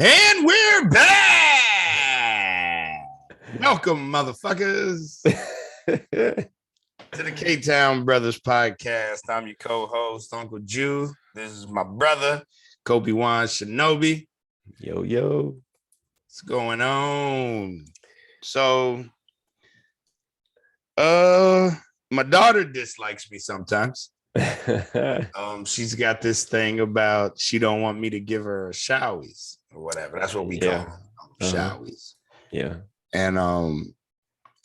And we're back. Welcome, motherfuckers, to the K-Town Brothers podcast. I'm your co-host, Uncle Jew. This is my brother, Kobe Wan Shinobi. Yo, yo. What's going on? So, my daughter dislikes me sometimes. She's got this thing about she don't want me to give her showies or whatever. That's what we call them, showies. Yeah. And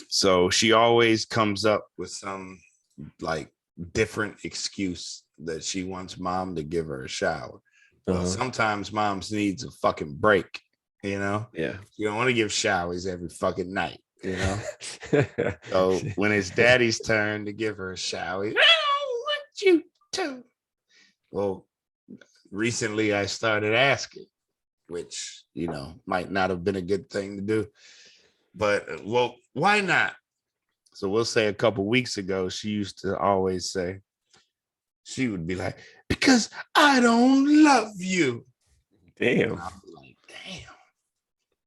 so she always comes up with some like different excuse that she wants mom to give her a shower. Well, sometimes moms needs a fucking break, you know? Yeah. You don't want to give showies every fucking night, you know? So when it's daddy's turn to give her a shower, I don't want you to. Well, recently I started asking, which, you know, might not have been a good thing to do. But, well, why not? So we'll say a couple weeks ago, she used to always say, she would be like, because I don't love you. Damn. And I'll be like, damn.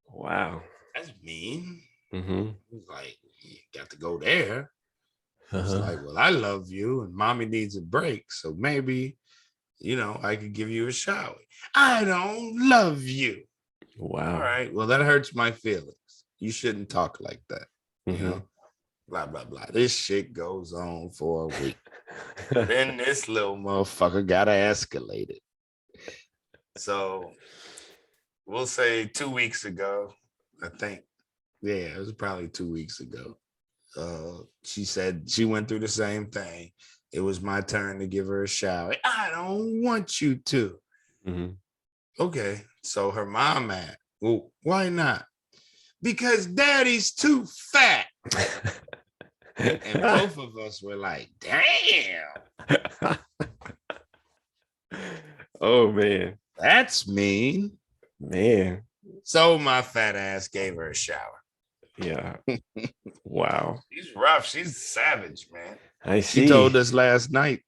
Wow. That's mean. Mm-hmm. Like, you got to go there. It's like, well, I love you and mommy needs a break. So maybe, you know, I could give you a shower. I don't love you. Wow. All right. Well, that hurts my feelings. You shouldn't talk like that. Mm-hmm. You know, blah, blah, blah. This shit goes on for a week. Then this little motherfucker got to escalate it. So we'll say 2 weeks ago, I think. Yeah, it was probably 2 weeks ago. She said she went through the same thing. It was my turn to give her a shower. I don't want you to. Mm-hmm. Okay. So her mom asked, well, why not? Because daddy's too fat. And both of us were like, damn. Oh, man. That's mean. Man. So my fat ass gave her a shower. Yeah. Wow. She's rough. She's savage, man. I see. She told us last night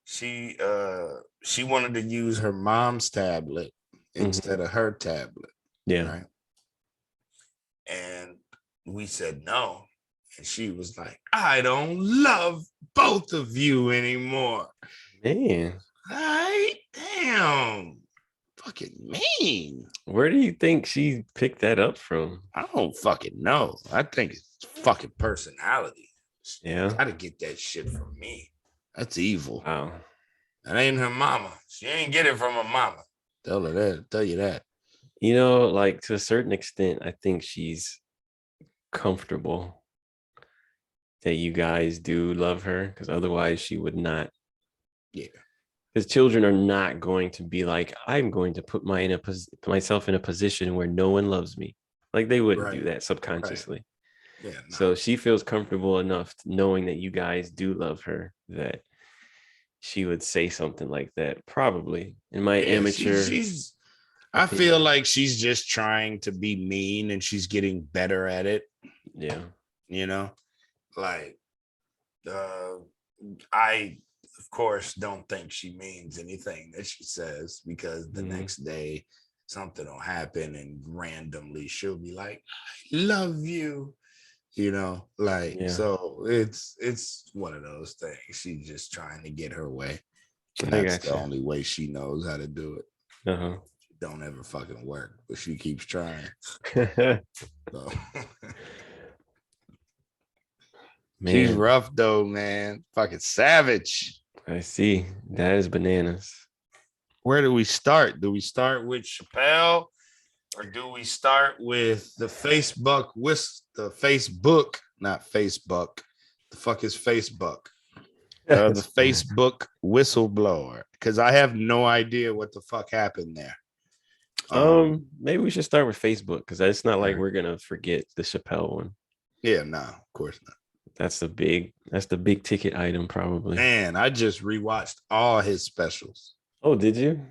she wanted to use her mom's tablet instead of her tablet. Yeah. Right. And we said no. And she was like, I don't love both of you anymore. Man. Right? Damn. Fucking mean. Where do you think she picked that up from? I don't fucking know. I think it's fucking personality. Yeah. Gotta get that shit from me. That's evil. Wow. That ain't her mama. She ain't get it from her mama. Tell her that. Tell you that. You know, like to a certain extent, I think she's comfortable that you guys do love her, because otherwise she would not. Yeah. Because children are not going to be like, I'm going to put myself in a position where no one loves me. Like they wouldn't do that subconsciously. Right. Yeah. No. So she feels comfortable enough knowing that you guys do love her that she would say something like that. Probably in my amateur. I feel like she's just trying to be mean and she's getting better at it. Yeah. You know, like I, of course, don't think she means anything that she says, because the next day something will happen and randomly she'll be like, I love you. You know, like, so it's one of those things. She's just trying to get her way. And that's the only way she knows how to do it. She don't ever fucking work, but she keeps trying. So. She's rough though, man. Fucking savage. I see. That is bananas. Where do we start? Do we start with Chappelle? Or do we start with the Facebook, not Facebook. The fuck is Facebook? The Facebook whistleblower. Because I have no idea what the fuck happened there. Maybe we should start with Facebook, because it's not like we're gonna forget the Chappelle one. Yeah, no, of course not. That's the big ticket item, probably. Man, I just rewatched all his specials. Oh, did you?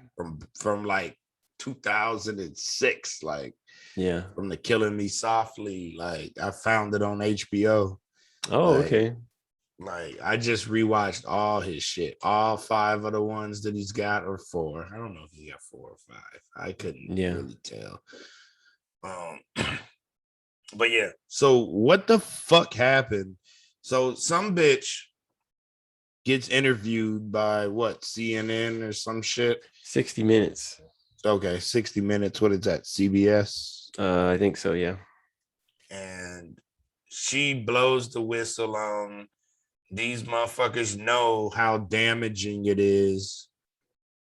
From like 2006, like, yeah, from the Killing Me Softly, like I found it on HBO. Oh, like, okay. Like I just rewatched all his shit, all 5 of the ones that he's got, or 4. I don't know if he got 4 or 5. I couldn't Yeah. really tell. Um, but yeah. So what the fuck happened? So some bitch gets interviewed by what, CNN or some shit. 60 Minutes. Okay, 60 Minutes. What is that? CBS. I think so. Yeah. And she blows the whistle on these motherfuckers know how damaging it is,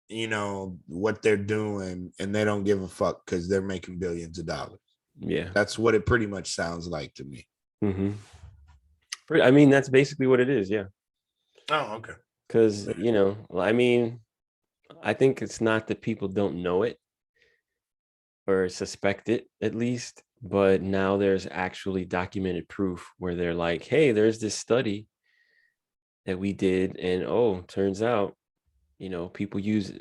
you know, what they're doing, and they don't give a fuck because they're making billions of dollars. Yeah. That's what it pretty much sounds like to me. Mm-hmm. I mean, that's basically what it is. Yeah. Oh, okay. Because, you know, I mean, I think it's not that people don't know it or suspect it at least, but now there's actually documented proof where they're like, hey, there's this study that we did, and oh, turns out, you know, people use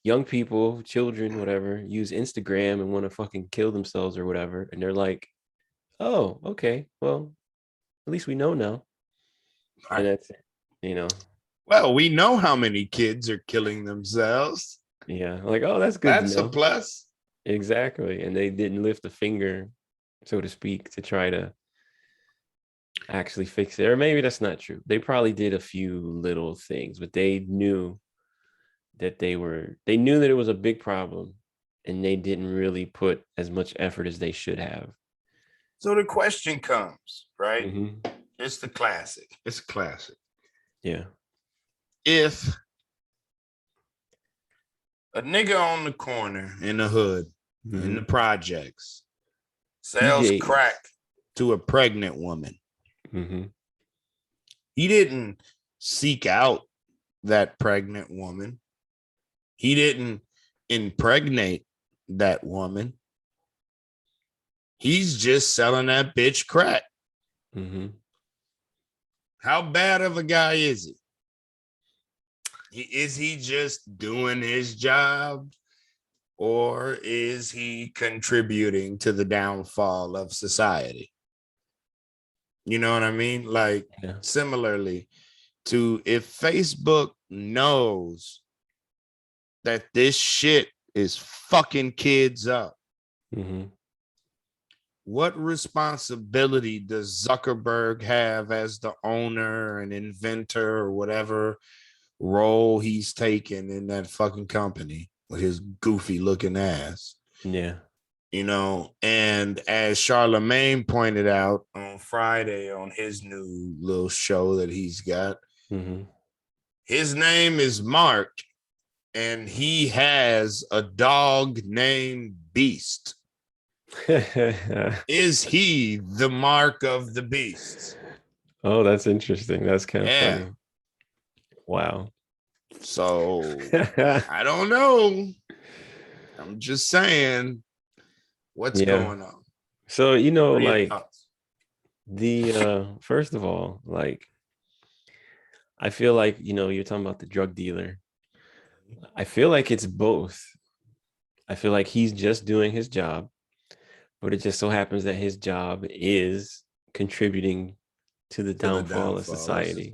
young people, children, whatever, use Instagram and want to fucking kill themselves or whatever. And they're like, oh, okay, well, at least we know now. And that's it, you know. Well, we know how many kids are killing themselves. Yeah, like, oh, that's good to That's a know. plus. Exactly. And they didn't lift a finger, so to speak, to try to actually fix it. Or maybe that's not true. They probably did a few little things, but they knew that they knew that it was a big problem, and they didn't really put as much effort as they should have. So the question comes, right? Mm-hmm. It's the classic. It's a classic. Yeah. If a nigga on the corner in the hood, in the projects, sells DJ. crack to a pregnant woman, Mm-hmm. he didn't seek out that pregnant woman. He didn't impregnate that woman. He's just selling that bitch crack. Mm-hmm. How bad of a guy is he? Is he just doing his job, or is he contributing to the downfall of society? You know what I mean? Like, Yeah. similarly to if Facebook knows that this shit is fucking kids up, Mm-hmm. what responsibility does Zuckerberg have as the owner and inventor or whatever role he's taken in that fucking company with his goofy looking ass? Yeah. You know, and as Charlemagne pointed out on Friday on his new little show that he's got, Mm-hmm. his name is Mark, and he has a dog named Beast. Is he the mark of the beast? Oh, that's interesting. That's kind of Yeah. funny. Wow. So I don't know. I'm just saying what's going on. So, you know, What are your like thoughts? first of all, like I feel like, you know, you're talking about the drug dealer. I feel like it's both. I feel like he's just doing his job, but it just so happens that his job is contributing to the downfall of society.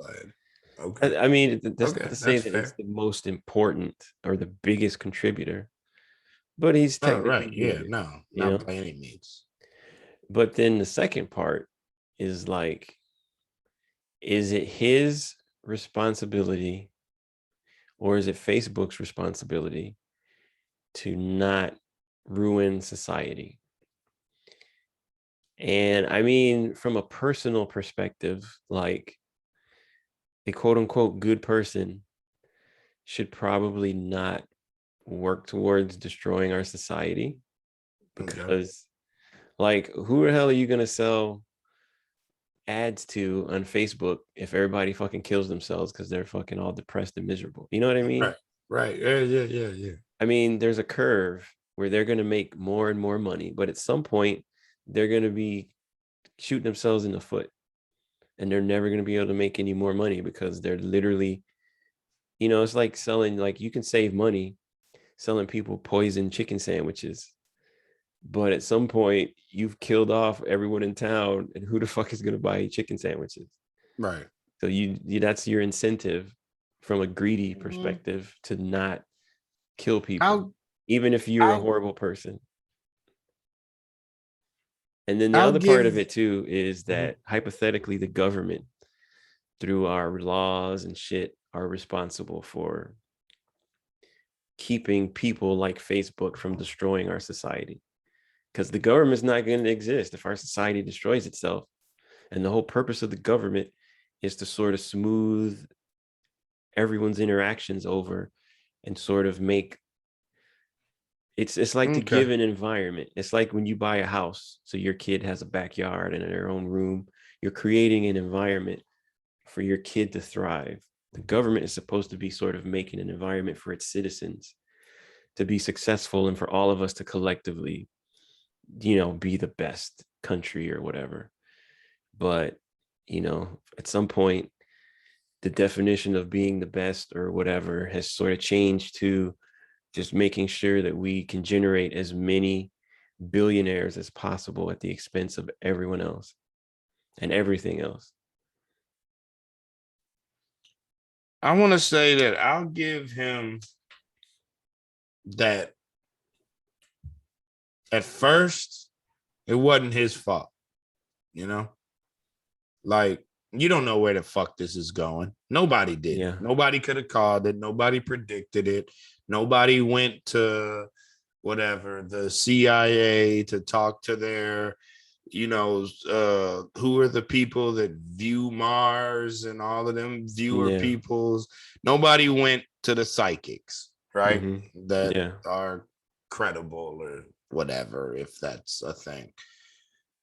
Okay. I mean, that's not to say that's that fair. it's the most important or the biggest contributor, but he's Oh, technically right. Yeah, doing it, no, you not know? by any means. But then the second part is like, is it his responsibility or is it Facebook's responsibility to not ruin society? And I mean, from a personal perspective, like a quote unquote good person should probably not work towards destroying our society because, like, who the hell are you going to sell ads to on Facebook if everybody fucking kills themselves because they're fucking all depressed and miserable? You know what I mean? Right. Yeah. I mean, there's a curve where they're going to make more and more money, but at some point, they're going to be shooting themselves in the foot and they're never going to be able to make any more money because they're literally, you know, it's like selling, like you can save money selling people poison chicken sandwiches. But at some point, you've killed off everyone in town, and who the fuck is going to buy chicken sandwiches? Right. So you that's your incentive from a greedy Mhm. perspective to not kill people, I'll even if you're a I'll horrible person. And then the I'll other part of give. it too is Mhm. that hypothetically the government, through our laws and shit, are responsible for keeping people like Facebook from destroying our society. Because the government's not going to exist if our society destroys itself. And the whole purpose of the government is to sort of smooth everyone's interactions over and sort of make it's like to Okay. give an environment. It's like when you buy a house, so your kid has a backyard and their own room. You're creating an environment for your kid to thrive. The government is supposed to be sort of making an environment for its citizens to be successful and for all of us to collectively, be the best country or whatever. But, at some point, the definition of being the best or whatever has sort of changed to just making sure that we can generate as many billionaires as possible at the expense of everyone else and everything else. I want to say that I'll give him that at first it wasn't his fault, you know? Like, you don't know where the fuck this is going. Nobody did. Yeah. Nobody could have called it. Nobody predicted it. Nobody went to whatever, the CIA to talk to their, who are the people that view Mars and all of them viewer Yeah. peoples. Nobody went to the psychics, right? Hmm. That Yeah. are credible or whatever, if that's a thing.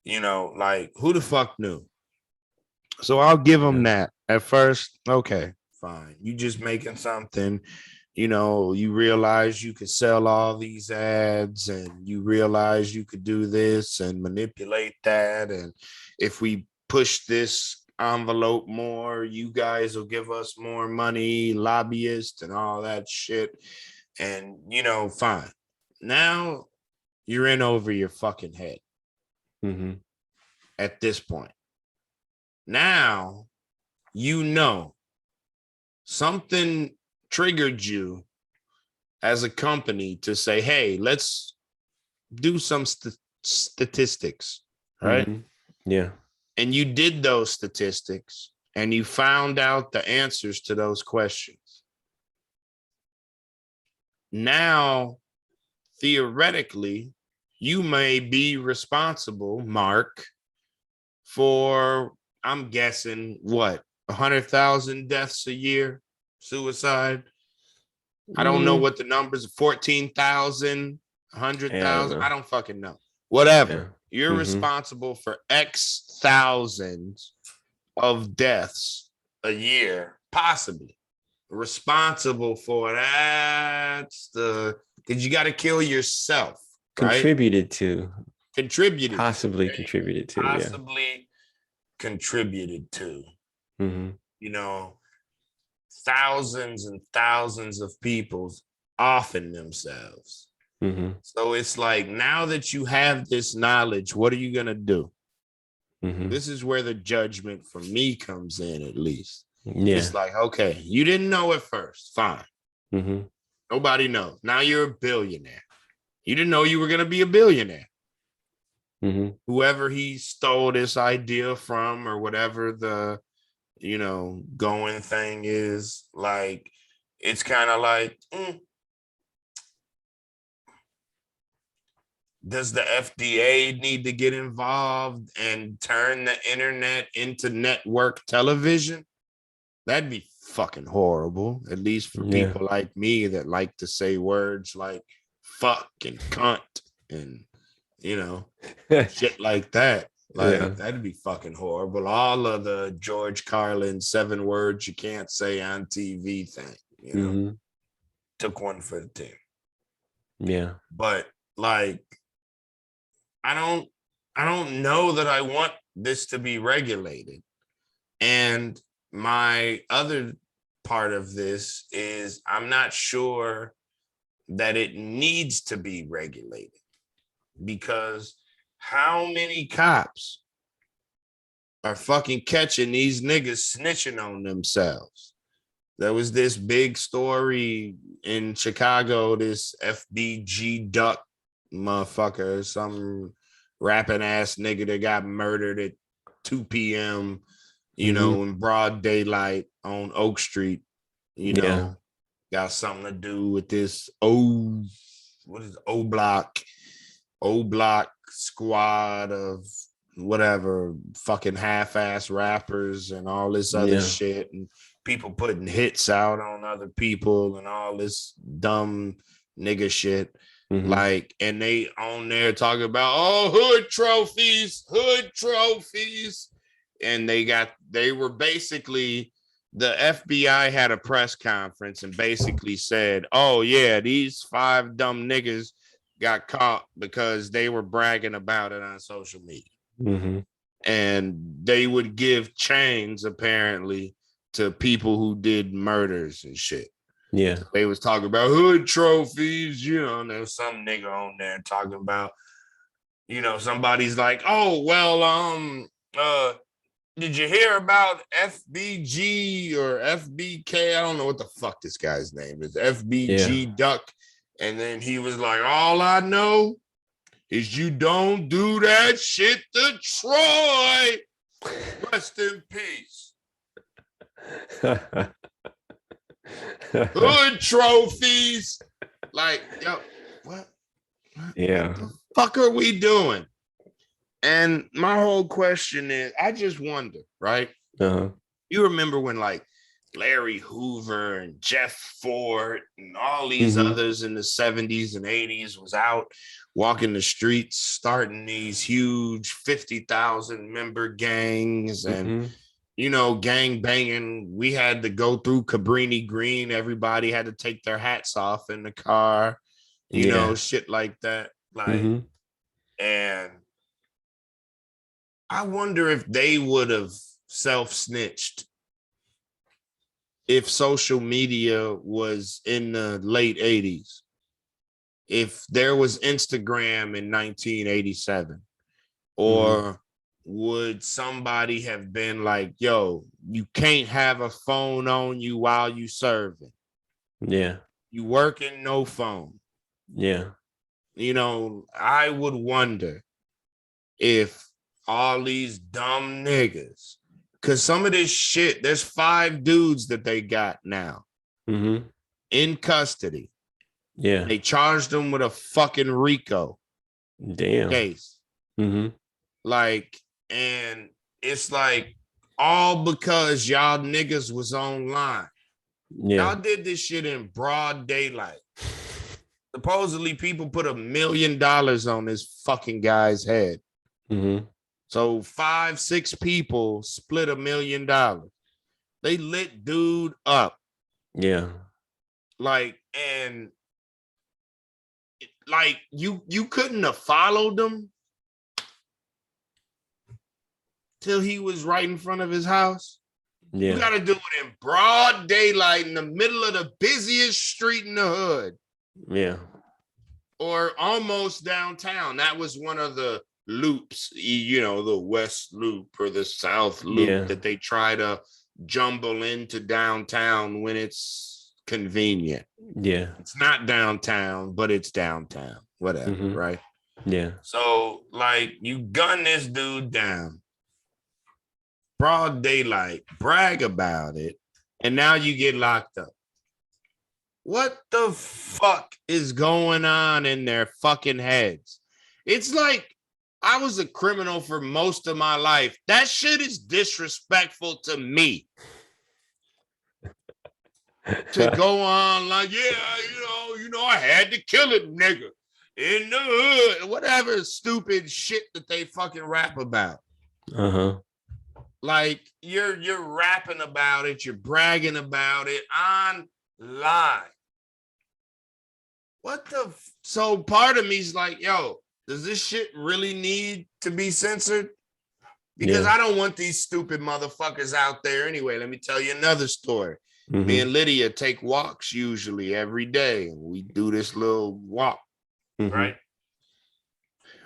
Like who the fuck knew? So I'll give them Yeah. that. At first, okay, fine. You just making something, you realize you could sell all these ads and you realize you could do this and manipulate that. And if we push this envelope more, you guys will give us more money, lobbyists and all that shit. And, fine. Now you're in over your fucking head Hmm. at this point. Now, something triggered you as a company to say, hey, let's do some statistics, right? Hmm. Yeah. And you did those statistics and you found out the answers to those questions. Now, theoretically, you may be responsible, Mark, for, I'm guessing, what, 100,000 deaths a year, suicide. I don't know Mm, what the numbers, 14,000, I don't 100,000. know. I don't fucking know. Yeah. Whatever. You're Hmm. responsible for X thousands of deaths a year, possibly. Responsible for that's the, because you got to kill yourself, right? Contributed to, Contributed to. possibly There you go. contributed to. Yeah. Possibly contributed to, Hmm. you know, thousands and thousands of people's offing themselves. Hmm. So it's like, now that you have this knowledge, what are you going to do? Hmm. This is where the judgment from me comes in, at least. It's Yeah. like, okay, you didn't know at first. Fine. Hmm. Nobody knows. Now you're a billionaire. You didn't know you were going to be a billionaire. Hmm. Whoever he stole this idea from, or whatever the, going thing is, like, it's kind of like, does the FDA need to get involved and turn the internet into network television? That'd be fucking horrible, at least for Yeah. people like me that like to say words like fuck and cunt and, shit like that. Yeah. Like, that'd be fucking horrible. All of the George Carlin 7 words you can't say on TV thing. Hmm. Took one for the team. Yeah. But like, I don't know that I want this to be regulated. And my other part of this is I'm not sure that it needs to be regulated, because how many cops are fucking catching these niggas snitching on themselves. There was this big story in Chicago, this FBG Duck motherfucker, some rapping ass nigga that got murdered at 2 p.m., in broad daylight on Oak Street, got something to do with this O Block squad of whatever fucking half-ass rappers and all this other shit, and people putting hits out on other people and all this dumb nigga shit. Like, and they on there talking about hood trophies. And they were basically, the FBI had a press conference and basically said, oh yeah, these 5 dumb niggas got caught because they were bragging about it on social media. And they would give chains apparently to people who did murders and shit. Yeah. They was talking about hood trophies, and there's some nigga on there talking about, somebody's like, oh, well, did you hear about FBG or FBK? I don't know what the fuck this guy's name is. FBG Duck. And then he was like, all I know is you don't do that shit to Troy. Rest in peace. Hood trophies. Like, yo, what? Yeah. What the fuck are we doing? And my whole question is, I just wonder, right? You remember when like Larry Hoover and Jeff Ford and all these others in the 70s and 80s was out walking the streets, starting these huge 50,000 member gangs and gang banging. We had to go through Cabrini Green. Everybody had to take their hats off in the car, shit like that. Like, and I wonder if they would have self-snitched if social media was in the late 80s. If there was Instagram in 1987, or would somebody have been like, yo, you can't have a phone on you while you serving. Yeah. You working, no phone. Yeah. I would wonder if all these dumb niggas, because some of this shit, there's 5 dudes that they got now in custody. Yeah. They charged them with a fucking RICO case. Like, and it's like all because y'all niggas was online. Y'all did this shit in broad daylight. Supposedly people put $1 million on this fucking guy's head. So 5-6 people split $1 million. They lit dude up. Yeah. Like, and like you couldn't have followed them till he was right in front of his house. Yeah. You got to do it in broad daylight in the middle of the busiest street in the hood. Yeah. Or almost downtown. That was one of the loops, the West Loop or the South Loop that they try to jumble into downtown when it's convenient. Yeah. It's not downtown, but it's downtown. Whatever, right? Yeah. So, like, you gun this dude down. Broad daylight, brag about it, and now you get locked up. What the fuck is going on in their fucking heads? It's like I was a criminal for most of my life. That shit is disrespectful to me. To go on like, I had to kill a nigga in the hood, whatever stupid shit that they fucking rap about. Like you're rapping about it, you're bragging about it online. So part of me's like, yo, does this shit really need to be censored? Because I don't want these stupid motherfuckers out there anyway. Let me tell you another story. Me and Lydia take walks usually every day. We do this little walk, right?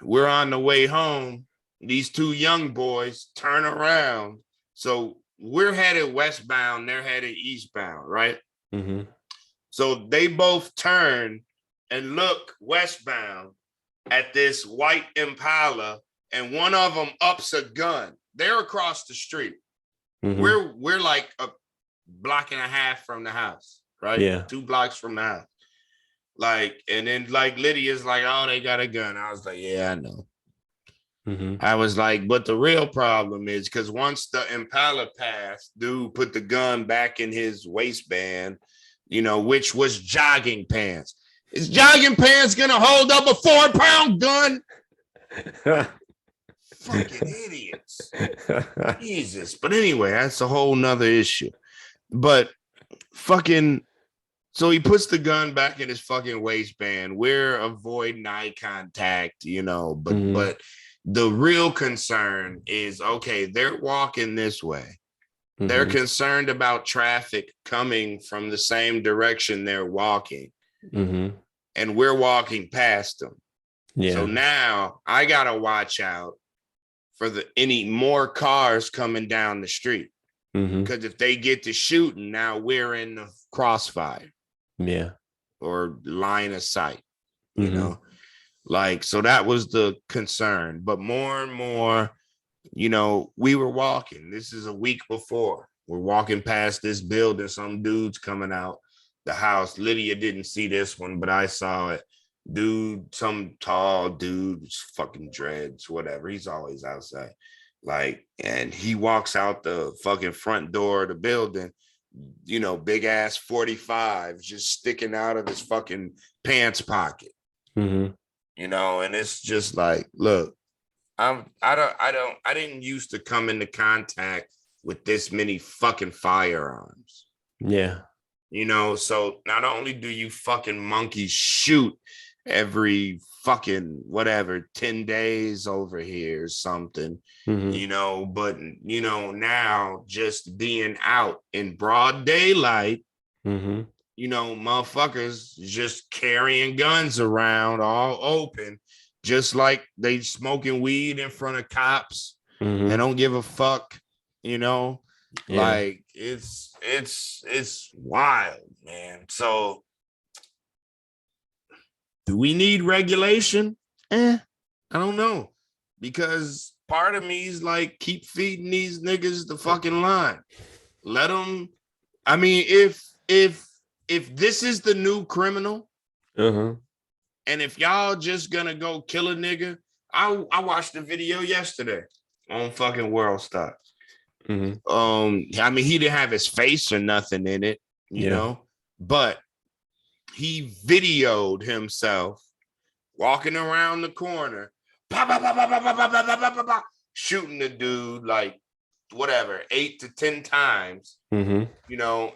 We're on the way home these two young boys turn around. So we're headed westbound, they're headed eastbound, right? Mm-hmm. So they both turn and look westbound at this white Impala, and one of them ups a gun. They're across the street. Mm-hmm. We're like a block and a half from the house, right? Yeah. 2 blocks from the house. Like, and then like Lydia's like, oh, they got a gun. I was like, yeah, I know. Mm-hmm. I was like, but the real problem is because once the Impala passed, dude put the gun back in his waistband, which was jogging pants. Is jogging pants gonna hold up a 4-pound gun? Fucking idiots. Jesus. But anyway, that's a whole nother issue. But fucking, so he puts the gun back in his fucking waistband. We're avoiding eye contact, but the real concern is, okay, they're walking this way. They're concerned about traffic coming from the same direction they're walking. And we're walking past them. Yeah. So now I gotta watch out for any more cars coming down the street. Because if they get to shooting, now we're in the crossfire. Yeah. Or line of sight, like, so that was the concern. But more and more, we were walking. This is a week before. We're walking past this building. Some dude's coming out the house. Lydia didn't see this one, but I saw it. Dude, some tall dude, fucking dreads, whatever. He's always outside. Like, and he walks out the fucking front door of the building, big ass 45 just sticking out of his fucking pants pocket. And it's just like, look, I didn't used to come into contact with this many fucking firearms. Yeah. So not only do you fucking monkeys shoot every fucking whatever 10 days over here or something, but now just being out in broad daylight, motherfuckers just carrying guns around all open, just like they smoking weed in front of cops and don't give a fuck, like it's wild, man. So do we need regulation? I don't know, because part of me is like, keep feeding these niggas the fucking line. Let them. I mean, if this is the new criminal, and if y'all just gonna go kill a nigga, I watched the video yesterday on fucking World Star. I mean, he didn't have his face or nothing in it, you know, but he videoed himself walking around the corner, shooting the dude like whatever 8 to 10 times, and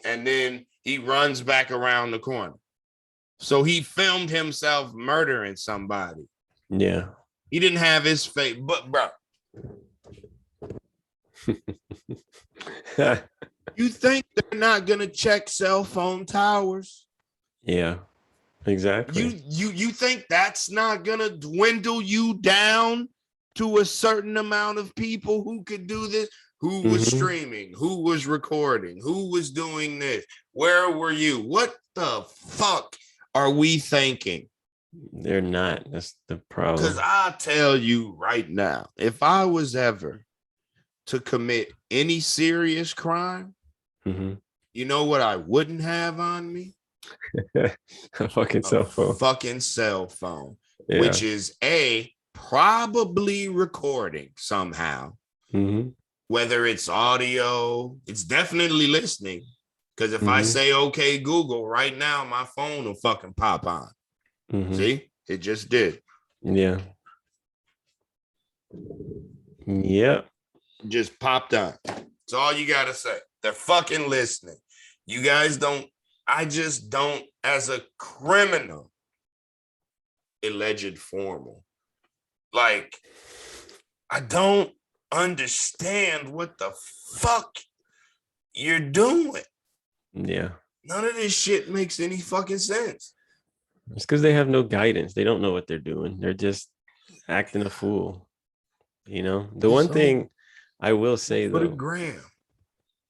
then he runs back around the corner. So he filmed himself murdering somebody. Yeah, he didn't have his face, but bro, you think they're not gonna check cell phone towers? Yeah, exactly. You think that's not gonna dwindle you down to a certain amount of people who could do this? Who was streaming? Who was recording? Who was doing this? Where were you? What the fuck are we thinking? They're not. That's the problem. Because I'll tell you right now, if I was ever to commit any serious crime, you know what I wouldn't have on me? A fucking cell phone. Fucking cell phone, which is probably recording somehow. Whether it's audio, it's definitely listening. Because if I say, okay, Google, right now, my phone will fucking pop on. See, it just did. Yeah. Yep. Just popped on. That's all you got to say. They're fucking listening. You guys don't, I just don't, as a criminal, alleged formal, like, I don't understand what the fuck you're doing. Yeah. None of this shit makes any fucking sense. It's because they have no guidance. They don't know what they're doing. They're just acting a fool. You know, the one So thing I will say for the though, gram.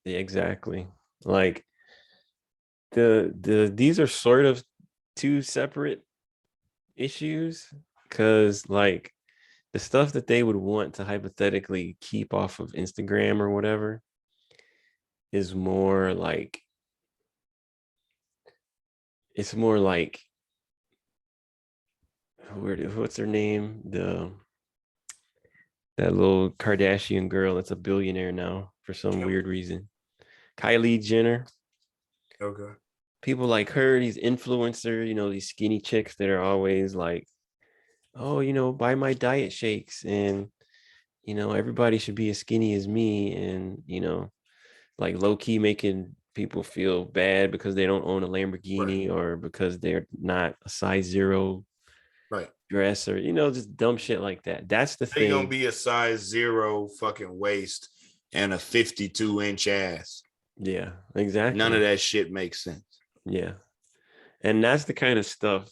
yeah, exactly. Like these are sort of two separate issues because like the stuff that they would want to hypothetically keep off of Instagram or whatever is more like it's more like what's her name? That little Kardashian girl that's a billionaire now for some Kim. weird reason. Kylie Jenner. Okay. People like her, these influencer, these skinny chicks that are always like, oh, buy my diet shakes and everybody should be as skinny as me and like low key making people feel bad because they don't own a Right. Lamborghini or because they're not a size 0 Right. dress or just dumb shit like that. That's the They gonna thing. be a size 0 fucking waist and a 52-inch ass. Yeah, None of exactly. that shit makes sense. Yeah. And that's the kind of stuff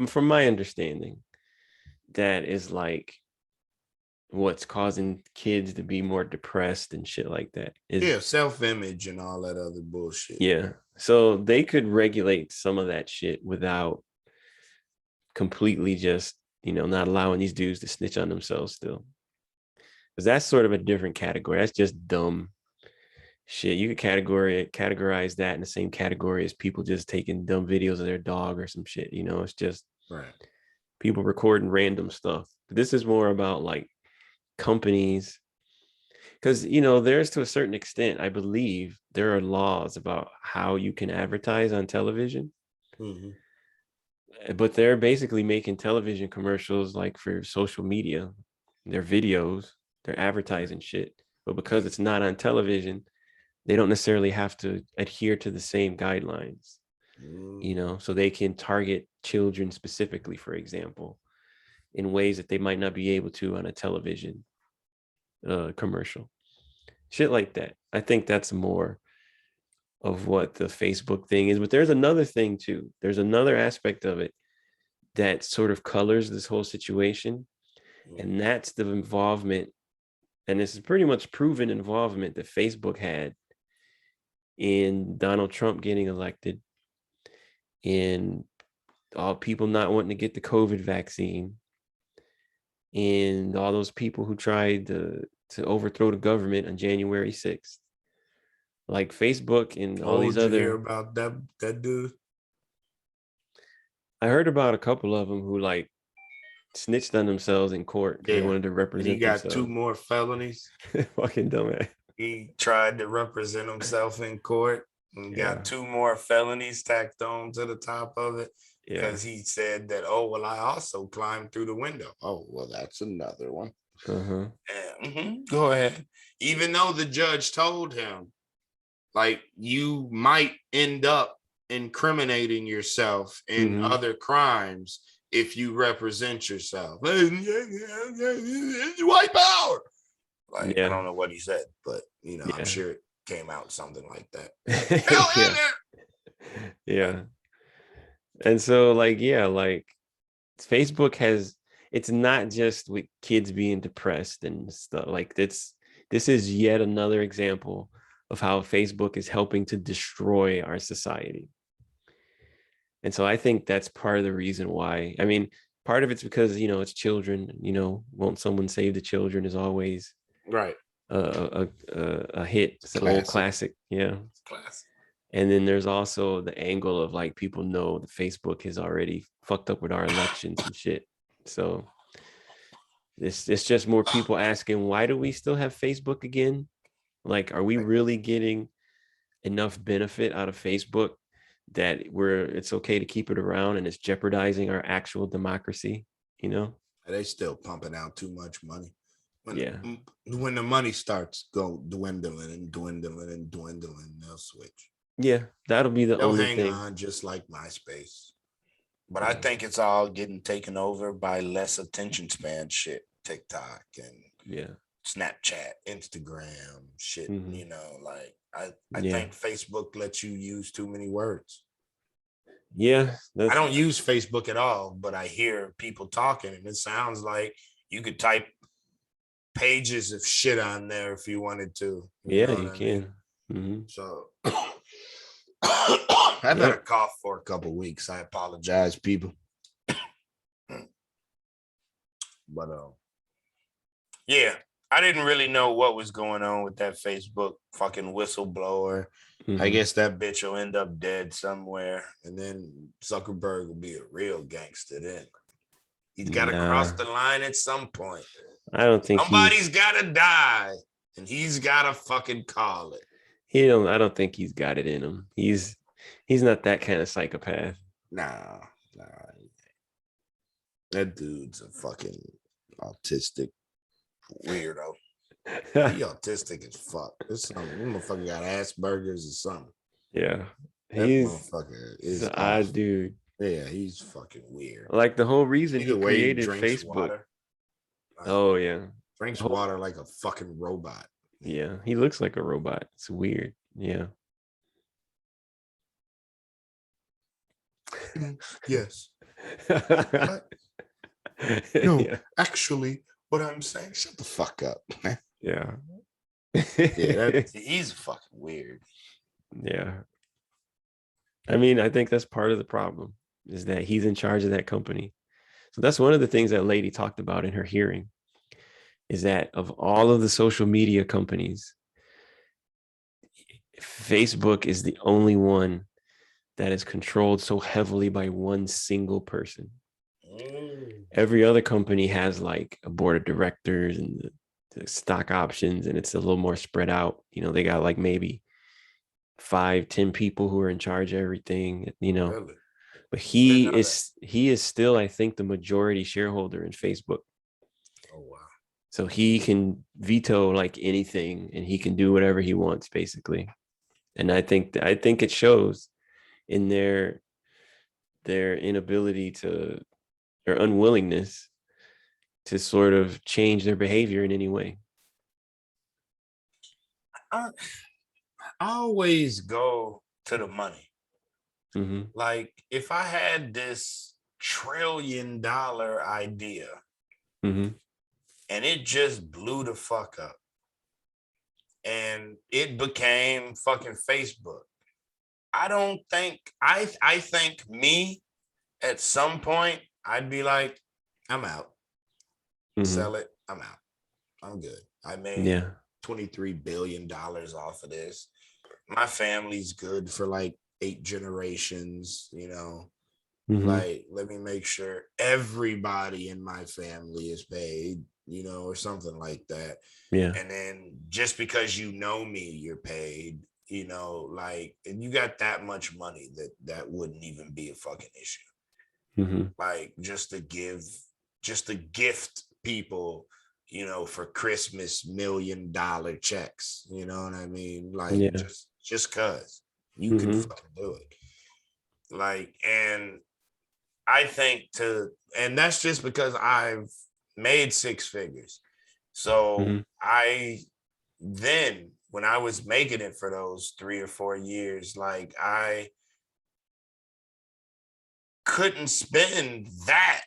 from my understanding that is like what's causing kids to be more depressed and shit like that is Yeah, self-image and all that other bullshit. yeah. So they could regulate some of that shit without completely just not allowing these dudes to snitch on themselves still, because that's sort of a different category. That's just dumb shit. You could categorize that in the same category as people just taking dumb videos of their dog or some shit. It's just Right. people recording random stuff. But this is more about like companies, because there's, to a certain extent, I believe there are laws about how you can advertise on television. Mm-hmm. But they're basically making television commercials like for social media, their videos, they're advertising shit. But because it's not on television, they don't necessarily have to adhere to the same guidelines, so they can target children specifically, for example, in ways that they might not be able to on a television commercial. Shit like that. I think that's more of what the Facebook thing is. But there's another thing too. There's another aspect of it that sort of colors this whole situation. And that's the involvement, and this is pretty much proven involvement that Facebook had in Donald Trump getting elected, in all people not wanting to get the COVID vaccine, and all those people who tried to overthrow the government on January 6th. Like Facebook and all Oh, these did you hear other, about that dude? I heard about a couple of them who like snitched on themselves in court because they Yeah. wanted to And he represent got 2 themselves. more felonies. Fucking dumbass. He tried to represent himself in court and Yeah. got 2 more felonies tacked on to the top of it Yeah. because he said that, oh, well, I also climbed through the window. Oh, well, that's another one. Uh-huh. Go ahead. Even though the judge told him, like, you might end up incriminating yourself in Mm-hmm. other crimes if you represent yourself. White power. Like, I Yeah. don't know what he said, but I'm Yeah. sure it came out something like that. Yeah. Yeah. And so like, yeah, like Facebook has, it's not just with kids being depressed and stuff. Like this is yet another example of how Facebook is helping to destroy our society. And so I think that's part of the reason why. I mean, part of it's because, it's children, won't someone save the children is always Right. a hit. It's an old classic. Yeah. Classic. And then there's also the angle of like people know that Facebook has already fucked up with our elections and shit. So it's just more people asking, why do we still have Facebook again? Like, are we really getting enough benefit out of Facebook that it's okay to keep it around and it's jeopardizing our actual democracy, They still pumping out too much money. Yeah. When the money starts dwindling and dwindling and dwindling, they'll switch. Yeah, that'll be the They'll only hang thing. on just like MySpace. But I think it's all getting taken over by less attention span shit. TikTok and Snapchat, Instagram, shit. Like I think Facebook lets you use too many words. Yeah. I don't use Facebook at all, but I hear people talking and it sounds like you could type pages of shit on there if you wanted to. Yeah, you can. So I've had a cough for a couple weeks. I apologize, people. But yeah, I didn't really know what was going on with that Facebook fucking whistleblower. I guess that bitch will end up dead somewhere, and then Zuckerberg will be a real gangster then. He's got to cross the line at some point. I don't think somebody's got to die, and he's got to fucking call it. I don't think he's got it in him. He's not that kind of psychopath. Nah. That dude's a fucking autistic weirdo. He autistic as fuck. This motherfucker got Asperger's or something. Yeah. He's motherfucker is an odd dude. Yeah, he's fucking weird. Like the whole reason he created Facebook. Water. Oh yeah. Drinks water like a fucking robot. Yeah, he looks like a robot. It's weird. Yeah. Yes. No, actually, what I'm saying, shut the fuck up, man. Yeah. He's fucking weird. Yeah. I mean, I think that's part of the problem is that he's in charge of that company. So that's one of the things that lady talked about in her hearing is that of all of the social media companies, Facebook is the only one that is controlled so heavily by one single person. Every other company has like a board of directors and the stock options, and it's a little more spread out. You know, they got like maybe 5-10 people who are in charge of everything, you know. Really? But he is still, I think, the majority shareholder in Facebook. Oh wow. So he can veto like anything and he can do whatever he wants, basically. And I think it shows in their inability to, or unwillingness to sort of change their behavior in any way. I always go to the money. Mm-hmm. Like if I had this $1 trillion idea mm-hmm. and it just blew the fuck up and it became fucking Facebook, I think me at some point I'd be like, I'm out. Mm-hmm. Sell it. I'm out. I'm good. I made $23 billion off of this. My family's good for like 8 generations, you know. Mm-hmm. Like, let me make sure everybody in my family is paid, you know, or something like that. Yeah. And then just because you know me, you're paid, you know, like, and you got that much money that wouldn't even be a fucking issue. Mm-hmm. Like just to gift people, you know, for Christmas $1 million checks, you know what I mean? Like just cause you mm-hmm. can fucking do it. Like, and I think and that's just because I've made 6 figures. So mm-hmm. When I was making it for those 3 or 4 years, like I couldn't spend that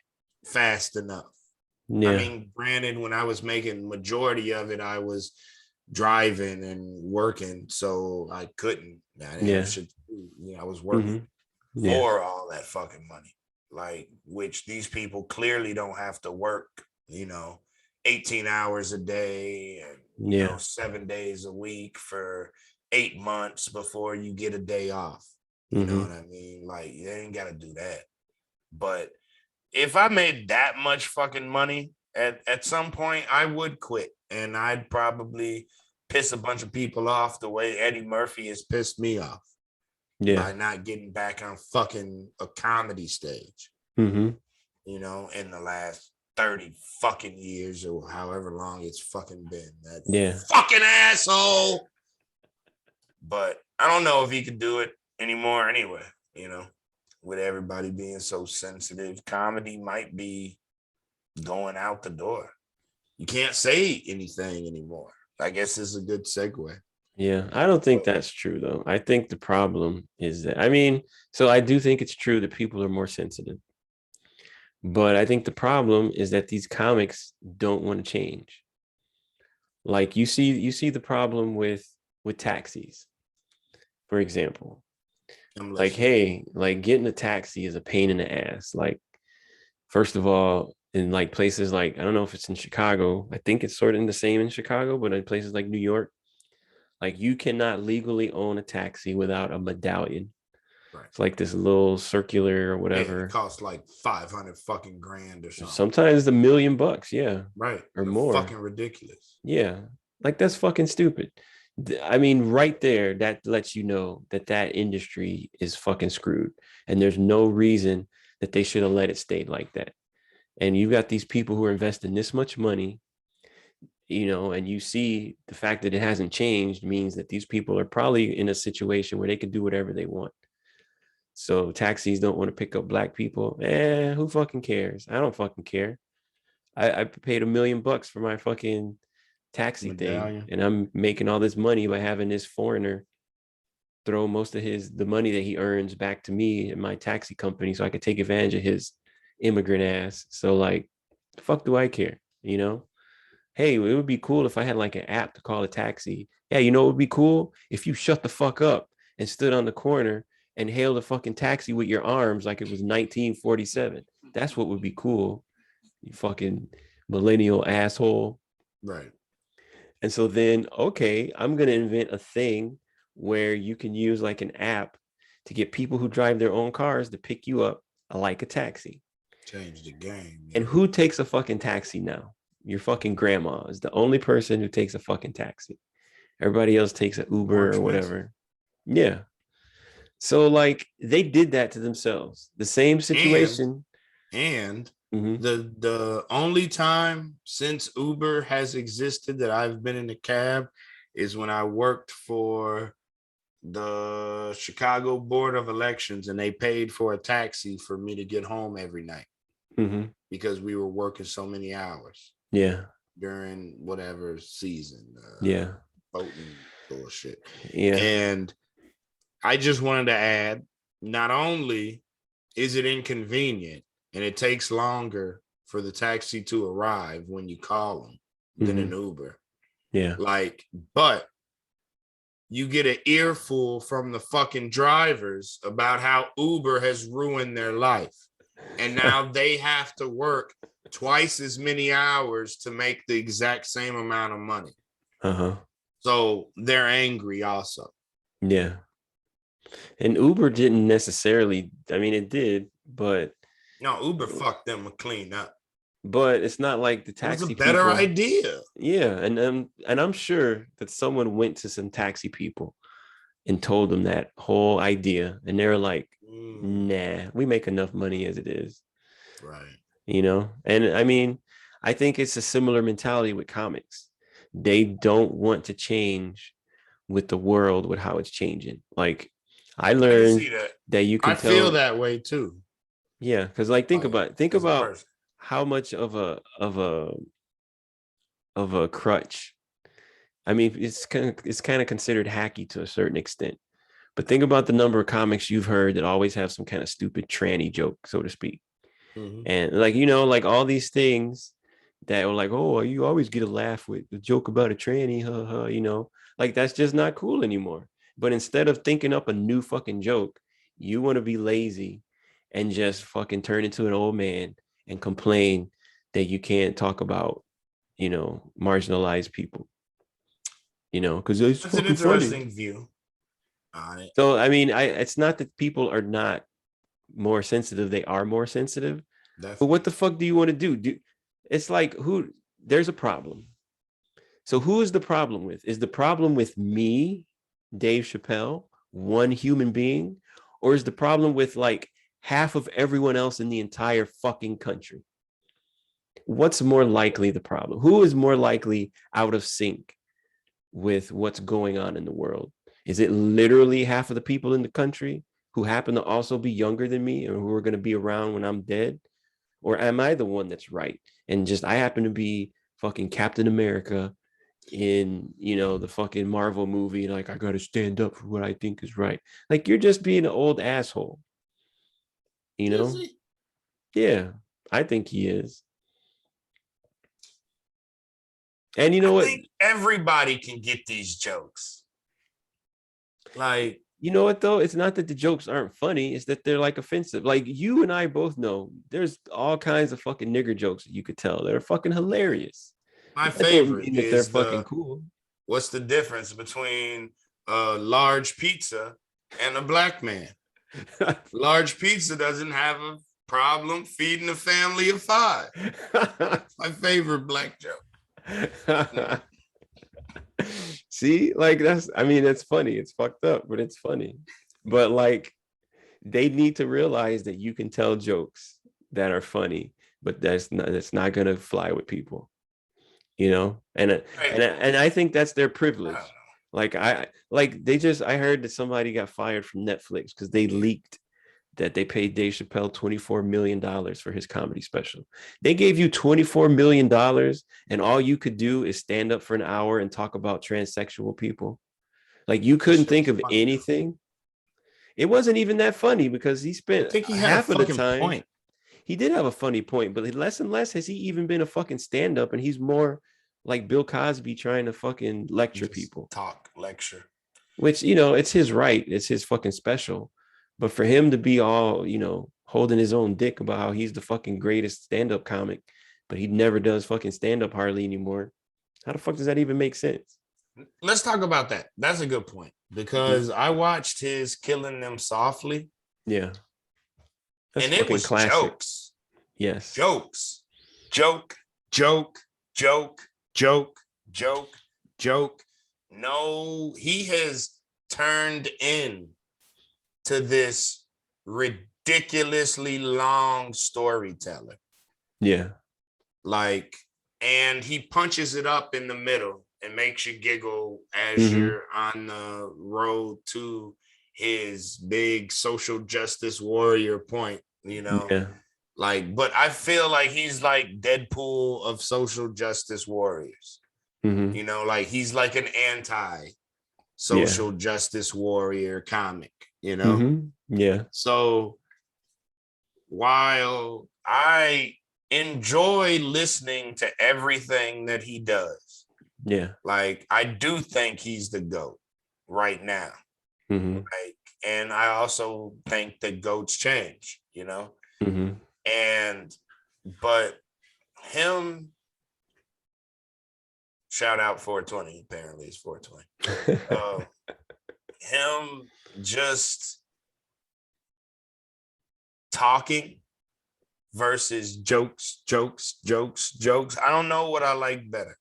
fast enough. Yeah. I mean, granted, when I was making majority of it, I was driving and working, so I couldn't. I was working for all that fucking money, like, which these people clearly don't have to work, you know, 18 hours a day and you know 7 days a week for 8 months before you get a day off. You know what I mean? Like, they ain't got to do that. But if I made that much fucking money at some point, I would quit, and I'd probably piss a bunch of people off the way Eddie Murphy has pissed me off by not getting back on fucking a comedy stage, mm-hmm. you know, in the last 30 fucking years or however long it's fucking been. That fucking asshole. But I don't know if he could do it anymore anyway, you know. With everybody being so sensitive, comedy might be going out the door. You can't say anything anymore. I guess this is a good segue. Yeah, I don't think that's true, though. I think the problem is that, I mean, so I do think it's true that people are more sensitive. But I think the problem is that these comics don't want to change. Like you see the problem with taxis, for example. I'm Like, listening. hey, like getting a taxi is a pain in the ass. Like, first of all, in like places like, I don't know if it's in Chicago, I think it's sort of the same in Chicago, but in places like New York, like you cannot legally own a taxi without a medallion. Right. It's like this little circular or Yeah, it whatever. costs like 500 fucking grand or something. Sometimes $1 million, yeah, Right. or They're more. fucking ridiculous. Yeah, like that's fucking stupid. I mean, right there, that lets you know that that industry is fucking screwed, and there's no reason that they should have let it stay like that. And you've got these people who are investing this much money, and you see the fact that it hasn't changed means that these people are probably in a situation where they can do whatever they want. So taxis don't want to pick up black people. Who fucking cares? I don't fucking care. I paid $1 million for my fucking taxi thing, Medallion. and I'm making all this money by having this foreigner throw most of the money that he earns back to me and my taxi company so I could take advantage of his immigrant ass. So like, the fuck do I care? Hey, it would be cool if I had like an app to call a taxi. Yeah, it would be cool if you shut the fuck up and stood on the corner and hailed a fucking taxi with your arms like it was 1947. That's what would be cool, you fucking millennial asshole. Right. And so then, okay, I'm going to invent a thing where you can use like an app to get people who drive their own cars to pick you up like a taxi. Change the game. And who takes a fucking taxi now? Your fucking grandma is the only person who takes a fucking taxi. Everybody else takes an More Uber or expensive. whatever. Yeah. So like they did that to themselves. The same And situation. and Mhm. the only time since Uber has existed that I've been in a cab is when I worked for the Chicago Board of Elections and they paid for a taxi for me to get home every night Mhm. because we were working so many hours Yeah. during whatever season, Yeah. voting bullshit. Yeah. And I just wanted to add, not only is it inconvenient and it takes longer for the taxi to arrive when you call them than an Mhm. Uber, Yeah. like, but you get an earful from the fucking drivers about how Uber has ruined their life. And now they have to work twice as many hours to make the exact same amount of money. Uh-huh. So they're angry also. Yeah. And Uber didn't necessarily, I mean, it did, but No, Uber fucked them clean up. it's not like the It was a taxi better people. idea. Yeah, and I'm sure that someone went to some taxi people and told them that whole idea, and they're like, "Nah, we make enough money as it is." Right. And I mean, I think it's a similar mentality with comics. They don't want to change with the world with how it's changing. Like I I can learned see that. that you I can feel tell. that way too. Yeah, because like Like think as a about person. how much of a crutch. I mean, it's kind of considered hacky to a certain extent. But think about the number of comics you've heard that always have some kind of stupid tranny joke, so to speak. Mm-hmm. And like, like all these things that were like, oh, you always get a laugh with the joke about a tranny, like that's just not cool anymore. But instead of thinking up a new fucking joke, you want to be lazy and just fucking turn into an old man and complain that you can't talk about, marginalized people, because it's That's an fucking funny. interesting view on it. So, I mean, it's not that people are not more sensitive, they are more sensitive. But what Definitely. the fuck do you want to do? It's like there's a problem. So who is the problem with? Is the problem with me, Dave Chappelle, one human being? Or is the problem with like half of everyone else in the entire fucking country? What's more likely the problem? Who is more likely out of sync with what's going on in the world? Is it literally half of the people in the country who happen to also be younger than me and who are going to be around when I'm dead? Or am I the one that's right? And just I happen to be fucking Captain America in, the fucking Marvel movie. Like, I got to stand up for what I think is right. Like, you're just being an old asshole, you Is know? he? Yeah, I think he is. And you know I what? think everybody can get these jokes. Like, You know what though? It's not that the jokes aren't funny, it's that they're like offensive. Like you and I both know there's all kinds of fucking nigger jokes that you could tell. They're fucking hilarious. my But that don't favorite mean that they're is fucking cool. what's the difference between a large pizza and a black man? Large pizza doesn't have a problem feeding a family of 5. My favorite black joke. See, like it's funny. It's fucked up, but it's funny. But like they need to realize that you can tell jokes that are funny, but that's not gonna fly with people, you know. And I think that's their privilege. Like I heard that somebody got fired from Netflix because they leaked that they paid Dave Chappelle $24 million for his comedy special. They gave you $24 million and all you could do is stand up for an hour and talk about transsexual people. Like you couldn't think of anything. It wasn't even that funny because he spent half of the time. Point. He did have a funny point, but less and less has he even been a fucking stand-up, and he's more like Bill Cosby trying to fucking lecture people. Lecture. Which, you know, it's his right. It's his fucking special. But for him to be all, you know, holding his own dick about how he's the fucking greatest stand-up comic, but he never does fucking stand-up hardly anymore. How the fuck does that even make sense? Let's talk about that. That's a good point because I watched his Killing Them Softly. Yeah. That's and it was classic. Jokes. Yes. Jokes. Joke. No, he has turned in to this ridiculously long storyteller. Yeah. Like, and he punches it up in the middle and makes you giggle as you're on the road to his big social justice warrior point, you know? Yeah. Like, but I feel like he's like Deadpool of social justice warriors. You know, like he's like an anti-social justice warrior comic, you know? Yeah. So while I enjoy listening to everything that he does, like I do think he's the GOAT right now. Like, and I also think that GOATs change, you know? But him, shout out 420, apparently it's 420. Him just talking versus jokes. I don't know what I like better.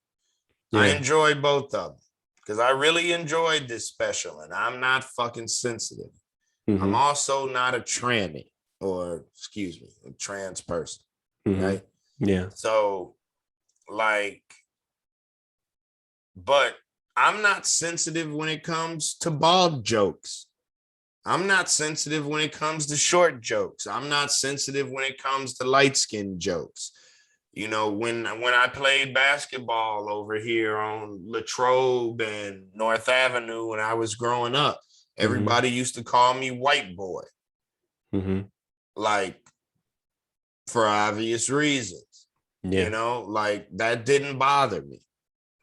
I enjoy both of them because I really enjoyed this special and I'm not fucking sensitive. I'm also not a tranny or, excuse me, a trans person, right? Yeah. So, like, but I'm not sensitive when it comes to bald jokes. I'm not sensitive when it comes to short jokes. I'm not sensitive when it comes to light-skinned jokes. You know, when I played basketball over here on Latrobe and North Avenue when I was growing up, everybody used to call me white boy. Like, for obvious reasons. You know, like that didn't bother me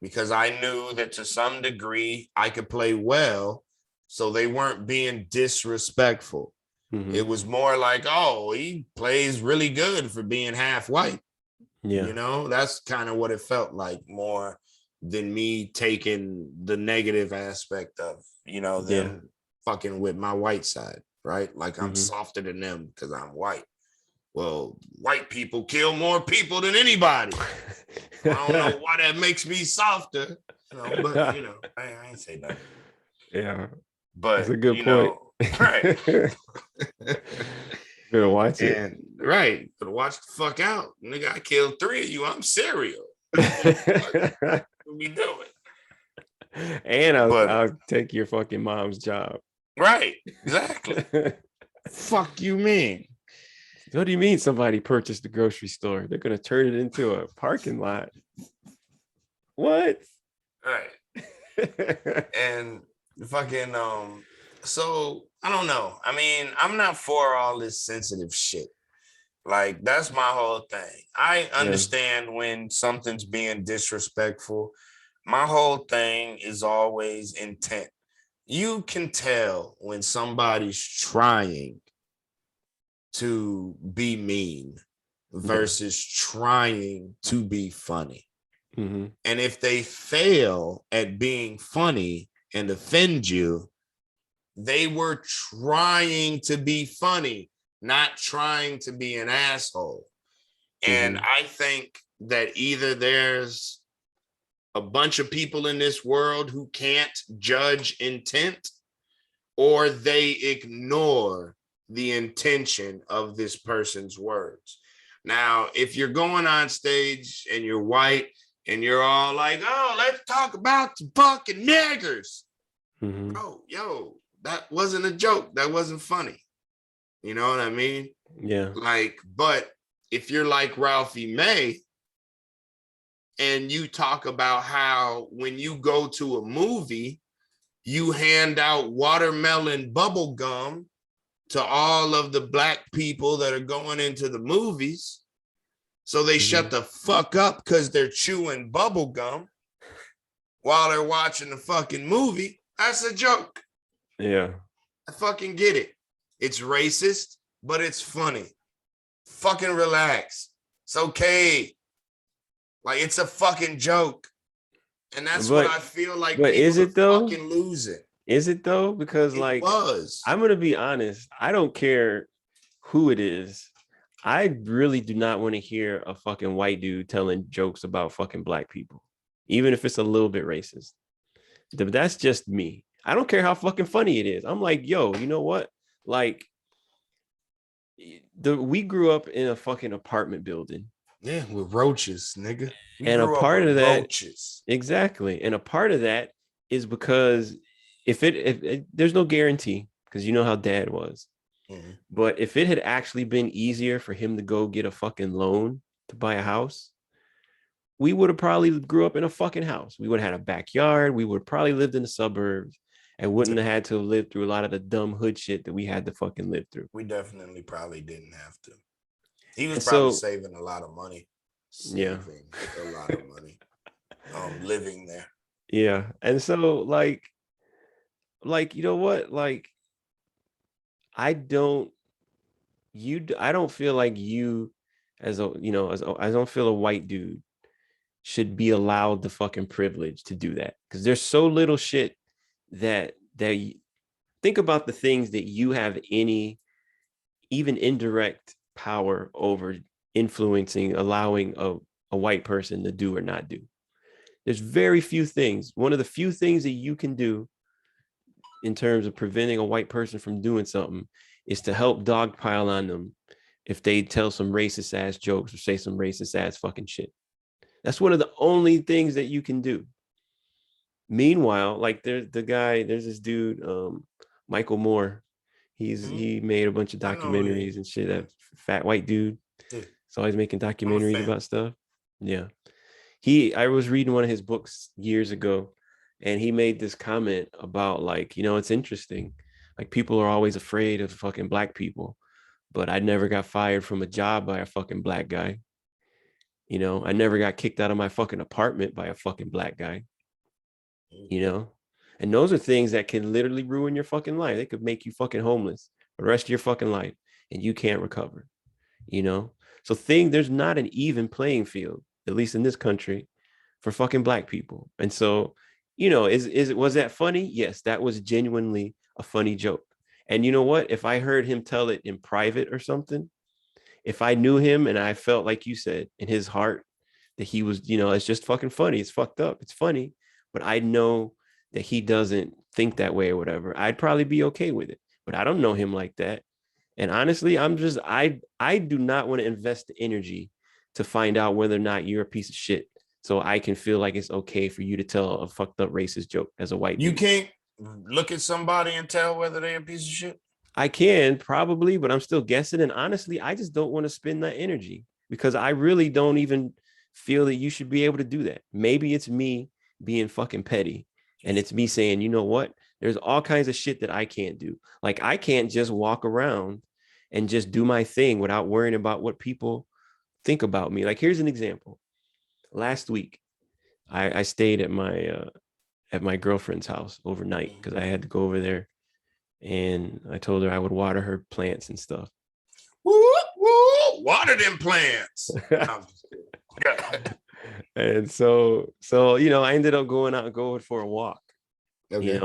because I knew that to some degree I could play well. So they weren't being disrespectful. It was more like, oh, he plays really good for being half white. You know, that's kind of what it felt like more than me taking the negative aspect of, you know, them fucking with my white side, right? Like I'm softer than them because I'm white. Well, white people kill more people than anybody. I don't know why that makes me softer, you know, but you know, I ain't say nothing. Yeah. But that's a good point. Right. Better watch it. Right. Better watch the fuck out. Nigga, I killed 3 of you. I'm cereal. What we doing? And I'll take your fucking mom's job. Right. Exactly. Fuck you mean? What do you mean somebody purchased the grocery store? They're gonna turn it into a parking lot. What? Right. And fucking so I don't know. I mean, I'm not for all this sensitive shit. Like, that's my whole thing. I Yeah. understand when something's being disrespectful. My whole thing is always intent. You can tell when somebody's trying to be mean versus trying to be funny. Mm-hmm. And if they fail at being funny and offend you, they were trying to be funny, not trying to be an asshole. And Mm-hmm. I think that either there's a bunch of people in this world who can't judge intent, or they ignore the intention of this person's words. Now, if you're going on stage and you're white and you're all like, oh, let's talk about the fucking niggers. Mm-hmm. Bro, yo, that wasn't a joke. That wasn't funny. You know what I mean? Yeah. Like, but if you're like Ralphie May and you talk about how when you go to a movie, you hand out watermelon bubble gum to all of the black people that are going into the movies, so they shut the fuck up because they're chewing bubble gum while they're watching the fucking movie. That's a joke. Yeah. I fucking get it. It's racist, but it's funny. Fucking relax. It's okay. Like, it's a fucking joke. And that's what I feel like but is people it are though? fucking losing. Is it though? Because It like, was. I'm gonna be honest, I don't care who it is. I really do not want to hear a fucking white dude telling jokes about fucking black people, even if it's a little bit racist. That's just me. I don't care how fucking funny it is. I'm like, yo, you know what? Like, we grew up in a fucking apartment building. Yeah, with roaches, nigga. We And a grew up part with of that, roaches. exactly. And a part of that is because if there's no guarantee, because you know how dad was. Mm-hmm. But if it had actually been easier for him to go get a fucking loan to buy a house, we would have probably grew up in a fucking house. We would have had a backyard. We would have probably lived in the suburbs and wouldn't have had to live through a lot of the dumb hood shit that we had to fucking live through. We definitely probably didn't have to. He was And probably so, saving a lot of money. Yeah. A lot of money. Living there. Yeah. And so like, you know what? Like, I don't feel like you as a, you know, I don't feel a white dude should be allowed the fucking privilege to do that, because there's so little shit that think about the things that you have any even indirect power over, influencing, allowing a white person to do or not do. There's very few things. One of the few things that you can do in terms of preventing a white person from doing something is to help dogpile on them if they tell some racist ass jokes or say some racist ass fucking shit. That's one of the only things that you can do. Meanwhile, like there's this dude, Michael Moore. He made a bunch of documentaries and shit. That fat white dude. Yeah. So he's making documentaries about stuff. Yeah. I was reading one of his books years ago, and he made this comment about, like, you know, it's interesting. Like, people are always afraid of fucking black people, but I never got fired from a job by a fucking black guy. You know, I never got kicked out of my fucking apartment by a fucking black guy. You know, and those are things that can literally ruin your fucking life. They could make you fucking homeless for the rest of your fucking life, and you can't recover. You know, so there's not an even playing field, at least in this country, for fucking black people. And so, you know, was that funny? Yes, that was genuinely a funny joke. And you know what? If I heard him tell it in private or something, if I knew him and I felt, like you said, in his heart that he was, you know, it's just fucking funny. It's fucked up. It's funny. But I know that he doesn't think that way or whatever, I'd probably be okay with it. But I don't know him like that. And honestly, I do not want to invest the energy to find out whether or not you're a piece of shit, so I can feel like it's okay for you to tell a fucked up racist joke as a white dude. You can't look at somebody and tell whether they're a piece of shit. I can probably, but I'm still guessing. And honestly, I just don't want to spend that energy, because I really don't even feel that you should be able to do that. Maybe it's me being fucking petty, and it's me saying, you know what? There's all kinds of shit that I can't do. Like, I can't just walk around and just do my thing without worrying about what people think about me. Like, here's an example. Last week, I stayed at my girlfriend's house overnight because I had to go over there, and I told her I would water her plants and stuff. Woo, woo, water them plants. And so I ended up going for a walk. Okay.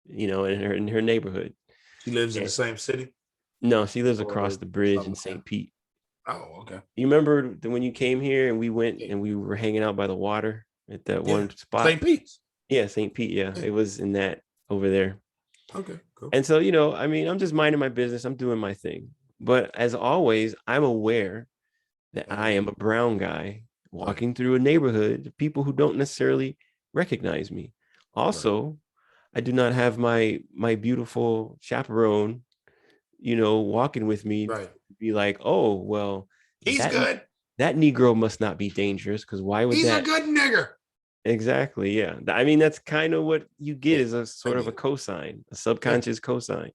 In her neighborhood. She lives in the same city? No, she lives across the bridge in St. Pete. Oh, okay. You remember when you came here and we went and we were hanging out by the water at that one spot? St. Pete's. Yeah, St. Pete. Yeah, it was in that over there. Okay, cool. And so, I'm just minding my business. I'm doing my thing. But as always, I'm aware that I am a brown guy walking through a neighborhood of people who don't necessarily recognize me. Also, I do not have my beautiful chaperone, walking with me to be like, oh, well, he's good. That Negro must not be dangerous, because why would he's a good nigger? Exactly. Yeah. I mean, that's kind of what you get is a sort of a cosign, a subconscious cosign,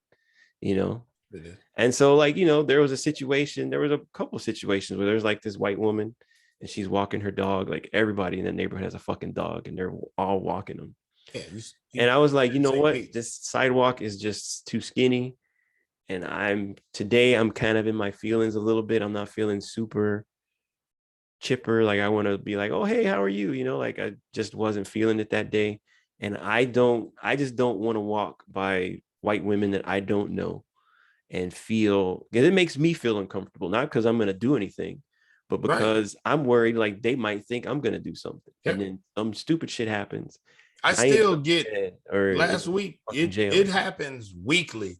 And so, there was a couple of situations where there's like this white woman and she's walking her dog. Like, everybody in the neighborhood has a fucking dog and they're all walking them. Yeah, and I was like, you know what? This sidewalk is just too skinny. And I'm kind of in my feelings a little bit. I'm not feeling super chipper. Like, I want to be like, oh, hey, how are you? Like, I just wasn't feeling it that day. And I just don't want to walk by white women that I don't know and feel, because it makes me feel uncomfortable, not because I'm going to do anything, but because I'm worried like they might think I'm going to do something. And then some stupid shit happens. I still get last week. It happens weekly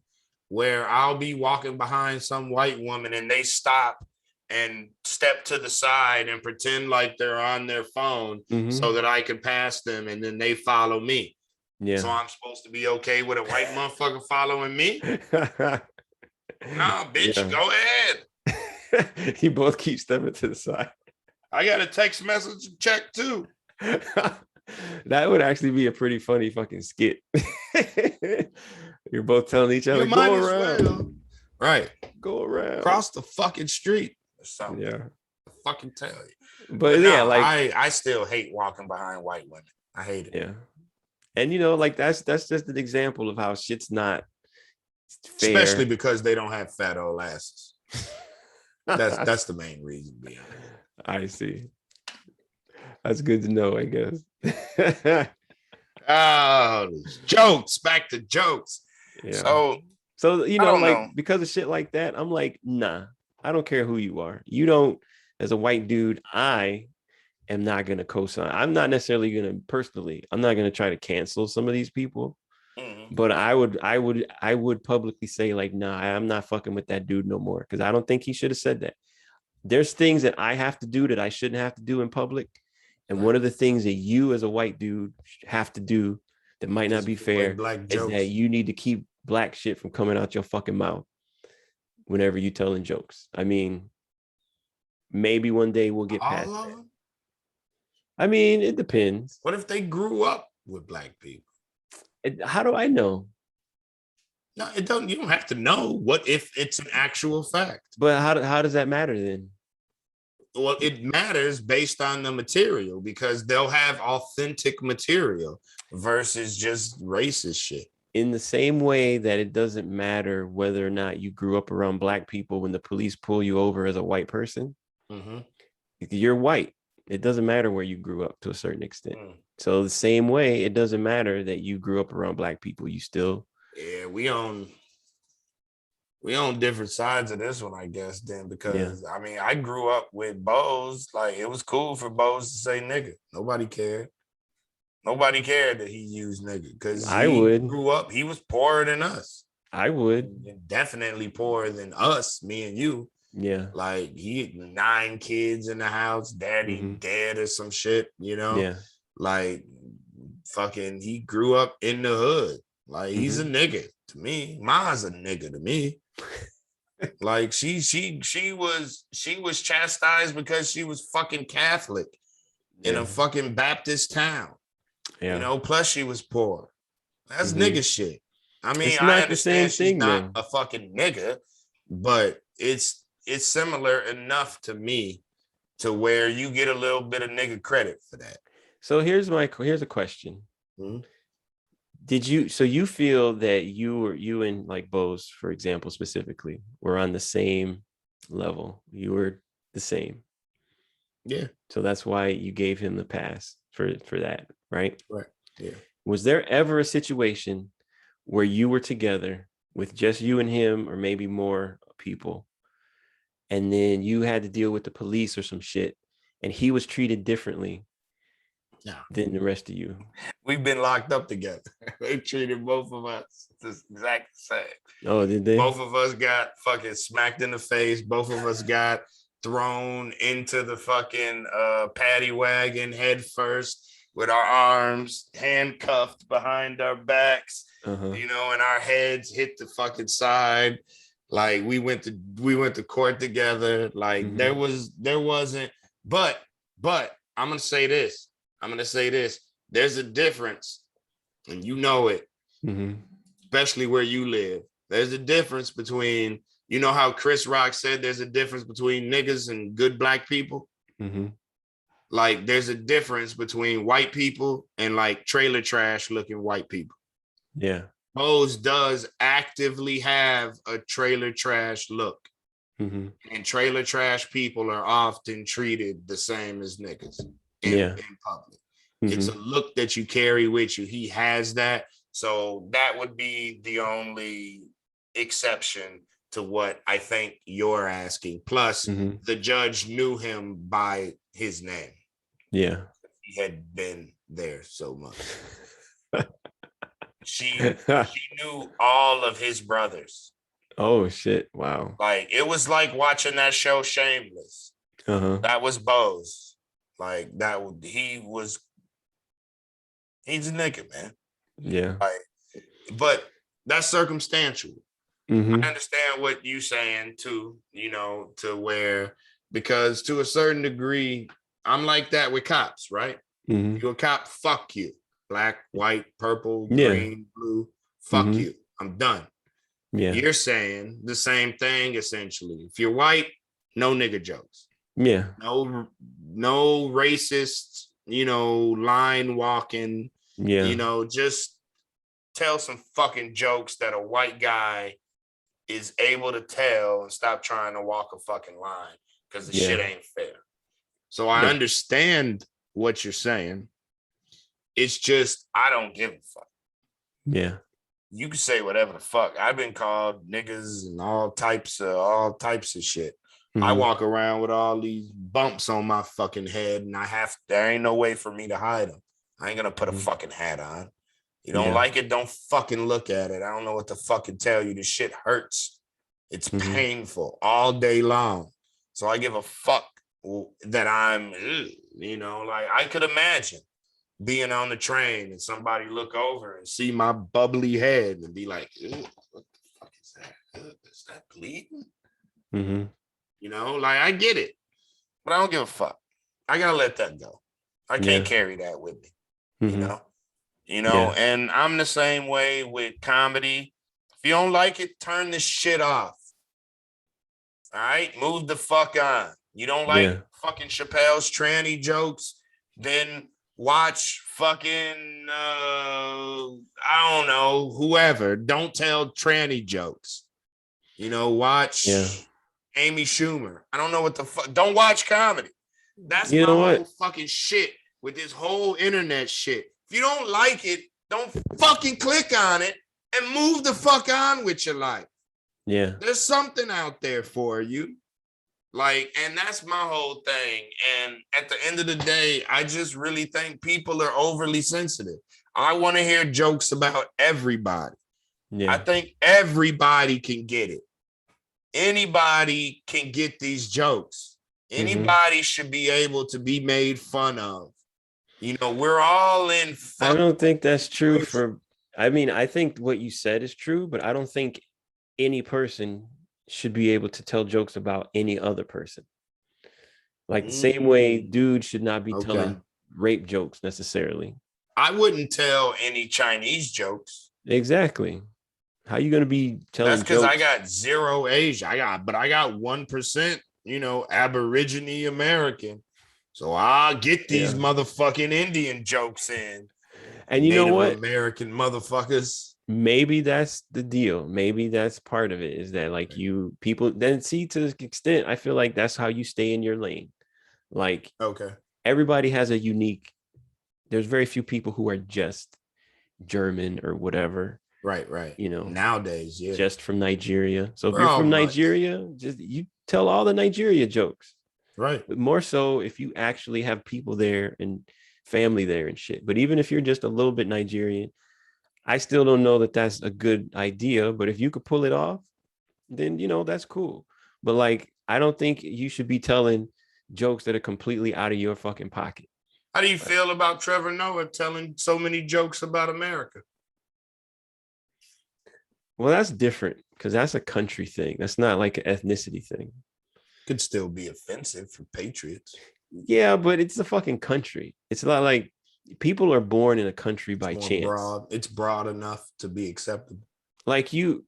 where I'll be walking behind some white woman and they stop and step to the side and pretend like they're on their phone so that I can pass them, and then they follow me. Yeah. So I'm supposed to be okay with a white motherfucker following me? Nah, bitch, go ahead. You both keep stepping to the side. I got a text message check too. That would actually be a pretty funny fucking skit. You're both telling each other, go around. Well. Right. Go around. Cross the fucking street or something. Yeah. I fucking tell you. But yeah, like I still hate walking behind white women. I hate it. Yeah. And like that's just an example of how shit's not fair. Especially because they don't have fat old asses. That's the main reason behind it. I see. That's good to know, I guess. Oh, jokes. Back to jokes. Yeah. So like, because of shit like that, I'm like, nah, I don't care who you are. You don't, as a white dude, I am not gonna co-sign. I'm not necessarily gonna I'm not gonna try to cancel some of these people. But I would publicly say, like, nah, I'm not fucking with that dude no more, because I don't think he should have said that. There's things that I have to do that I shouldn't have to do in public. And one of the things that you as a white dude have to do that might not be fair is that you need to keep black shit from coming out your fucking mouth whenever you telling jokes. I mean, maybe one day we'll get past that. I mean, it depends. What if they grew up with black people? How do I know? No, it don't. You don't have to know. What if it's an actual fact? But how does that matter then? Well, it matters based on the material, because they'll have authentic material versus just racist shit. In the same way that it doesn't matter whether or not you grew up around black people when the police pull you over as a white person. You're white. It doesn't matter where you grew up to a certain extent. So the same way, it doesn't matter that you grew up around black people. You still. Yeah, we on different sides of this one, I guess, then, because I mean, I grew up with Bose. Like, it was cool for Bose to say nigga. Nobody cared. Nobody cared that he used nigga, because grew up, he was poorer than us. I would. Definitely poorer than us, me and you. Yeah. Like, he had 9 kids in the house, daddy dead or some shit, Yeah. Like, fucking, he grew up in the hood. Like, he's a nigga to me. Ma's a nigga to me. Like, she was chastised because she was fucking Catholic in a fucking Baptist town. Yeah. Plus she was poor. That's nigga shit. I mean, I understand she's not a fucking nigga, but it's similar enough to me to where you get a little bit of nigga credit for that. So here's a question. Mhm. So you feel that you and like Bose, for example, specifically, were on the same level. You were the same. Yeah. So that's why you gave him the pass for that, right? Right. Yeah. Was there ever a situation where you were together with just you and him, or maybe more people, and then you had to deal with the police or some shit, and he was treated differently than the rest of you? We've been locked up together. They treated both of us the exact same. Oh, did they? Both of us got fucking smacked in the face. Both of us got thrown into the fucking paddy wagon head first with our arms handcuffed behind our backs, you know, and our heads hit the fucking side. Like we went to court together. Like there wasn't, but I'm gonna say this. There's a difference, and you know it, especially where you live. There's a difference between, you know how Chris Rock said there's a difference between niggas and good black people? Like there's a difference between white people and like trailer trash looking white people. Yeah. Bose does actively have a trailer trash look. And trailer trash people are often treated the same as niggas in public. It's a look that you carry with you. He has that. So that would be the only exception to what I think you're asking. Plus, the judge knew him by his name. Yeah. He had been there so much. She knew all of his brothers. Oh shit! Wow. Like it was like watching that show Shameless. That was Bose. Like he's a nigga, man. Yeah. Like, but that's circumstantial. I understand what you're saying too, you know, to where, because to a certain degree, I'm like that with cops, right? You're a cop, fuck you. Black, white, purple, green, blue, fuck you. I'm done. Yeah. You're saying the same thing essentially. If you're white, no nigga jokes. Yeah. No racist, you know, line walking. Yeah. You know, just tell some fucking jokes that a white guy is able to tell and stop trying to walk a fucking line, because the shit ain't fair. So I understand what you're saying. It's just, I don't give a fuck. Yeah. You can say whatever the fuck. I've been called niggas and all types of shit. I walk around with all these bumps on my fucking head, and there ain't no way for me to hide them. I ain't gonna put a fucking hat on. You don't like it, don't fucking look at it. I don't know what to fucking tell you. This shit hurts. It's painful all day long. So I give a fuck that I'm, you know, like I could imagine being on the train and somebody look over and see my bubbly head and be like, what the fuck is that? Is that bleeding? You know, like I get it, but I don't give a fuck. I gotta let that go. I can't carry that with me. You know, and I'm the same way with comedy. If you don't like it, turn this shit off. All right, move the fuck on. You don't like fucking Chappelle's tranny jokes, then watch fucking I don't know, whoever. Don't tell tranny jokes. You know, watch Amy Schumer. I don't know what the fuck. Don't watch comedy. That's my whole fucking shit with this whole internet shit. If you don't like it, don't fucking click on it and move the fuck on with your life. Yeah. There's something out there for you. Like, and that's my whole thing. And at the end of the day, I just really think people are overly sensitive. I want to hear jokes about everybody. I think everybody can get it. Anybody can get these jokes. Anybody should be able to be made fun of. You know, we're all in. I don't think that's true I think what you said is true, but I don't think any person should be able to tell jokes about any other person. Like the same way dudes should not be telling rape jokes necessarily. I wouldn't tell any Chinese jokes. Exactly. How you gonna be That's telling because I jokes? got zero Asia. I got 1%, Aborigine American. So I'll get these Yeah. motherfucking Indian jokes in. And you know Native what? American motherfuckers. Maybe that's the deal. Maybe that's part of it, is that like you people then see, to this extent, I feel like that's how you stay in your lane. Like Okay. everybody has a unique, there's very few people who are just German or whatever, Right, right. you know, Nowadays, yeah. just from Nigeria. So if We're you're all from much. Nigeria, just you tell all the Nigeria jokes. Right. But more so if you actually have people there and family there and shit. But even if you're just a little bit Nigerian, I still don't know that that's a good idea. But if you could pull it off, then that's cool. But like, I don't think you should be telling jokes that are completely out of your fucking pocket. How do you feel about Trevor Noah telling so many jokes about America? Well, that's different because that's a country thing. That's not like an ethnicity thing. Could still be offensive for patriots. Yeah, but it's a fucking country. It's not like people are born in a country It's by more chance. broad. It's broad enough to be acceptable. Like you,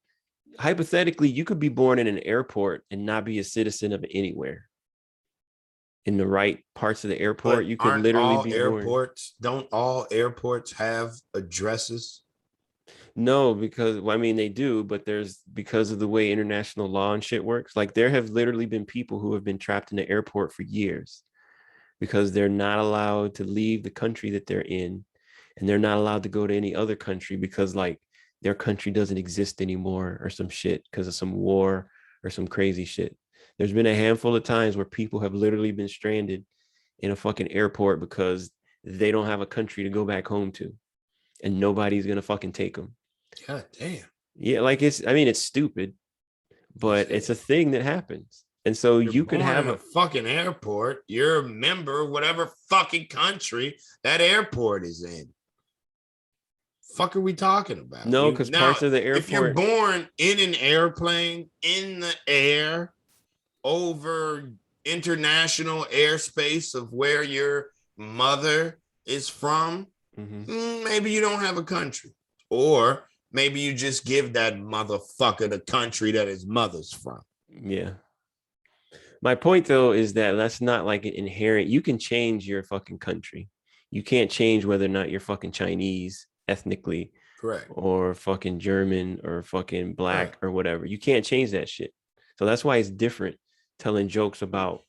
hypothetically, you could be born in an airport and not be a citizen of anywhere. In the right parts of the airport, But you could literally be born. don't all airports have addresses? No, because well, I mean they do, but there's because of the way international law and shit works. Like there have literally been people who have been trapped in the airport for years because they're not allowed to leave the country that they're in, and they're not allowed to go to any other country because like their country doesn't exist anymore or some shit because of some war or some crazy shit. There's been a handful of times where people have literally been stranded in a fucking airport because they don't have a country to go back home to, and nobody's gonna fucking take them. God damn. Yeah, like it's stupid, but it's a thing that happens. And so You're you could born have in a a fucking airport. You're a member of whatever fucking country that airport is in. Fuck are we talking about? no, You because now, parts of the if you're airport, born in an airplane in the air over international airspace of where your mother is from, mhm, maybe you don't have a country. Or maybe you just give that motherfucker the country that his mother's from. yeah. My point though is that that's not like an inherent. You can change your fucking country. You can't change whether or not you're fucking Chinese ethnically Correct. or fucking German or fucking Right. black or whatever. You can't change that shit. So that's why it's different telling jokes about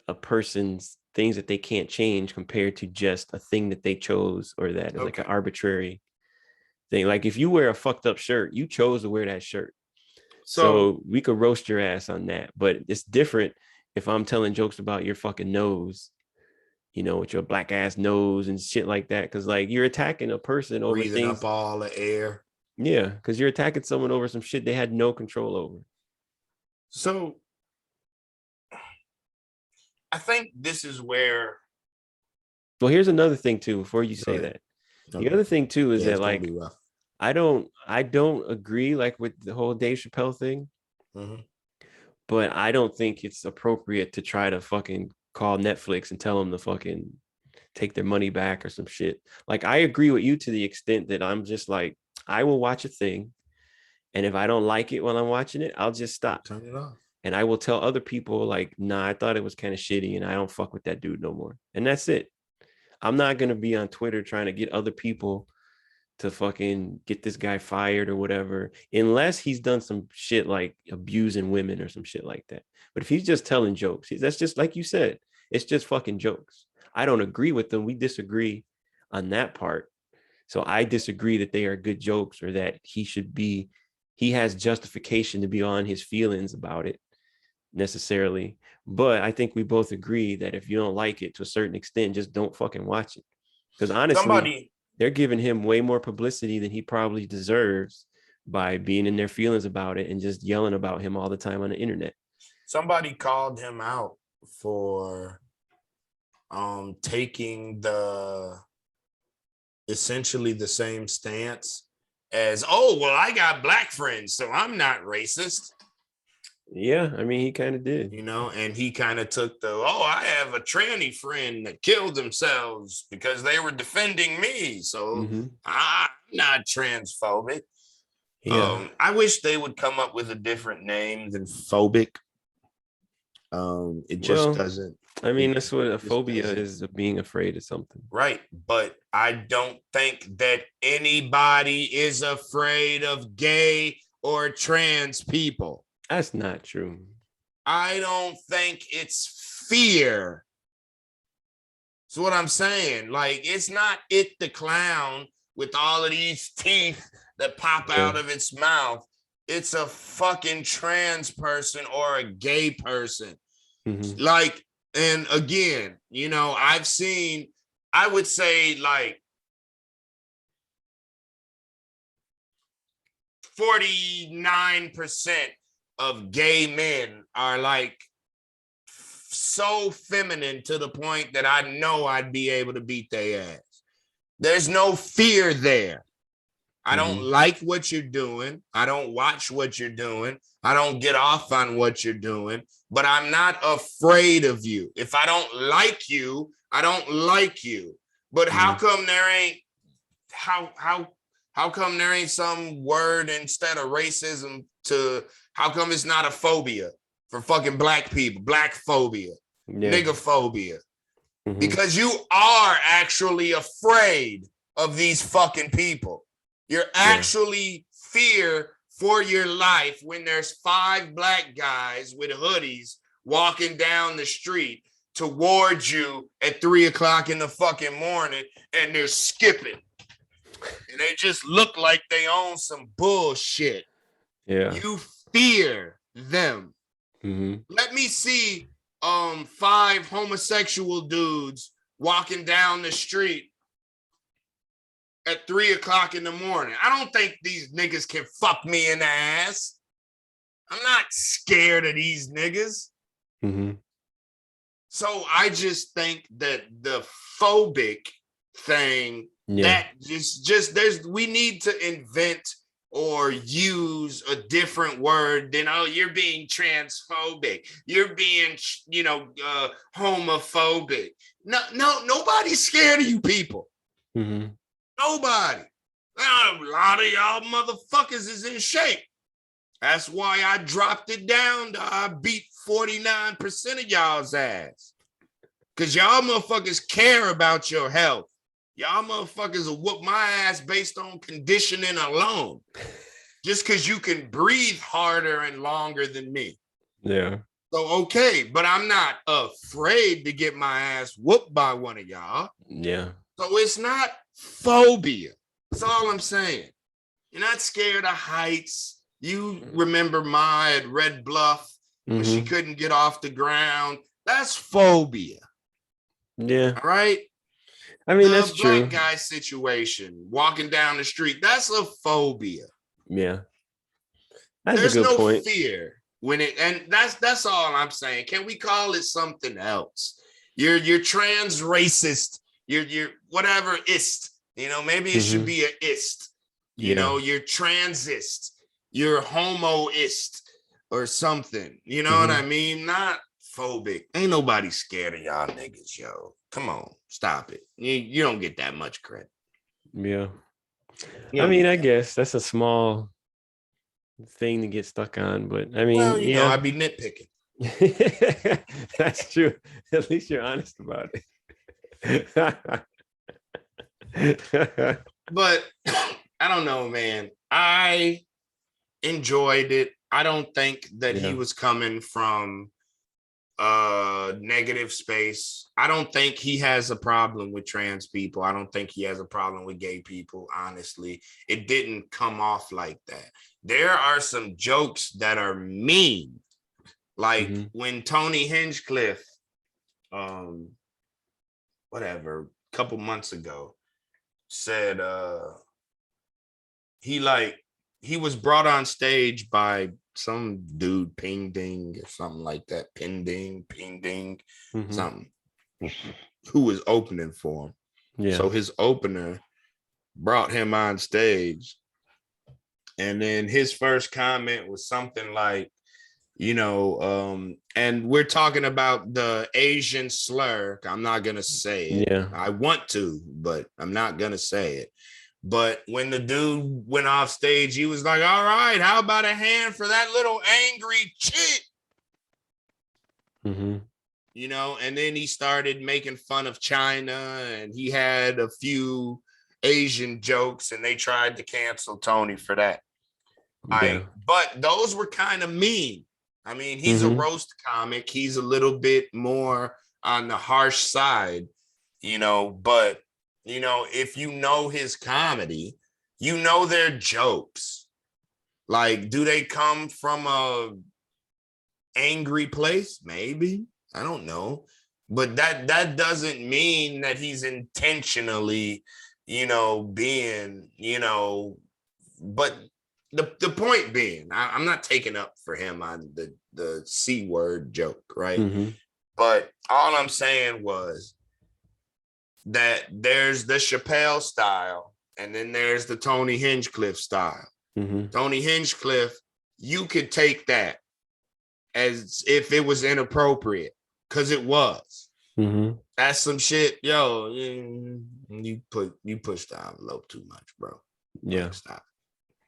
a person's things that they can't change compared to just a thing that they chose or that is like an Okay. arbitrary thing. Like if you wear a fucked up shirt, you chose to wear that shirt. So So we could roast your ass on that. But it's different if I'm telling jokes about your fucking nose, with your black ass nose and shit like that. Cause like you're attacking a person over breathing up things. all the air. Yeah. Cause you're attacking someone over some shit they had no control over. So I think this is where. Well, here's another thing too, before you Go say ahead. that. The Okay. other thing too is Yeah, that it's gonna be like rough. I don't agree like with the whole Dave Chappelle thing, Mhm. but I don't think it's appropriate to try to fucking call Netflix and tell them to fucking take their money back or some shit. Like I agree with you to the extent that I'm just like, I will watch a thing, and if I don't like it when I'm watching it, I'll just stop. Turn it off. And I will tell other people like, nah, I thought it was kind of shitty and I don't fuck with that dude no more. And that's it. I'm not gonna be on Twitter trying to get other people to fucking get this guy fired or whatever, unless he's done some shit like abusing women or some shit like that. But if he's just telling jokes, that's just like you said, it's just fucking jokes. I don't agree with them. We disagree on that part. So I disagree that they are good jokes or that he has justification to be on his feelings about it necessarily. But I think we both agree that if you don't like it to a certain extent, just don't fucking watch it. Because honestly, Somebody they're giving him way more publicity than he probably deserves by being in their feelings about it and just yelling about him all the time on the internet. somebody called him out for taking the essentially the same stance as, oh, well, I got black friends, so I'm not racist. Yeah, I mean, he kind of did. And he kind of took I have a tranny friend that killed themselves because they were defending me. So Mm-hmm. I'm not transphobic. Yeah. I wish they would come up with a different name than phobic. It just Well, doesn't. I mean, It that's what a just phobia doesn't. is, of being afraid of something. Right. But I don't think that anybody is afraid of gay or trans people. That's not true. I don't think it's fear. That's what I'm saying. Like, it's not It the Clown with all of these teeth that pop out of its mouth. It's a fucking trans person or a gay person. Mhm. Like, and again, you know, I would say like 49% of gay men are like so feminine to the point that I know I'd be able to beat their ass. There's no fear there. I don't like what you're doing. I don't watch what you're doing. I don't get off on what you're doing, but I'm not afraid of you. If I don't like you, I don't like you. But how come there ain't how come there ain't some word instead of racism to how come it's not a phobia for fucking black people, black phobia, nigger phobia? Because you are actually afraid of these fucking people. You're actually fear for your life when there's 5 black guys with hoodies walking down the street towards you at 3:00 in the fucking morning and they're skipping. And they just look like they own some bullshit. Yeah. You fear them. Let me see 5 homosexual dudes walking down the street at 3:00 in the morning. I don't think these niggas can fuck me in the ass. I'm not scared of these niggas. So I just think that the phobic thing that just we need to invent or use a different word than, oh, you're being transphobic, you're being, homophobic. No, nobody's scared of you people. Nobody. A lot of y'all motherfuckers is in shape. That's why I dropped it down to I beat 49% of y'all's ass. Because y'all motherfuckers care about your health. Y'all motherfuckers will whoop my ass based on conditioning alone. Just because you can breathe harder and longer than me. Yeah. So, okay, but I'm not afraid to get my ass whooped by one of y'all. Yeah. So it's not phobia. That's all I'm saying. You're not scared of heights. You remember Ma at Red Bluff when she couldn't get off the ground. That's phobia. Yeah. All right. I mean, the that's black true. guy situation, walking down the street, that's a phobia. Yeah. That's There's a good no point. fear when it, and that's all I'm saying. Can we call it something else? You're trans racist. You're whatever ist. Maybe it should be a ist. You're transist. You're homoist or something. You know what I mean? Not phobic. Ain't nobody scared of y'all niggas, yo. Come on, stop it. You don't get that much credit. Yeah. I mean, I guess that's a small thing to get stuck on, but I mean, well, I'd be nitpicking. That's true. At least you're honest about it. But I don't know, man. I enjoyed it. I don't think that he was coming from negative space. I don't think he has a problem with trans people. I don't think he has a problem with gay people. Honestly, it didn't come off like that. There are some jokes that are mean, like when Tony Hinchcliffe, whatever, a couple months ago, said he was brought on stage by some dude, Ping Ding or something like that. Ping Ding, something, who was opening for him. Yeah. So his opener brought him on stage. And then his first comment was something like, and we're talking about the Asian slur. I'm not going to say it. Yeah. I want to, but I'm not going to say it. But when the dude went off stage, he was like, all right, how about a hand for that little angry chick? Mm-hmm. You know, and then he started making fun of China, and he had a few Asian jokes, and they tried to cancel Tony for that. Yeah. But those were kind of mean. I mean, he's a Mm-hmm. roast comic. He's a little bit more on the harsh side, you know, but you know, if you know his comedy, you know their jokes. Like, do they come from a angry place? Maybe. I don't know. But that doesn't mean that he's intentionally, you know, being, you know, but the point being, I'm not taking up for him on the C word joke, right? Mm-hmm. But all I'm saying was that there's the Chappelle style, and then there's the Tony Hinchcliffe style. Mm-hmm. Tony Hinchcliffe, you could take that as if it was inappropriate, because it was. Mm-hmm. That's some shit, yo. You pushed the envelope too much, bro. Yeah. Like, stop.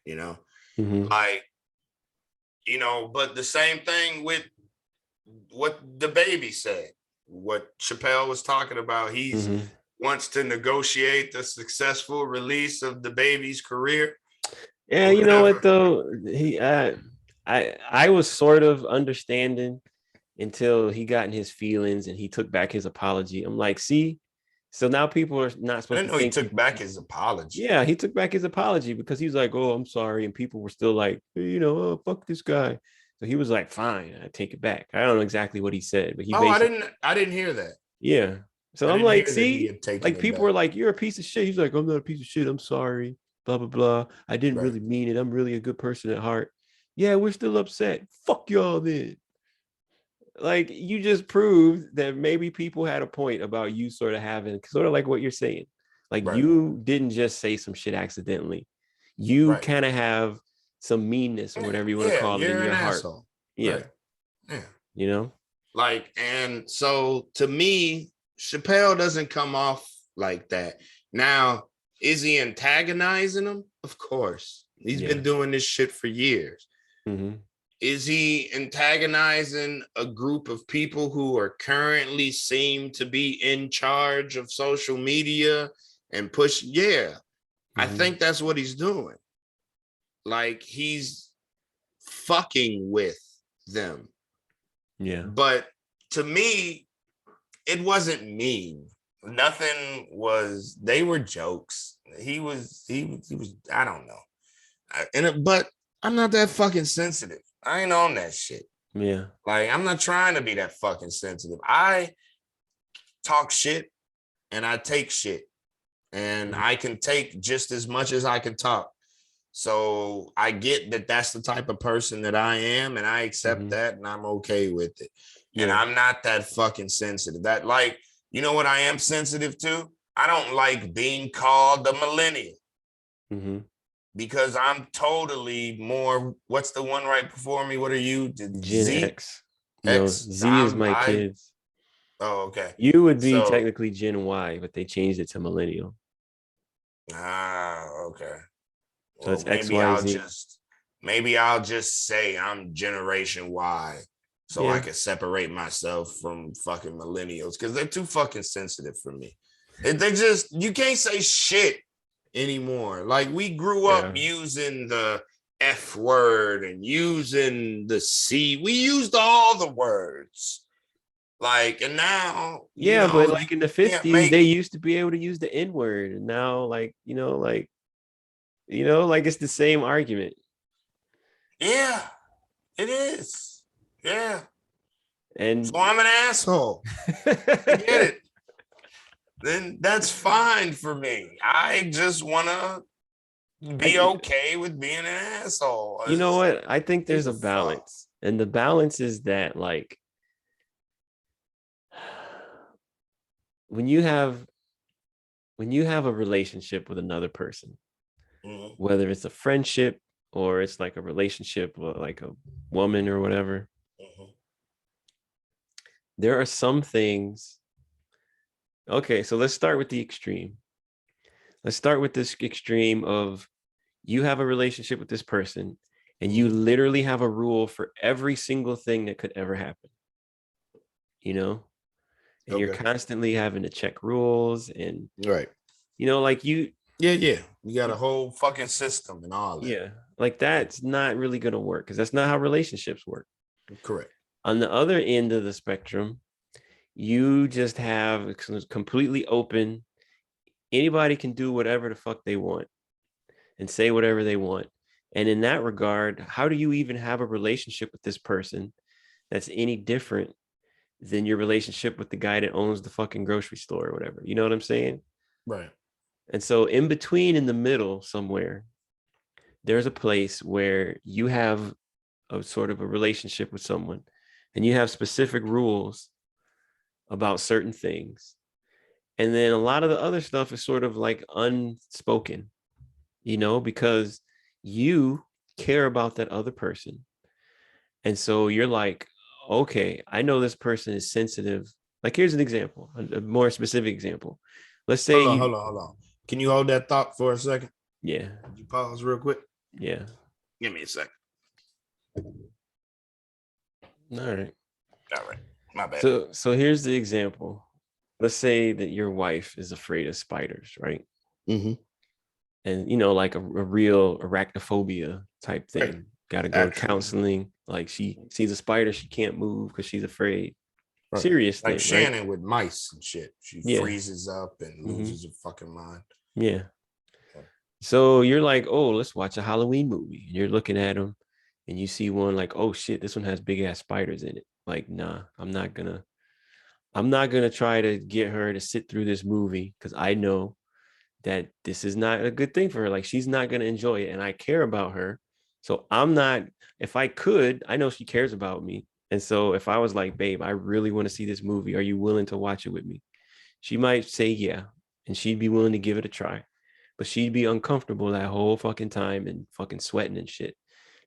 You know, Mm-hmm. like, you know, but the same thing with what the baby said, what Chappelle was talking about. He's Mm-hmm. wants to negotiate the successful release of the baby's career. Yeah, you know what though? I was sort of understanding until he got in his feelings and he took back his apology. I'm like, see, so now people are not I supposed didn't to know he think. took back his apology. Yeah, he took back his apology because he was like, "Oh, I'm sorry," and people were still like, hey, you know, oh, fuck this guy. So he was like, "Fine, I take it back." I don't know exactly what he said, but he Oh, basically, I didn't hear that. yeah. So I I'm didn't like, hear that he see, had taken like it people back. were like, "You're a piece of shit." He's like, "I'm not a piece of shit. I'm sorry." Blah blah blah. I didn't Right. really mean it. I'm really a good person at heart. Yeah, we're still upset. Fuck y'all then. Like you just proved that maybe people had a point about you sort of having sort of like what you're saying. Like Right. you didn't just say some shit accidentally. You Right. kind of have some meanness or whatever you want to Yeah, call it in you're an your heart. asshole. Yeah. Right. Yeah. You know? Like, and so to me, Chappelle doesn't come off like that. Now, is he antagonizing him? Of course. He's Yeah. been doing this shit for years. Mm-hmm. Is he antagonizing a group of people who are currently seem to be in charge of social media and push? Yeah, I Mm-hmm. think that's what he's doing. Like, he's fucking with them. Yeah. But to me, it wasn't mean. Nothing was, they were jokes. He was, I don't know. But I'm not that fucking sensitive. I ain't on that shit. Yeah. Like, I'm not trying to be that fucking sensitive. I talk shit and I take shit, and I can take just as much as I can talk. So I get that that's the type of person that I am, and I accept Mm-hmm. that, and I'm okay with it. And Yeah. I'm not that fucking sensitive. That, like, you know what I am sensitive to? I don't like being called a millennial, Mm-hmm. because I'm totally more. What's the one right before me? What are you? Gen Z X. No, X. Z is my kids. Oh, okay. You would be So, technically Gen Y, but they changed it to millennial. okay. So Well, it's XYZ. maybe I'll just say I'm Generation Y, so I Yeah. can separate myself from fucking millennials, because they're too fucking sensitive for me. They just, you can't say shit anymore. Like, we grew up Yeah. using the F word and using the C. We used all the words. Like, and now, you Yeah, but know, you like in the can't 50s, make, they used to be able to use the N-word. And now, like it's the same argument. yeah, it is. Yeah. So And I'm an asshole. I get it. Then that's fine for me. I just want to be I, okay with being an asshole. you know what? I think there's Gives a a fuck. balance. And the balance is that like when you have a relationship with another person, Mhm, whether it's a friendship or it's like a relationship with like a woman or whatever, mhm. there are some things. Okay, so let's start with the extreme. Let's start with this extreme of you have a relationship with this person and you literally have a rule for every single thing that could ever happen, you know? And you're constantly having to check rules and, right. like you. Yeah. You got a whole fucking system and all that. Yeah. Like that's not really going to work because that's not how relationships work. Correct. On the other end of the spectrum, you just have completely open. Anybody can do whatever the fuck they want and say whatever they want. And in that regard, how do you even have a relationship with this person that's any different than your relationship with the guy that owns the fucking grocery store or whatever? You know what I'm saying? Right. And so in between, in the middle somewhere, there's a place where you have a sort of a relationship with someone and you have specific rules about certain things. And then a lot of the other stuff is sort of like unspoken, because you care about that other person. And so you're like, okay, I know this person is sensitive. Like, here's an example, a more specific example. Let's say hold on. Can you hold that thought for a second? Yeah. Could you pause real quick? Yeah. Give me a second. All right. My bad. So here's the example. Let's say that your wife is afraid of spiders, right? Mm-hmm. And like a real arachnophobia type thing. Right. Got to go to counseling. Like she sees a spider, she can't move because she's afraid. Right. Serious like thing, Shannon right? With mice and shit. She freezes up and loses her fucking mind. Yeah. So you're like, oh, let's watch a Halloween movie. And you're looking at them and you see one like, oh shit, this one has big ass spiders in it. Like, nah, I'm not gonna try to get her to sit through this movie because I know that this is not a good thing for her. Like, she's not gonna enjoy it, and I care about her. So I'm not. If I could, I know she cares about me, and so if I was like, babe, I really want to see this movie. Are you willing to watch it with me? She might say yeah, and she'd be willing to give it a try, but she'd be uncomfortable that whole fucking time and fucking sweating and shit.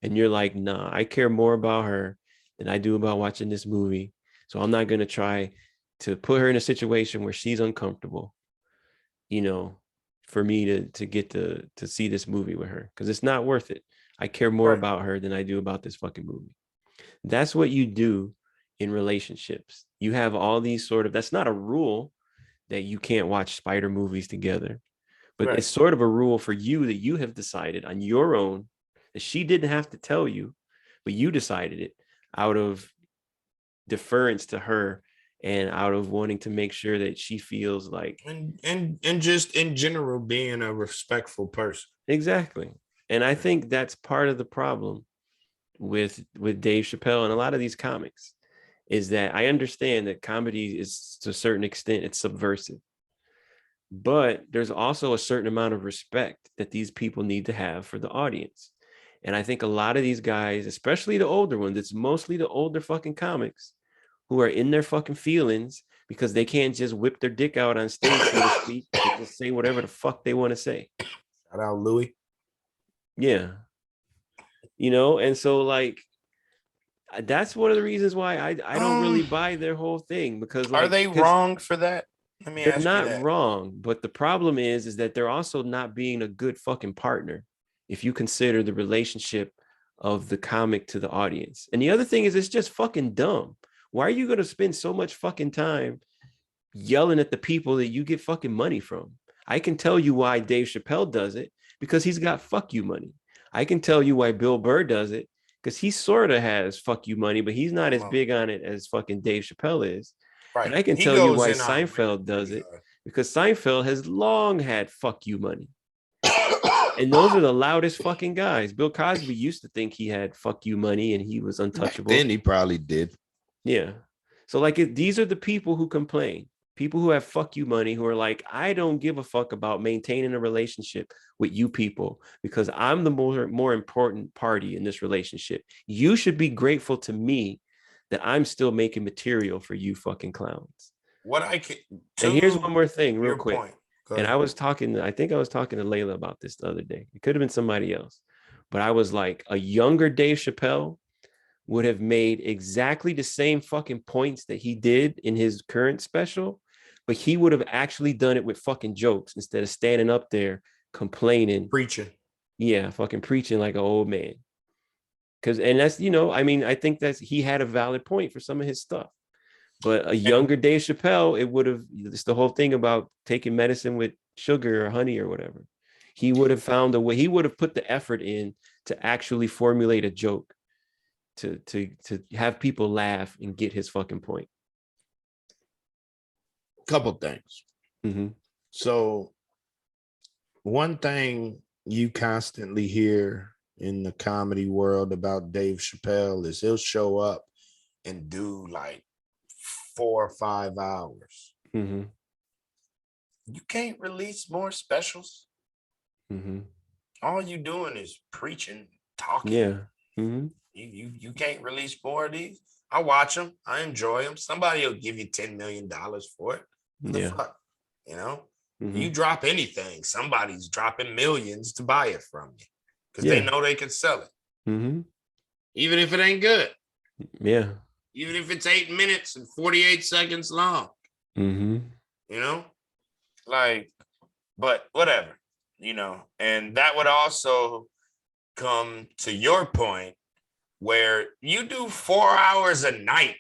And you're like, nah, I care more about her than I do about watching this movie. So I'm not gonna try to put her in a situation where she's uncomfortable, for me to get to see this movie with her, because it's not worth it. I care more about her than I do about this fucking movie. That's what you do in relationships. You have all these that's not a rule that you can't watch spider movies together, but it's sort of a rule for you that you have decided on your own that she didn't have to tell you, but you decided it out of deference to her and out of wanting to make sure that she feels like and just in general being a respectful person. Exactly. And I think that's part of the problem with Dave Chappelle and a lot of these comics, is that I understand that comedy is, to a certain extent, it's subversive, but there's also a certain amount of respect that these people need to have for the audience. And I think a lot of these guys, especially the older ones, it's mostly the older fucking comics who are in their fucking feelings because they can't just whip their dick out on stage, so to speak, and just say whatever the fuck they want to say. Shout out Louis. Yeah. And so like, that's one of the reasons why I don't really buy their whole thing, because like, are they wrong for that? They're not wrong, but the problem is that they're also not being a good fucking partner if you consider the relationship of the comic to the audience. And the other thing is, it's just fucking dumb. Why are you going to spend so much fucking time yelling at the people that you get fucking money from? I can tell you why Dave Chappelle does it, because he's got fuck you money. I can tell you why Bill Burr does it, because he sort of has fuck you money, but he's not as big on it as fucking Dave Chappelle is. Right. And I can tell you why Seinfeld does it, because Seinfeld has long had fuck you money. And those are the loudest fucking guys. Bill Cosby used to think he had fuck you money and he was untouchable. Then he probably did. Yeah. So like, these are the people who complain. People who have fuck you money, who are like, I don't give a fuck about maintaining a relationship with you people because I'm the more important party in this relationship. You should be grateful to me that I'm still making material for you fucking clowns. What I can. And here's one more thing real quick. And I think I was talking to Layla about this the other day. It could have been somebody else, but I was like, a younger Dave Chappelle would have made exactly the same fucking points that he did in his current special, but he would have actually done it with fucking jokes instead of standing up there complaining, preaching. Yeah, fucking preaching like an old man. And that's, I mean, I think he had a valid point for some of his stuff. But a younger Dave Chappelle, it would have, it's the whole thing about taking medicine with sugar or honey or whatever. He would have found a way, he would have put the effort in to actually formulate a joke to have people laugh and get his fucking point. Couple things. Mm-hmm. So one thing you constantly hear in the comedy world about Dave Chappelle is he'll show up and do like 4 or 5 hours. Mm-hmm. You can't release more specials. Mm-hmm. All you doing is preaching, talking. Yeah. Mm-hmm. You can't release more of these. I watch them. I enjoy them. Somebody will give you $10 million for it. The fuck, you know? Mm-hmm. You drop anything, somebody's dropping millions to buy it from you because they know they can sell it. Mm-hmm. Even if it ain't good. Yeah. Even if it's 8 minutes and 48 seconds long. Mm-hmm. You know? Like, but whatever, you know, and that would also come to your point where you do 4 hours a night.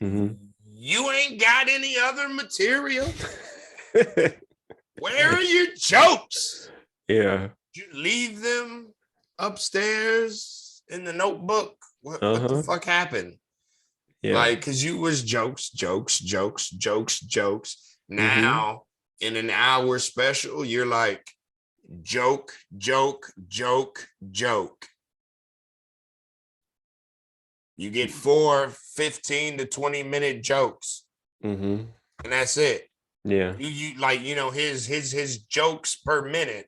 Mm-hmm. You ain't got any other material. Where are your jokes? Yeah. You leave them upstairs in the notebook. What the fuck happened? Yeah. Like, cause you was jokes. Now in an hour special, you're like joke. You get 4 15 to 20 minute jokes. And that's it. Yeah. You like, you know, his jokes per minute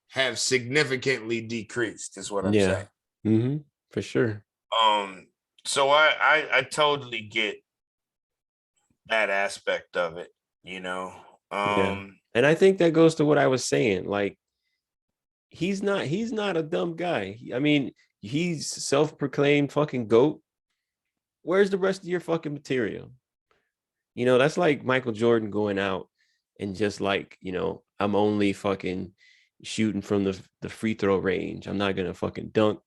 have significantly decreased, is what I'm saying. For sure. So I totally get that aspect of it, you know. And I think that goes to what I was saying. Like, he's not a dumb guy. I mean, he's self-proclaimed fucking GOAT. Where's the rest of your fucking material? You know, that's like Michael Jordan going out and just like, you know, I'm only fucking shooting from the free throw range. I'm not gonna fucking dunk.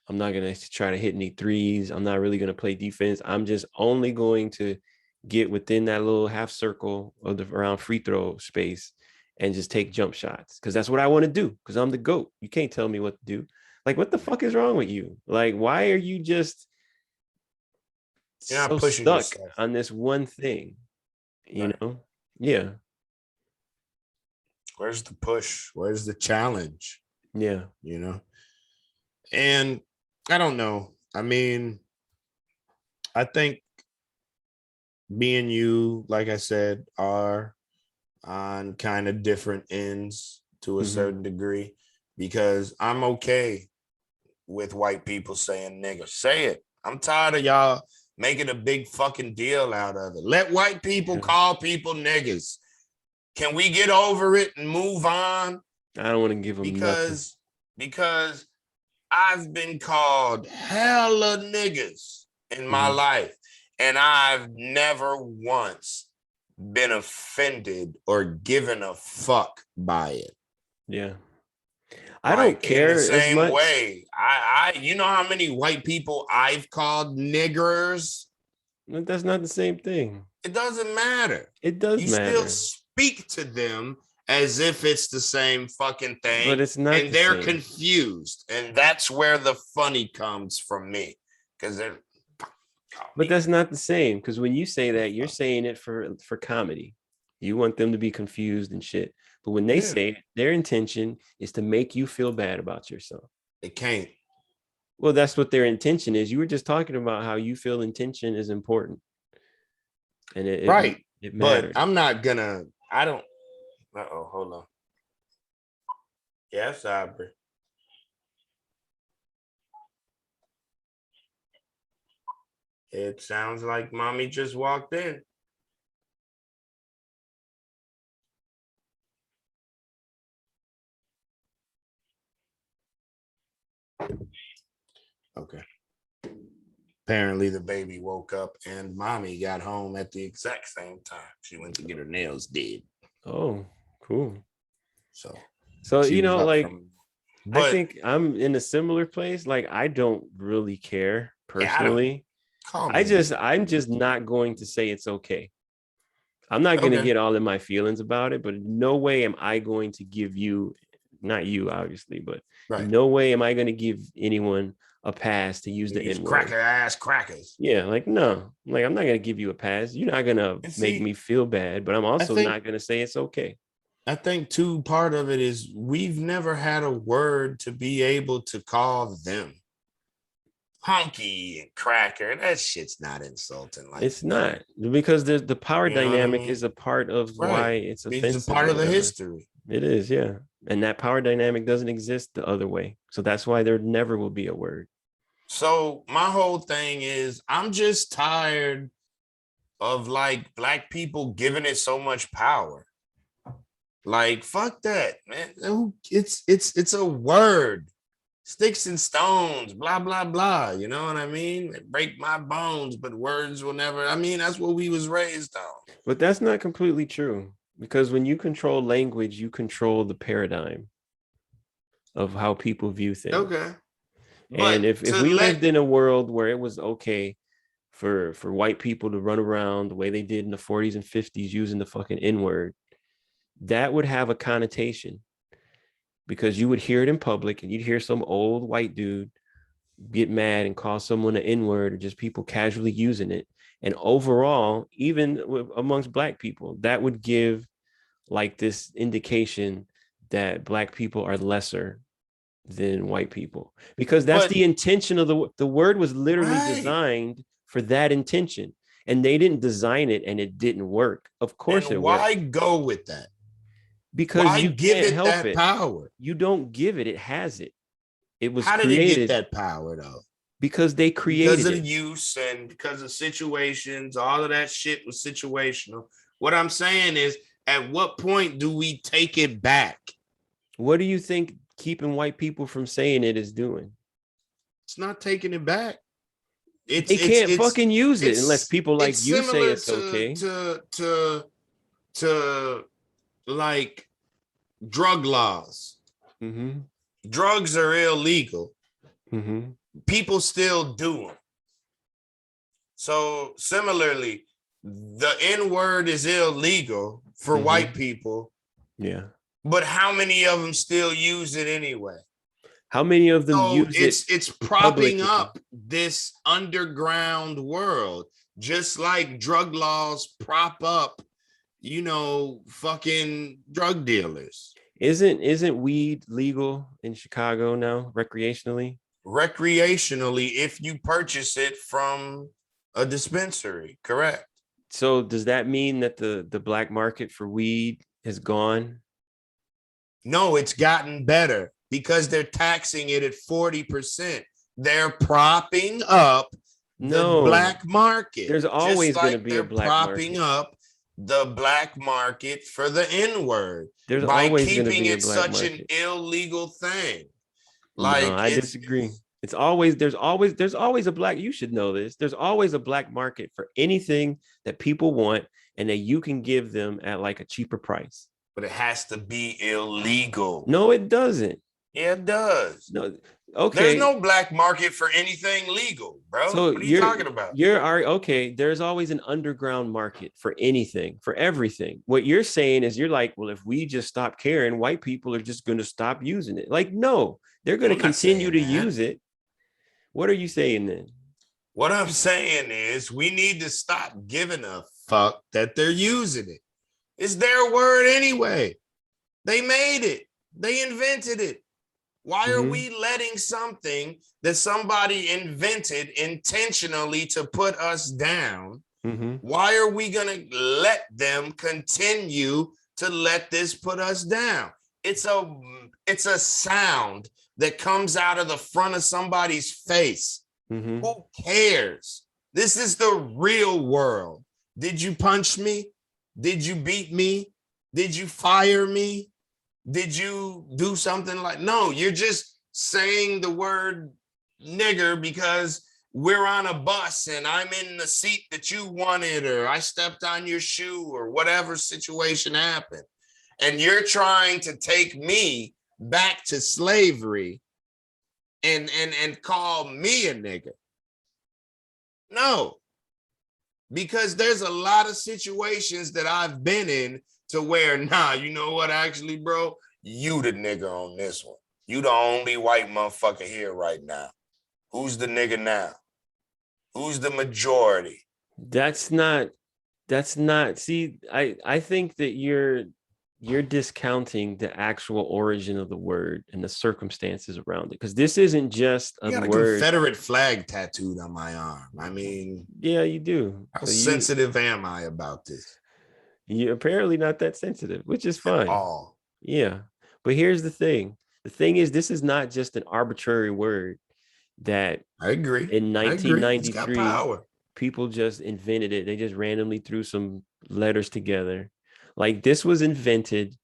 I'm not gonna try to hit any threes. I'm not really gonna play defense. I'm just only going to get within that little half circle of the around free throw space and just take jump shots because that's what I want to do because I'm the GOAT. You can't tell me what to do. Like, what the fuck is wrong with you? Like, why are you just so stuck on this one thing? You know? Yeah. Where's the push? Where's the challenge? Yeah. You know? And I don't know. I mean, I think me and you, like I said, are on kind of different ends to a certain degree because I'm okay with white people saying nigga. Say it. I'm tired of y'all making a big fucking deal out of it. Let white people call people niggas. Can we get over it and move on? I don't want to give them because I've been called hella niggas in my life, and I've never once been offended or given a fuck by it. Yeah. I don't care in the same as much. way. You know how many white people I've called niggers? That's not the same thing. It doesn't matter. It does matter. You still speak to them as if it's the same fucking thing. But it's not. And they're confused. And that's where the funny comes from me. Because they're But that's not the same. Because when you say that, you're saying it for comedy. You want them to be confused and shit. But when they say it, their intention is to make you feel bad about yourself. It can't. Well, that's what their intention is. You were just talking about how you feel intention is important. And it matters. But I'm not gonna, hold on. Yes, Aubrey. It sounds like mommy just walked in. Okay. Apparently, the baby woke up and mommy got home at the exact same time. She went to get her nails did. Oh, cool. So So, she was up like, from, I but think I'm in a similar place. Like, I don't really care yeah, I don't personally. call me a nigga. I'm just not going to say it's okay. I'm not going to Okay. get all in my feelings about it, but in no way am I going to give you, not you, obviously, but in Right. no way am I going to give anyone a pass to use the These N word. cracker ass crackers. Yeah, like, no, like, I'm not going to give you a pass. You're not going to And make see, me feel bad, but I'm also think not going to say it's okay. I think too, part of it is we've never had a word to be able to call them. Honky and cracker. That shit's not insulting like It's that. not, because the power You know what I dynamic mean? is a part of why Right. it's It's a offensive part or of the whatever. history. It is, yeah. And that power dynamic doesn't exist the other way. So that's why there never will be a word. So my whole thing is I'm just tired of like black people giving it so much power. Like fuck that, man. It's a word. Sticks and stones, blah blah blah. You know what I mean? They break my bones, but words will never. I mean, that's what we was raised on. But that's not completely true, because when you control language, you control the paradigm of how people view things. Okay. And But if we lived in a world where it was okay for white people to run around the way they did in the 40s and 50s using the fucking N-word, that would have a connotation, because you would hear it in public and you'd hear some old white dude get mad and call someone an N-word, or just people casually using it. And overall, even amongst black people, that would give like this indication that black people are lesser than white people, because that's the intention of the word was literally designed for that intention, and they didn't design it and it didn't work. Of course and it why worked. go with that? Because Why you give can't it help that it. power? You don't give it, it has it. It was How did it get created that power though? because they Because created of it. use and because of situations, all of that shit was situational. What I'm saying is, at what point do we take it back? What do you think keeping white people from saying it is doing? It's not taking it back. They can't fucking use it unless people like it's you say similar it's okay. to like drug laws. Mm-hmm. Drugs are illegal. Mm-hmm. People still do them. So similarly, the N-word is illegal for white people. Yeah. But how many of them still use it anyway? How many of them use it? It's propping up this underground world, just like drug laws prop up, fucking drug dealers. Isn't weed legal in Chicago now, recreationally? Recreationally, if you purchase it from a dispensary, correct? So does that mean that the black market for weed has gone? No, it's gotten better because they're taxing it at 40%. They're propping up the black market. There's always going to be a black propping up the black market for the N-word. There's by always keeping be it such an illegal thing. Like, no, I disagree. There's always a black, you should know this. There's always a black market for anything that people want and that you can give them at like a cheaper price. But it has to be illegal. No, it doesn't. Yeah, it does. No, okay. There's no black market for anything legal, bro. So what are you talking about? Okay. There's always an underground market for anything, for everything. What you're saying is you're like, well, if we just stop caring, white people are just going to stop using it. Like, no, they're going to continue to use it. What are you saying then? What I'm saying is we need to stop giving a fuck that they're using it. It's their word anyway. They made it. They invented it. Why are we letting something that somebody invented intentionally to put us down? Why are we going to let them continue to let this put us down? It's a sound that comes out of the front of somebody's face. Who cares? This is the real world. Did you punch me? Did you beat me? Did you fire me? Did you do something like, no, you're just saying the word nigger because we're on a bus and I'm in the seat that you wanted, or I stepped on your shoe, or whatever situation happened, and you're trying to take me back to slavery and call me a nigga. No, because there's a lot of situations that I've been in to where, nah, you know what, actually, bro, you the nigga on this one. You the only white motherfucker here right now. Who's the nigga now? Who's the majority? That's not, see, I think that you're discounting the actual origin of the word and the circumstances around it. Because this isn't just a got a word. Confederate flag tattooed on my arm. I mean, yeah, you do. How sensitive am I about this? You're apparently not that sensitive, which is fine. At all. Yeah. But here's the thing. The thing is, this is not just an arbitrary word that I agree. In 1993, power. People just invented it. They just randomly threw some letters together. Like, this was invented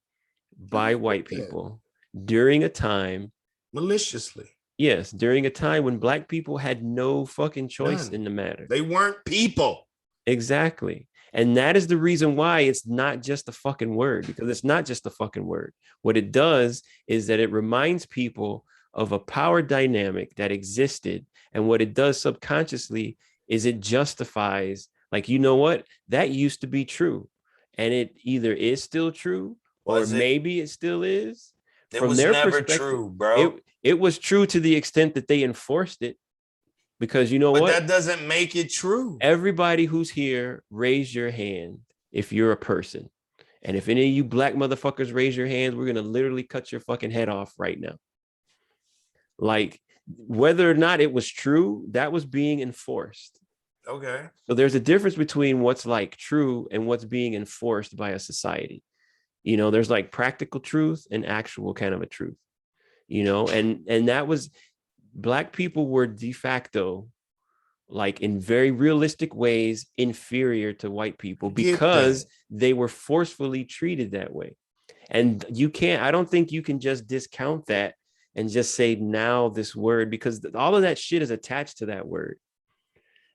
by white people during a time, maliciously. Yes, during a time when black people had no fucking choice in the matter. They weren't people. Exactly. And that is the reason why it's not just a fucking word, because it's not just a fucking word. What it does is that it reminds people of a power dynamic that existed. And what it does subconsciously is it justifies, like, you know what? That used to be true. And it either is still true, or maybe it still is. It was never true, bro. It was true to the extent that they enforced it. Because you know what? But that doesn't make it true. Everybody who's here, raise your hand if you're a person. And if any of you black motherfuckers raise your hands, we're going to literally cut your fucking head off right now. Like, whether or not it was true, that was being enforced. Okay. So there's a difference between what's like true and what's being enforced by a society. You know, there's like practical truth and actual kind of a truth, you know, and that was, black people were de facto, like, in very realistic ways, inferior to white people because they were forcefully treated that way. And I don't think you can just discount that and just say now this word, because all of that shit is attached to that word.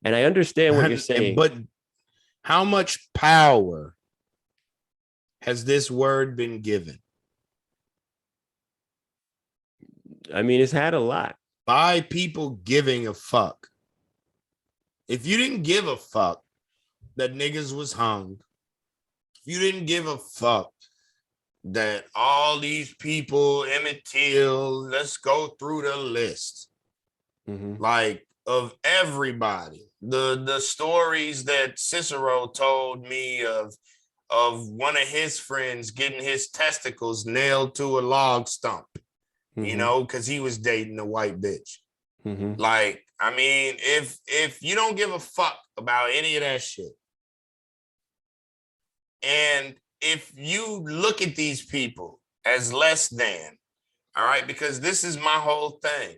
And I understand what you're saying. But how much power has this word been given? I mean, it's had a lot. By people giving a fuck. If you didn't give a fuck that niggas was hung, if you didn't give a fuck that all these people, Emmett Till, let's go through the list, like, of everybody. The stories that Cicero told me of one of his friends getting his testicles nailed to a log stump, you know, because he was dating a white bitch. Like, I mean, if you don't give a fuck about any of that shit, and if you look at these people as less than, all right, because this is my whole thing.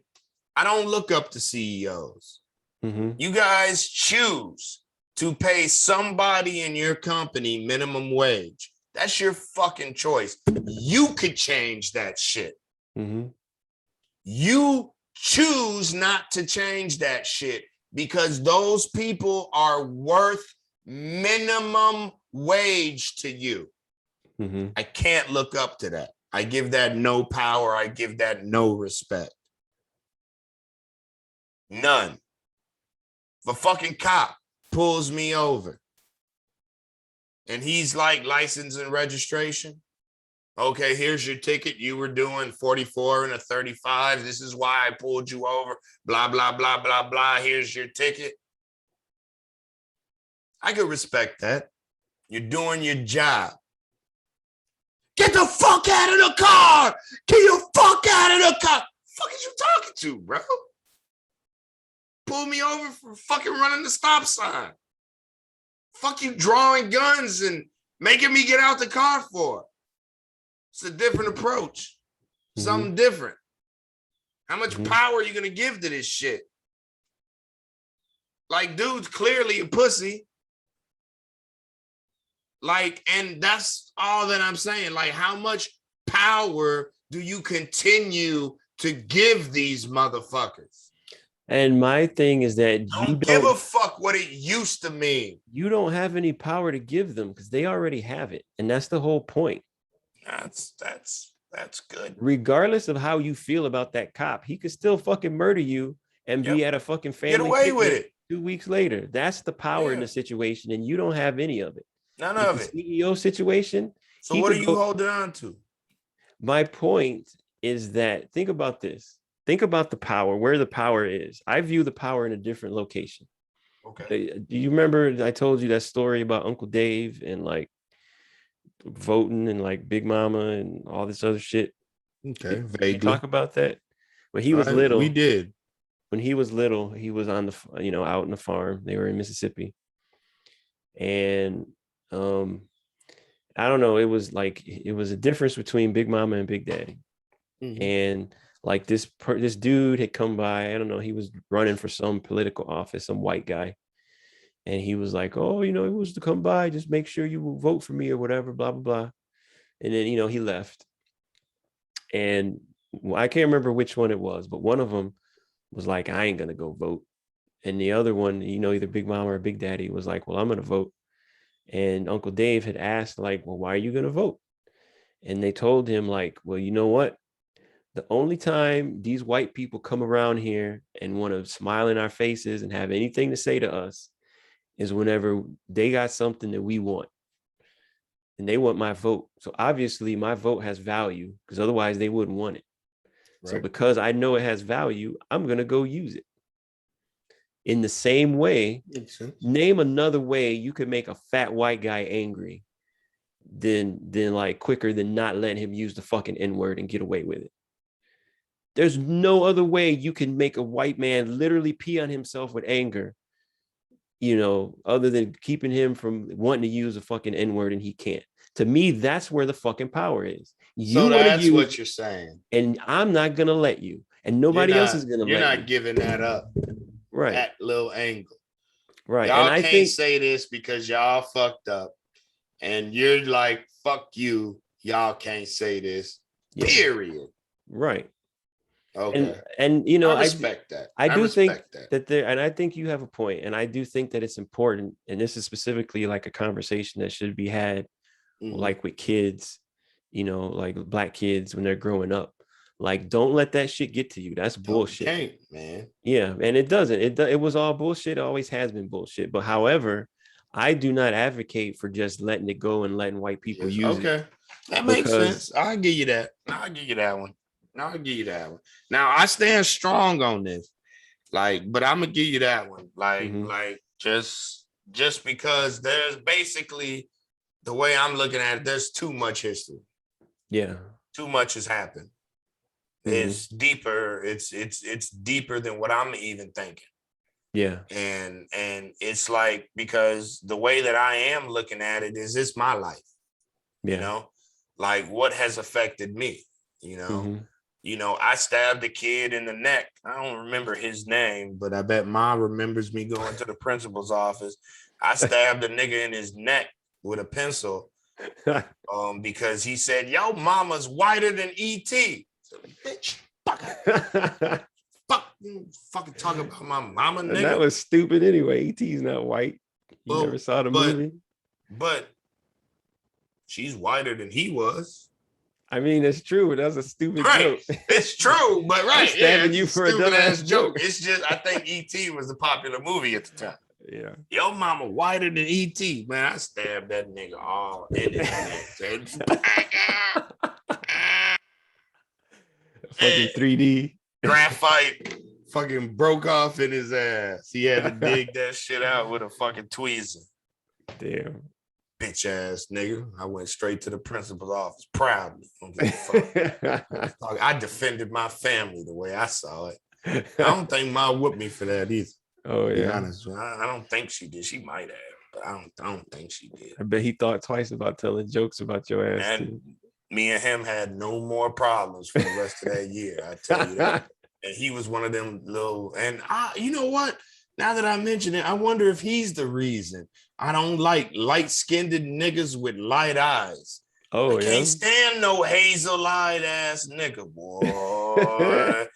I don't look up to CEOs. You guys choose to pay somebody in your company minimum wage. That's your fucking choice. You could change that shit. You choose not to change that shit because those people are worth minimum wage to you. I can't look up to that. I give that no power. I give that no respect. None. If a fucking cop pulls me over and he's like, license and registration, okay, here's your ticket. You were doing 44 and a 35. This is why I pulled you over. Blah, blah, blah, blah, blah. Here's your ticket. I could respect that. You're doing your job. Get the fuck out of the car. Get your fuck out of the car. Fuck is you talking to, bro? Pull me over for fucking running the stop sign. Fuck you drawing guns and making me get out the car for. It's a different approach. Something different. How much power are you going to give to this shit? Like, dude's clearly a pussy. Like, and that's all that I'm saying. Like, how much power do you continue to give these motherfuckers? And my thing is that Don't give a fuck what it used to mean. you don't have any power to give them because they already have it. And that's the whole point. That's good. Regardless of how you feel about that cop, he could still fucking murder you and be at a fucking family get away with it 2 weeks later. That's the power in the situation, and you don't have any of it. None of it. CEO situation. So what are you holding on to? My point is that think about this. Think about the power, where the power is. I view the power in a different location. Okay. Do you remember I told you that story about Uncle Dave and like voting and like Big Mama and all this other shit? Okay. Vaguely. You talk about that? When he was little. We did. When he was little, he was on the, out in the farm. They were in Mississippi. And I don't know. It was a difference between Big Mama and Big Daddy. Mm-hmm. And like this dude had come by. I don't know. He was running for some political office, some white guy. And he was like, oh, he was to come by. Just make sure you will vote for me or whatever, blah, blah, blah. And then, he left. And I can't remember which one it was, but one of them was like, I ain't going to go vote. And the other one, either Big Mama or Big Daddy was like, well, I'm going to vote. And Uncle Dave had asked like, well, why are you going to vote? And they told him like, well, you know what? The only time these white people come around here and want to smile in our faces and have anything to say to us is whenever they got something that we want. And they want my vote. So obviously my vote has value because otherwise they wouldn't want it. Right. So because I know it has value, I'm going to go use it. In the same way, name another way you could make a fat white guy angry than like quicker than not letting him use the fucking N-word and get away with it. There's no other way you can make a white man literally pee on himself with anger, other than keeping him from wanting to use a fucking N-word and he can't. To me, that's where the fucking power is. So that's what you're saying. And I'm not going to let you. And nobody else is going to let you. You're not giving that up. Right. That little angle. Right. Y'all and can't say this because y'all fucked up. And you're like, fuck you. Y'all can't say this. Yeah. Period. Right. Okay. And I respect that. I do think that there, and I think you have a point, and I do think that it's important. And this is specifically like a conversation that should be had, like with kids, like Black kids when they're growing up. Like, don't let that shit get to you. That's bullshit. Can't, man. Yeah, and it doesn't. It was all bullshit. It always has been bullshit. But however, I do not advocate for just letting it go and letting white people use it. Okay, that makes sense. I'll give you that. I'll give you that one. Now I stand strong on this. But I'm gonna give you that one. Just because there's basically the way I'm looking at it, there's too much history. Yeah. Too much has happened. It's deeper. It's deeper than what I'm even thinking. Yeah. And it's like, because the way that I am looking at it is it's my life. Yeah. Like what has affected me, I stabbed a kid in the neck. I don't remember his name, but I bet Mom remembers me going to the principal's office. I stabbed a nigga in his neck with a pencil because he said, yo, mama's whiter than E.T. So, bitch, fucking talk about my mama, nigga. And that was stupid anyway. E.T.'s not white. You never saw the movie. But she's whiter than he was. I mean, it's true. That's a stupid joke. It's true, but right. I'm stabbing you for a dumbass joke. It's just, I think E.T. was a popular movie at the time. Yeah. Yo, mama whiter than E.T. Man, I stabbed that nigga all in his neck. Fucking 3D. Graphite fucking broke off in his ass. He had to dig that shit out with a fucking tweezer. Damn. Bitch ass nigga. I went straight to the principal's office proudly. I defended my family the way I saw it. I don't think Ma whooped me for that either. Oh yeah. To be honest, I don't think she did. She might have, but I don't think she did. I bet he thought twice about telling jokes about your ass. And too. Me and him had no more problems for the rest of that year. I tell you that. And he was one of them little. And you know what? Now that I mention it, I wonder if he's the reason I don't like light-skinned niggas with light eyes. Oh, I can't stand no hazel-eyed ass nigga, boy.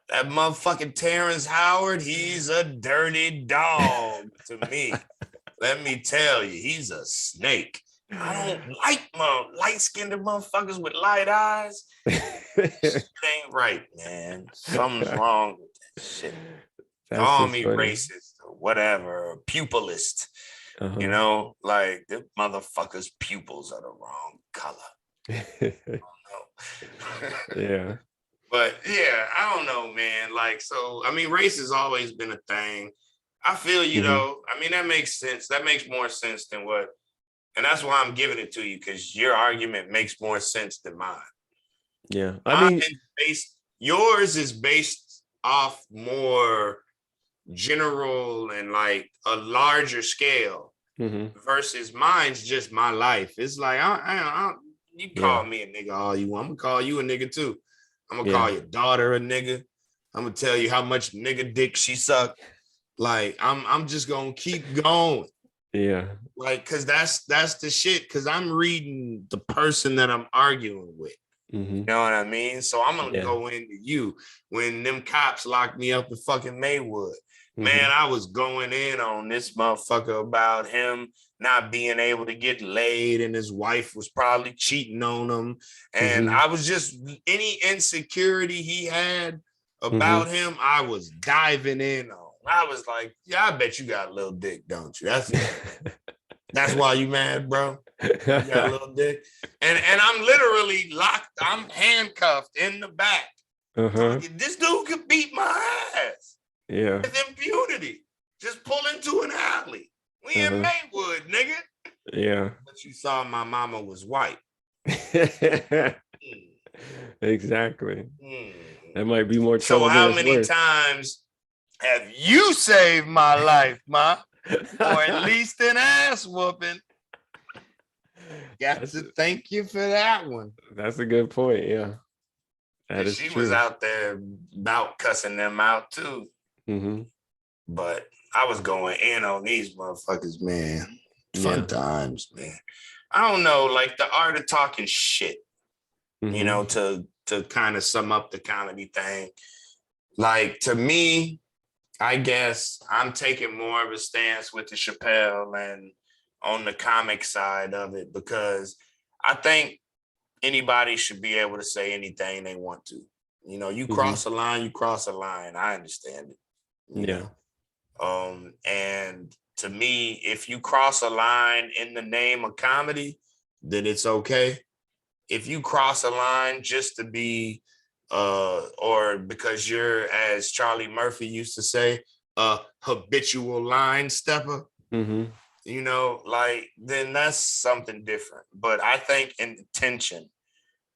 That motherfucking Terrence Howard, he's a dirty dog to me. Let me tell you, he's a snake. I don't like light-skinned motherfuckers with light eyes. Shit ain't right, man. Something's wrong with that shit. Call me racist or whatever, or pupilist. You know, like the motherfuckers' pupils are the wrong color. Yeah. But yeah, I don't know, man. Like, so I mean, race has always been a thing. I feel you though. I mean, that makes sense. That makes more sense than what, and that's why I'm giving it to you, because your argument makes more sense than mine. Yeah. I mean, yours is based off more general and like a larger scale versus mine's just my life. It's like, you call me a nigga all you want. I'm gonna call you a nigga too. I'm gonna call your daughter a nigga. I'm gonna tell you how much nigga dick she sucked. Like, I'm just gonna keep going. Yeah. Like, cause that's the shit. Cause I'm reading the person that I'm arguing with. You know what I mean? So I'm gonna go into you. When them cops locked me up in fucking Maywood, man, I was going in on this motherfucker about him not being able to get laid, and his wife was probably cheating on him. And I was just, any insecurity he had about him, I was diving in on. I was like, yeah, I bet you got a little dick, don't you? That's why you mad, bro. You got a little dick. And I'm literally locked, I'm handcuffed in the back. This dude could beat my ass. Yeah. With impunity. Just pull into an alley. We in Maywood, nigga. Yeah. But you saw my mama was white. Exactly. That might be more trouble. So how many times have you saved my life, ma? Or at least an ass whooping? Got to thank you for that one. That's a good point. Yeah. That is she true. Was out there about cussing them out too. But I was going in on these motherfuckers, man. Fun times, man. I don't know, like the art of talking shit, you know, to kind of sum up the comedy thing. Like, to me, I guess I'm taking more of a stance with the Chappelle and on the comic side of it, because I think anybody should be able to say anything they want to. You know, you cross a line, you cross a line. I understand it. You know? And to me, if you cross a line in the name of comedy, then it's okay. If you cross a line just to be or because you're, as Charlie Murphy used to say, a habitual line stepper, you know, like, then that's something different. But I think intention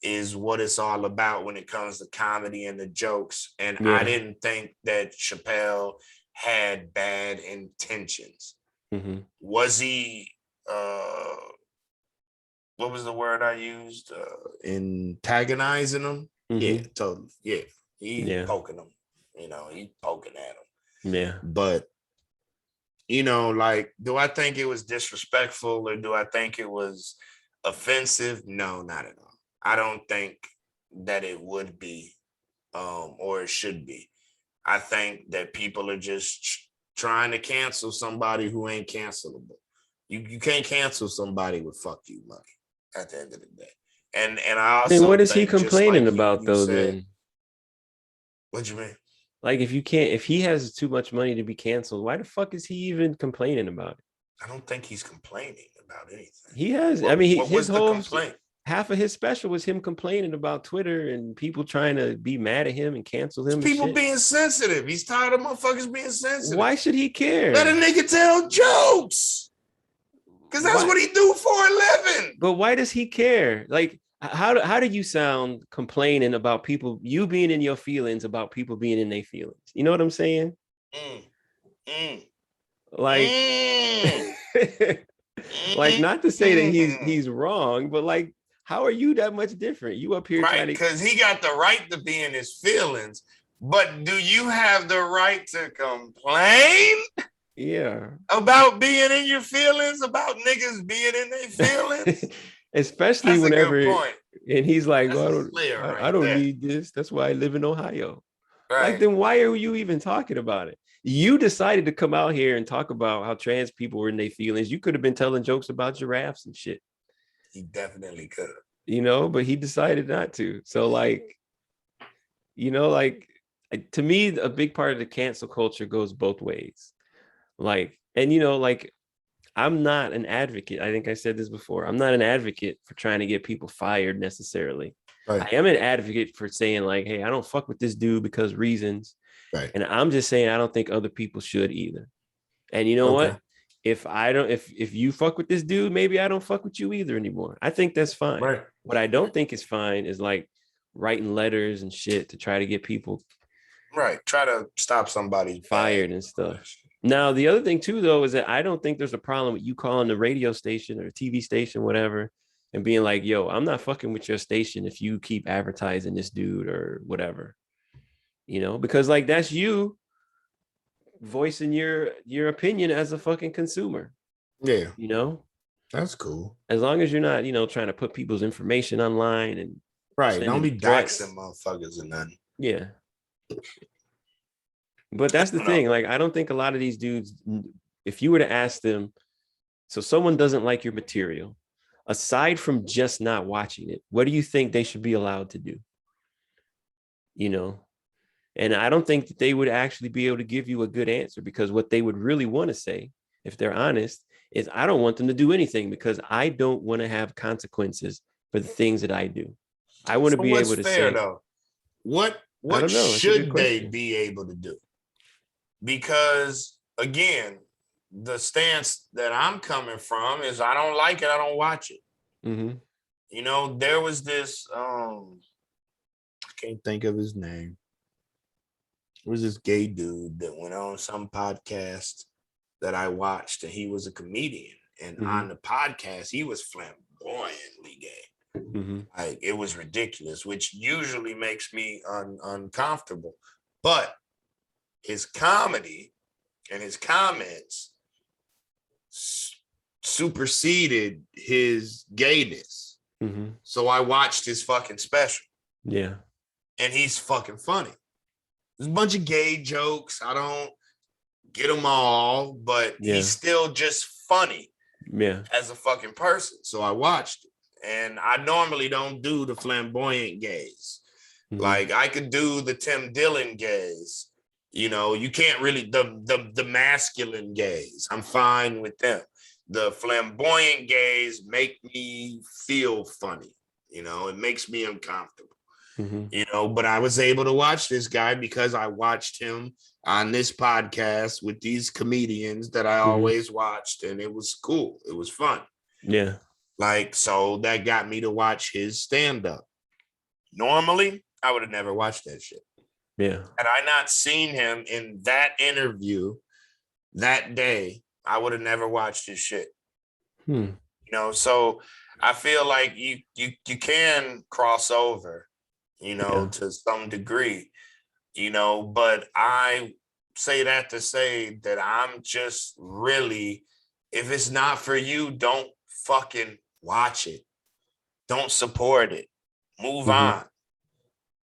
is what it's all about when it comes to comedy and the jokes. And I didn't think that Chappelle had bad intentions. Was he what was the word I used? Antagonizing them? Yeah, totally. Yeah. He poking them. You know, he poking at them. Yeah. But, you know, like, do I think it was disrespectful or do I think it was offensive? No, not at all. I don't think that it would be or it should be. I think that people are just trying to cancel somebody who ain't cancelable. You can't cancel somebody with fuck you money at the end of the day. And I also, what is he complaining about though? Then what you mean? Like, if he has too much money to be canceled, why the fuck is he even complaining about it? I don't think he's complaining about anything. He has. His whole complaint. Half of his special was him complaining about Twitter and people trying to be mad at him and cancel him. People being sensitive. He's tired of motherfuckers being sensitive. Why should he care? Let a nigga tell jokes. Because that's what he do for a living. But why does he care? Like, how do you sound complaining about people, you being in your feelings about people being in their feelings? You know what I'm saying? Like, like, not to say that he's wrong, but like, how are you that much different? You up here right? Because he got the right to be in his feelings, but do you have the right to complain? Yeah. About being in your feelings, about niggas being in their feelings. Especially whenever, and he's like, well, I don't need this. That's why I live in Ohio. Like, then why are you even talking about it? You decided to come out here and talk about how trans people were in their feelings. You could have been telling jokes about giraffes and shit. He definitely could have. You know, but he decided not to. So, like, you know, like, to me, a big part of the cancel culture goes both ways. Like, and, you know, like, I'm not an advocate. I think I said this before. I'm not an advocate for trying to get people fired necessarily. Right. I am an advocate for saying, like, hey, I don't fuck with this dude because reasons. Right. And I'm just saying I don't think other people should either. And you know what? If you fuck with this dude, maybe I don't fuck with you either anymore. I think that's fine. Right. What I don't think is fine is like writing letters and shit to try to get people try to stop somebody fired and stuff. Now, the other thing too, though, is that I don't think there's a problem with you calling the radio station or TV station, whatever, and being like, yo, I'm not fucking with your station if you keep advertising this dude or whatever, you know, because like that's you voicing your opinion as a fucking consumer. Yeah. You know, that's cool. As long as you're not, you know, trying to put people's information online and don't be doxing motherfuckers and nothing. Yeah. But that's the thing. Like, I don't think a lot of these dudes, if you were to ask them, so someone doesn't like your material, aside from just not watching it, what do you think they should be allowed to do? You know, and I don't think that they would actually be able to give you a good answer, because what they would really want to say, if they're honest, is I don't want them to do anything because I don't want to have consequences for the things that I do. I want to be able to say, though? What should they be able to do? Because again, the stance that I'm coming from is I don't like it, I don't watch it. Mm-hmm. You know, there was this I can't think of his name. It was this gay dude that went on some podcast that I watched, and he was a comedian. And on the podcast, he was flamboyantly gay. Mm-hmm. Like, it was ridiculous, which usually makes me uncomfortable. But his comedy and his comments superseded his gayness. Mm-hmm. So I watched his fucking special. Yeah. And he's fucking funny. There's a bunch of gay jokes. I don't get them all, but he's still just funny. Yeah. As a fucking person. So I watched it. And I normally don't do the flamboyant gays. Mm-hmm. Like, I could do the Tim Dillon gays. You know, you can't really, the masculine gays, I'm fine with them. The flamboyant gays make me feel funny. You know, it makes me uncomfortable. Mm-hmm. You know, but I was able to watch this guy because I watched him on this podcast with these comedians that I always watched, and it was cool. It was fun. Yeah. Like, so that got me to watch his stand-up. Normally, I would have never watched that shit. Yeah. Had I not seen him in that interview that day, I would have never watched his shit. You know, so I feel like you can cross over, you know, to some degree, you know, but I say that to say that I'm just really, if it's not for you, don't fucking watch it. Don't support it. Move on.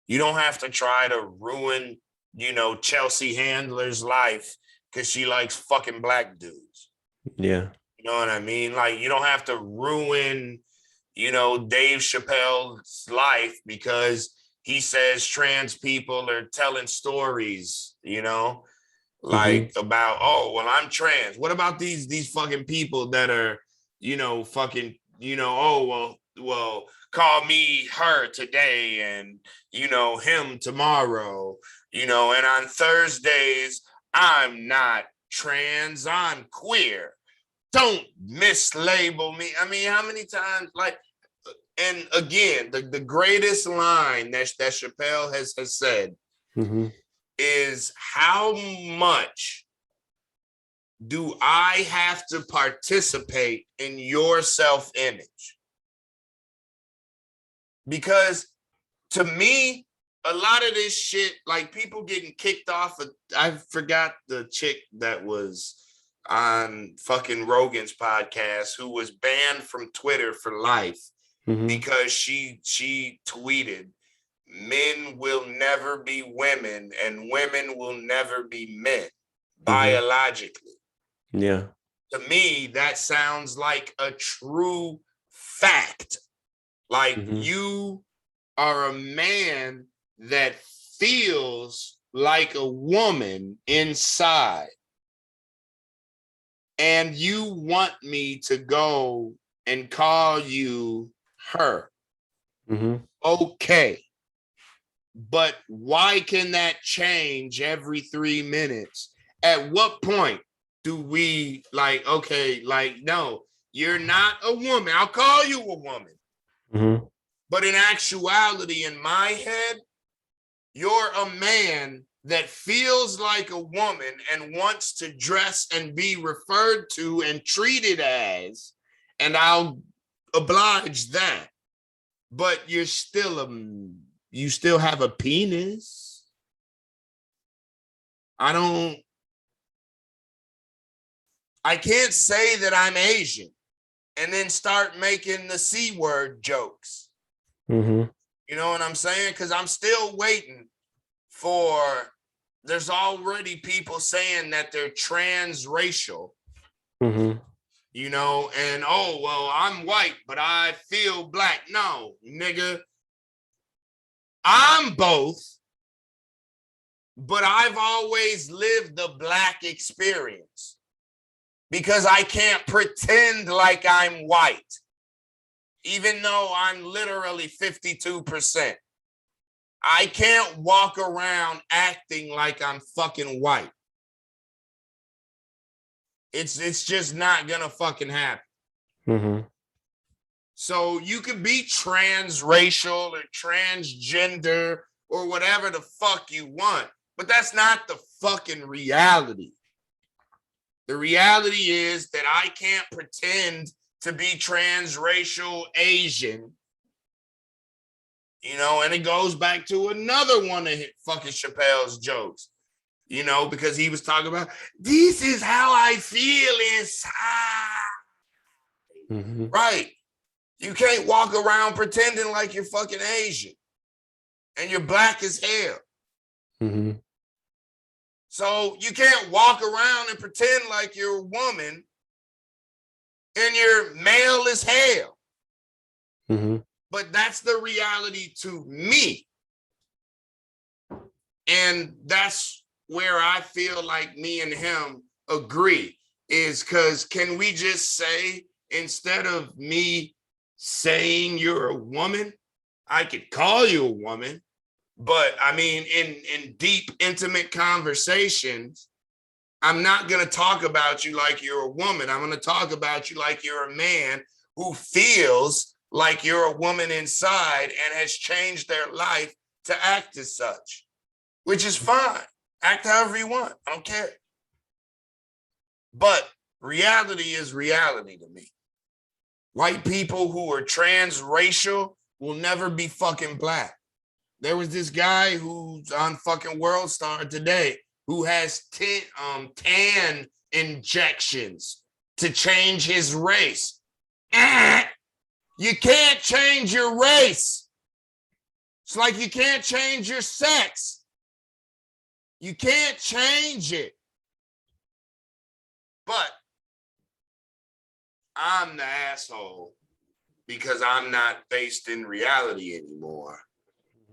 You don't have to try to ruin, you know, Chelsea Handler's life because she likes fucking black dudes. Yeah. You know what I mean? Like, you don't have to ruin, you know, Dave Chappelle's life because he says trans people are telling stories, you know, like about, oh, well, I'm trans. What about these fucking people that are, you know, fucking, you know, oh, well, call me her today and, you know, him tomorrow, you know, and on Thursdays, I'm not trans, I'm queer. Don't mislabel me. I mean, how many times, like, and again, the greatest line that Chappelle has said is, how much do I have to participate in your self-image? Because to me, a lot of this shit, like people getting kicked off of, I forgot the chick that was on fucking Rogan's podcast who was banned from Twitter for life because she tweeted men will never be women and women will never be men biologically. Yeah. To me, that sounds like a true fact. Like you are a man that feels like a woman inside. And you want me to go and call you her. Okay. But why can that change every 3 minutes? At what point do we like, okay, like, no, you're not a woman. I'll call you a woman. But in actuality, in my head, you're a man that feels like a woman and wants to dress and be referred to and treated as, and I'll oblige that. But you're still you still have a penis. I can't say that I'm Asian and then start making the C word jokes. You know what I'm saying? Because I'm still waiting for, there's already people saying that they're transracial, you know, and oh, well, I'm white, but I feel black. No, nigga, I'm both, but I've always lived the black experience because I can't pretend like I'm white, even though I'm literally 52%. I can't walk around acting like I'm fucking white. It's just not gonna fucking happen. So you can be transracial or transgender or whatever the fuck you want, but that's not the fucking reality. The reality is that I can't pretend to be transracial Asian, you know, and it goes back to another one of fucking Chappelle's jokes, you know, because he was talking about, this is how I feel inside. Right. You can't walk around pretending like you're fucking Asian and you're black as hell. So you can't walk around and pretend like you're a woman and you're male as hell. But that's the reality to me. And that's where I feel like me and him agree, is because can we just say, instead of me saying you're a woman, I could call you a woman, but I mean, in deep, intimate conversations, I'm not going to talk about you like you're a woman. I'm going to talk about you like you're a man who feels like you're a woman inside and has changed their life to act as such, which is fine. Act however you want. I don't care. But reality is reality to me. White people who are transracial will never be fucking black. There was this guy who's on fucking World Star today who has tan injections to change his race. You can't change your race. It's like you can't change your sex. You can't change it. But I'm the asshole because I'm not based in reality anymore.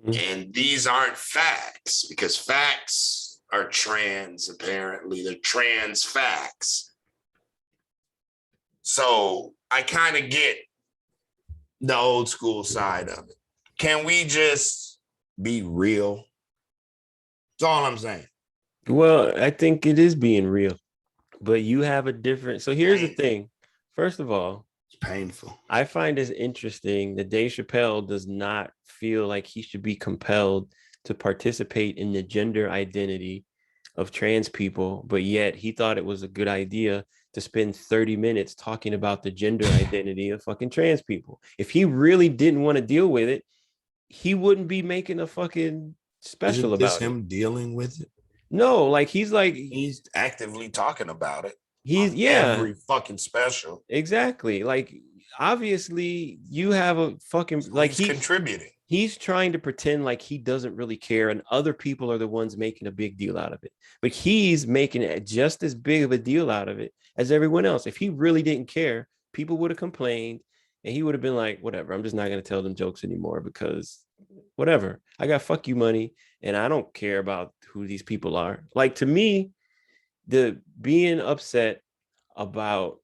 And these aren't facts, because facts are trans, apparently. They're trans facts. So I kind of get the old school side of it. Can we just be real? That's all I'm saying. Well, I think it is being real, but you have a different. So here's the thing. First of all, it's painful. I find it interesting that Dave Chappelle does not feel like he should be compelled to participate in the gender identity of trans people, but yet he thought it was a good idea to spend 30 minutes talking about the gender identity of fucking trans people. If he really didn't want to deal with it, he wouldn't be making a fucking special Isn't this about him dealing with it? No, like he's actively talking about it. He's every fucking special. Exactly. Like obviously you have a fucking, like he's contributing. He's trying to pretend like he doesn't really care, and other people are the ones making a big deal out of it. But he's making it just as big of a deal out of it as everyone else. If he really didn't care, people would have complained, and he would have been like, whatever, I'm just not going to tell them jokes anymore because whatever. I got fuck you money, and I don't care about who these people are. Like, to me, the being upset about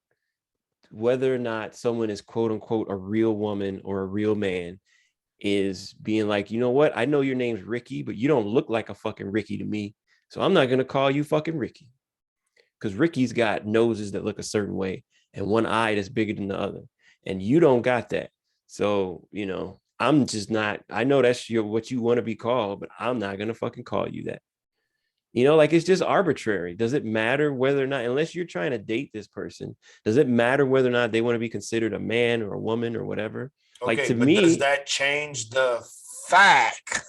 whether or not someone is quote unquote a real woman or a real man is being like, you know what? I know your name's Ricky, but you don't look like a fucking Ricky to me. So I'm not going to call you fucking Ricky, because Ricky's got noses that look a certain way and one eye that's bigger than the other. And you don't got that. So, I'm just not, I know that's what you want to be called, but I'm not going to fucking call you that. Like, it's just arbitrary. Does it matter whether or not, unless you're trying to date this person, does it matter whether or not they want to be considered a man or a woman or whatever? Okay, like, to but me, does that change the fact?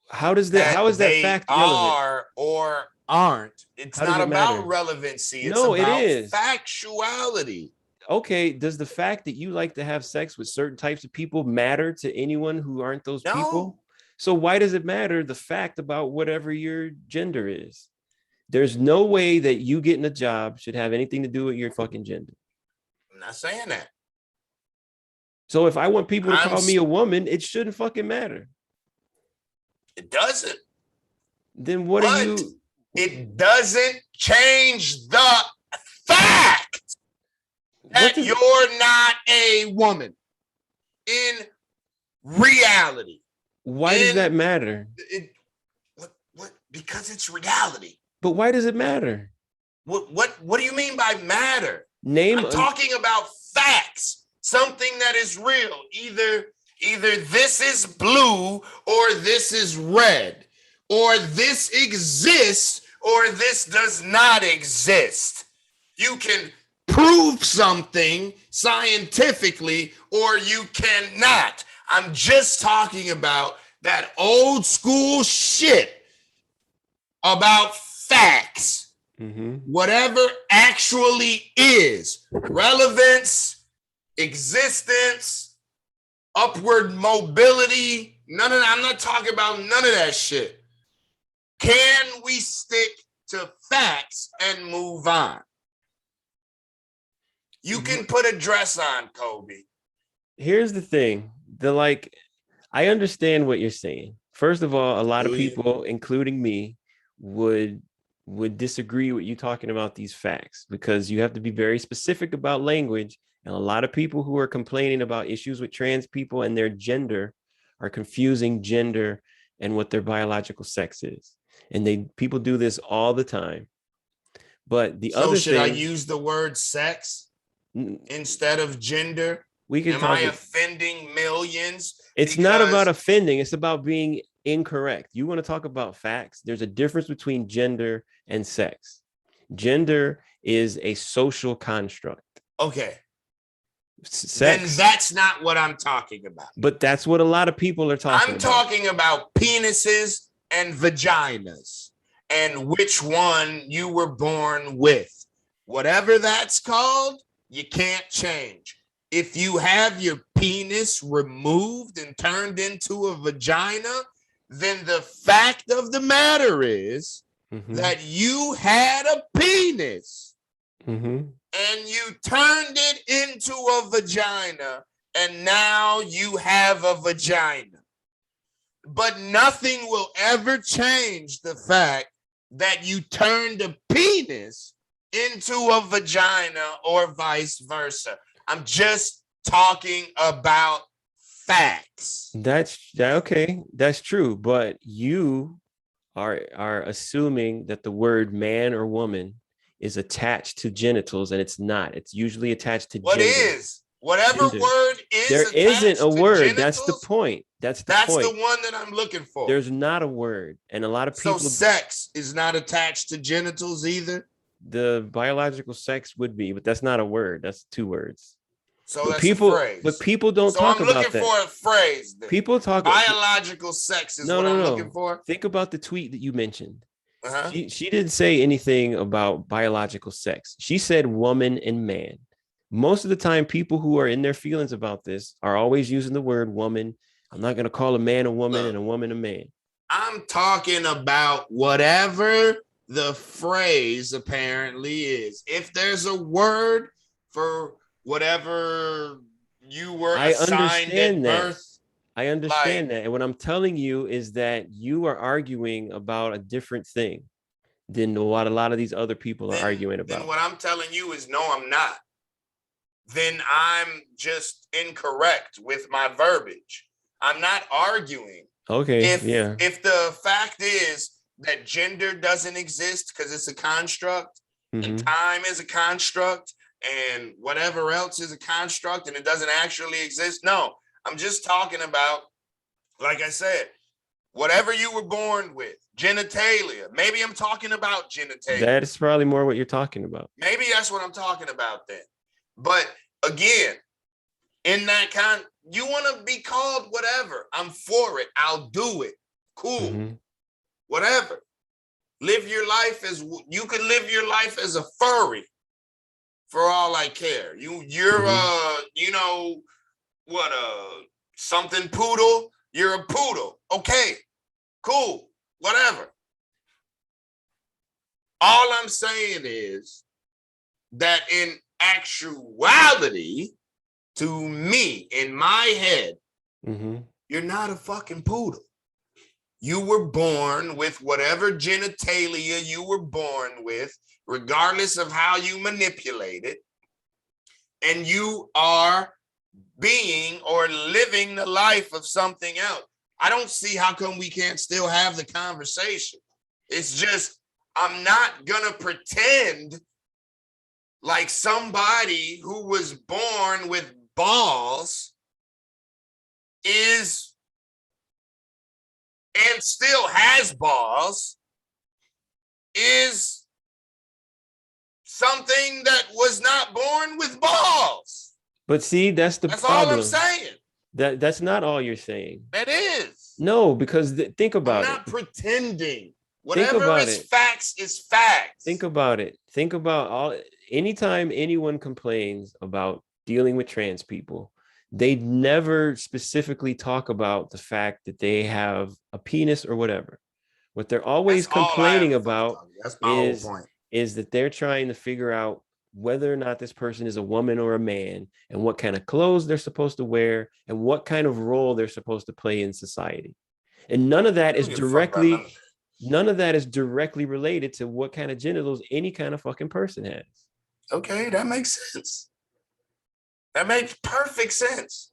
How is that fact relevant? Are or aren't? It's not about relevancy. It's about factuality. Okay, does the fact that you like to have sex with certain types of people matter to anyone who aren't those people? So why does it matter the fact about whatever your gender is? There's no way that you getting a job should have anything to do with your fucking gender. I'm not saying that. So if I want people to call me a woman, it shouldn't fucking matter. It doesn't. Then what are you? It doesn't change the fact that you're not a woman in reality. Why does that matter? What? Because it's reality. But why does it matter? What do you mean by matter? I'm talking about facts. Something that is real. Either this is blue or this is red, or this exists or this does not exist. You can prove something scientifically or you cannot. I'm just talking about that old school shit about facts. Mm-hmm. Whatever actually is relevance, existence, upward mobility, none of that. I'm not talking about none of that shit. Can we stick to facts and move on? You can put a dress on, Kobe. Here's the thing. I understand what you're saying. First of all, a lot of people, including me, would disagree with you talking about these facts, because you have to be very specific about language. And a lot of people who are complaining about issues with trans people and their gender are confusing gender and what their biological sex is. And people do this all the time. But should I use the word sex instead of gender? Am I offending millions? It's not about offending. It's about being incorrect. You want to talk about facts? There's a difference between gender and sex. Gender is a social construct. Okay. Sex. Then that's not what I'm talking about. But that's what a lot of people are talking about. I'm talking about penises and vaginas and which one you were born with. Whatever that's called, you can't change. If you have your penis removed and turned into a vagina, then the fact of the matter is that you had a penis and you turned it into a vagina, and now you have a vagina. But nothing will ever change the fact that you turned a penis into a vagina or vice versa. I'm just talking about facts. That's okay. That's true. But you are assuming that the word man or woman is attached to genitals, and it's not. It's usually attached to gender. What is? Whatever word is. There isn't a word. Genitals, that's the point. That's the one that I'm looking for. There's not a word. And a lot of people. So sex is not attached to genitals either? The biological sex would be, but that's not a word. That's two words. So that's a phrase. But people don't talk about that. So I'm looking for a phrase. Then. People talk biological sex is what I'm looking for. Think about the tweet that you mentioned. She didn't say anything about biological sex. She said woman and man. Most of the time, people who are in their feelings about this are always using the word woman I'm not going to call a man a woman Look, and a woman a man. I'm talking about whatever the phrase apparently is. If there's a word for whatever you were I assigned at understand that. birth, I like, understand that. And what I'm telling you is that you are arguing about a different thing than what a lot of these other people are arguing then about. what I'm telling you is no, I'm not. Then I'm just incorrect with my verbiage. I'm not arguing. Okay, yeah. If the fact is that gender doesn't exist because it's a construct, and time is a construct, and whatever else is a construct, and it doesn't actually exist. No, I'm just talking about, like I said, whatever you were born with, genitalia. Maybe I'm talking about genitalia. That's probably more what you're talking about. Maybe that's what I'm talking about then. But again, in that kind, you want to be called whatever. I'm for it. I'll do it. Cool. Whatever. Live your life as you could live your life as a furry for all I care. You're you know what, something poodle. You're a poodle. Okay, cool, whatever. All I'm saying is that in actuality, to me, in my head, you're not a fucking poodle. You were born with whatever genitalia you were born with, regardless of how you manipulate it. And you are being or living the life of something else. I don't see how come we can't still have the conversation. It's just, I'm not gonna pretend like somebody who was born with balls is and still has balls is something that was not born with balls. But see, that's problem. All I'm saying. That's not all you're saying. That is. No, because think about I'm not pretending. Think Whatever about is it. Facts is facts. Think about it. Think about anytime anyone complains about dealing with trans people, they never specifically talk about the fact that they have a penis or whatever. What they're always complaining about is that they're trying to figure out whether or not this person is a woman or a man, and what kind of clothes they're supposed to wear, and what kind of role they're supposed to play in society. And none of that is directly related to what kind of genitals any kind of fucking person has. Okay, that makes sense. That makes perfect sense.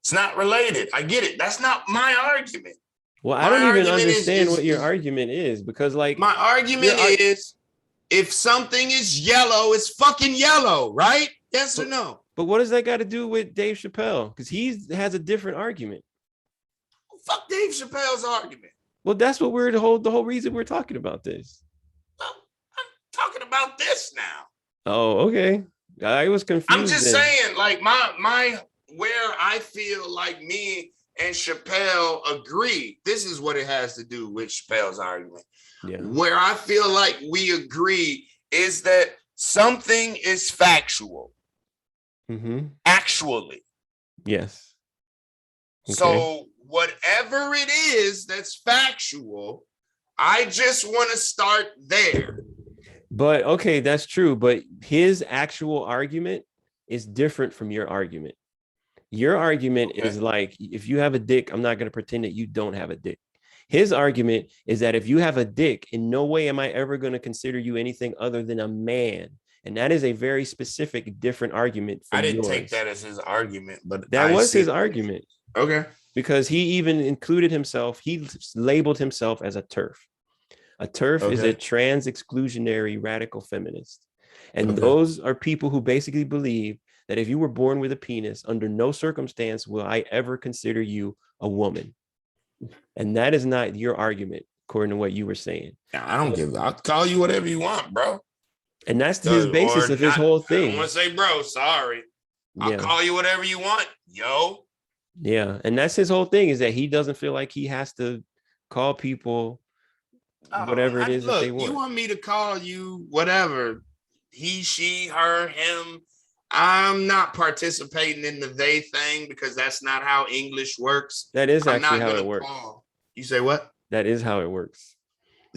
It's not related. I get it. That's not my argument. Well, I don't even understand what your argument is, because like my argument is, if something is yellow, it's fucking yellow, right? Yes or no? But what does that got to do with Dave Chappelle? Because he has a different argument. Fuck Dave Chappelle's argument. Well, that's what the whole reason we're talking about this. Well, I'm talking about this now. Oh, okay. I was confused. I'm just saying, like my where I feel like me and Chappelle agree. This is what it has to do with Chappelle's argument. Yeah. Where I feel like we agree is that something is factual. Actually. Yes. Okay. So whatever it is that's factual, I just want to start there. But okay, that's true. But his actual argument is different from your argument. Your argument is like, if you have a dick, I'm not going to pretend that you don't have a dick. His argument is that if you have a dick, in no way am I ever going to consider you anything other than a man. And that is a very specific, different argument. I didn't take that as his argument, but that was his argument. Okay. Because he even included himself, he labeled himself as a TERF. A TERF is a trans exclusionary radical feminist. And those are people who basically believe that if you were born with a penis, under no circumstance will I ever consider you a woman. And that is not your argument, according to what you were saying. I don't give. I'll call you whatever you want, bro. And that's his basis of his whole thing. I don't want to say, bro, sorry. I'll call you whatever you want, yo. Yeah, and that's his whole thing, is that he doesn't feel like he has to call people whatever it is that they want. You want me to call you whatever, he, she, her, him, I'm not participating in the they thing because that's not how English works. That is I'm actually not how gonna it works. call. You say what? That is how it works.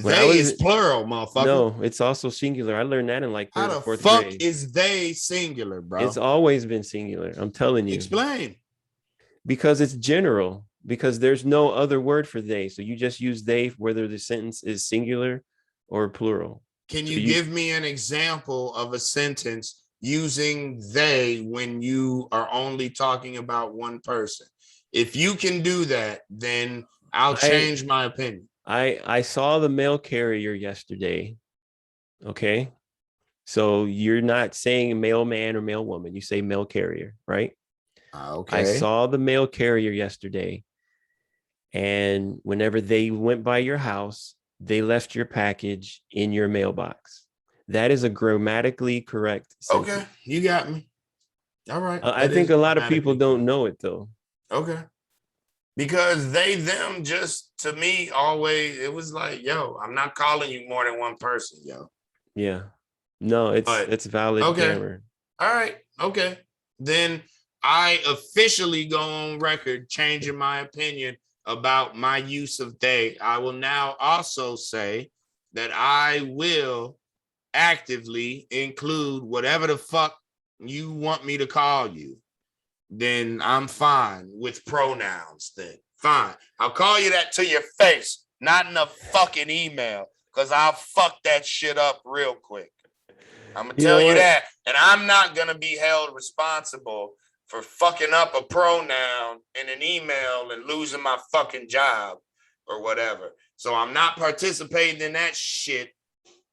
When I They was is plural, motherfucker. No, it's also singular. I learned that in like How third or the fourth fuck grade. is they singular, It's bro? always been singular. I'm telling you. Explain. Because it's general. Because there's no other word for they. So you just use they whether the sentence is singular or plural. Can So you give me an example of a sentence using they when you are only talking about one person? If you can do that, then I'll change my opinion. I saw the mail carrier yesterday. Okay. So you're not saying mailman or mailwoman. You say mail carrier, right? Okay. I saw the mail carrier yesterday. And whenever they went by your house, they left your package in your mailbox. That is a grammatically correct sentence. Okay, you got me. All right. I think a lot of people don't know it though. Okay. Because they, them, just to me, always, it was like, yo, I'm not calling you more than one person, yo. Yeah. No, it's valid grammar. All right. Okay. Then I officially go on record changing my opinion about my use of they. I will now also say that I will actively include whatever the fuck you want me to call you. Then I'm fine with pronouns. Then fine. I'll call you that to your face, not in a fucking email, because I'll fuck that shit up real quick. I'm gonna tell you that, and I'm not gonna be held responsible for fucking up a pronoun in an email and losing my fucking job or whatever. So I'm not participating in that shit,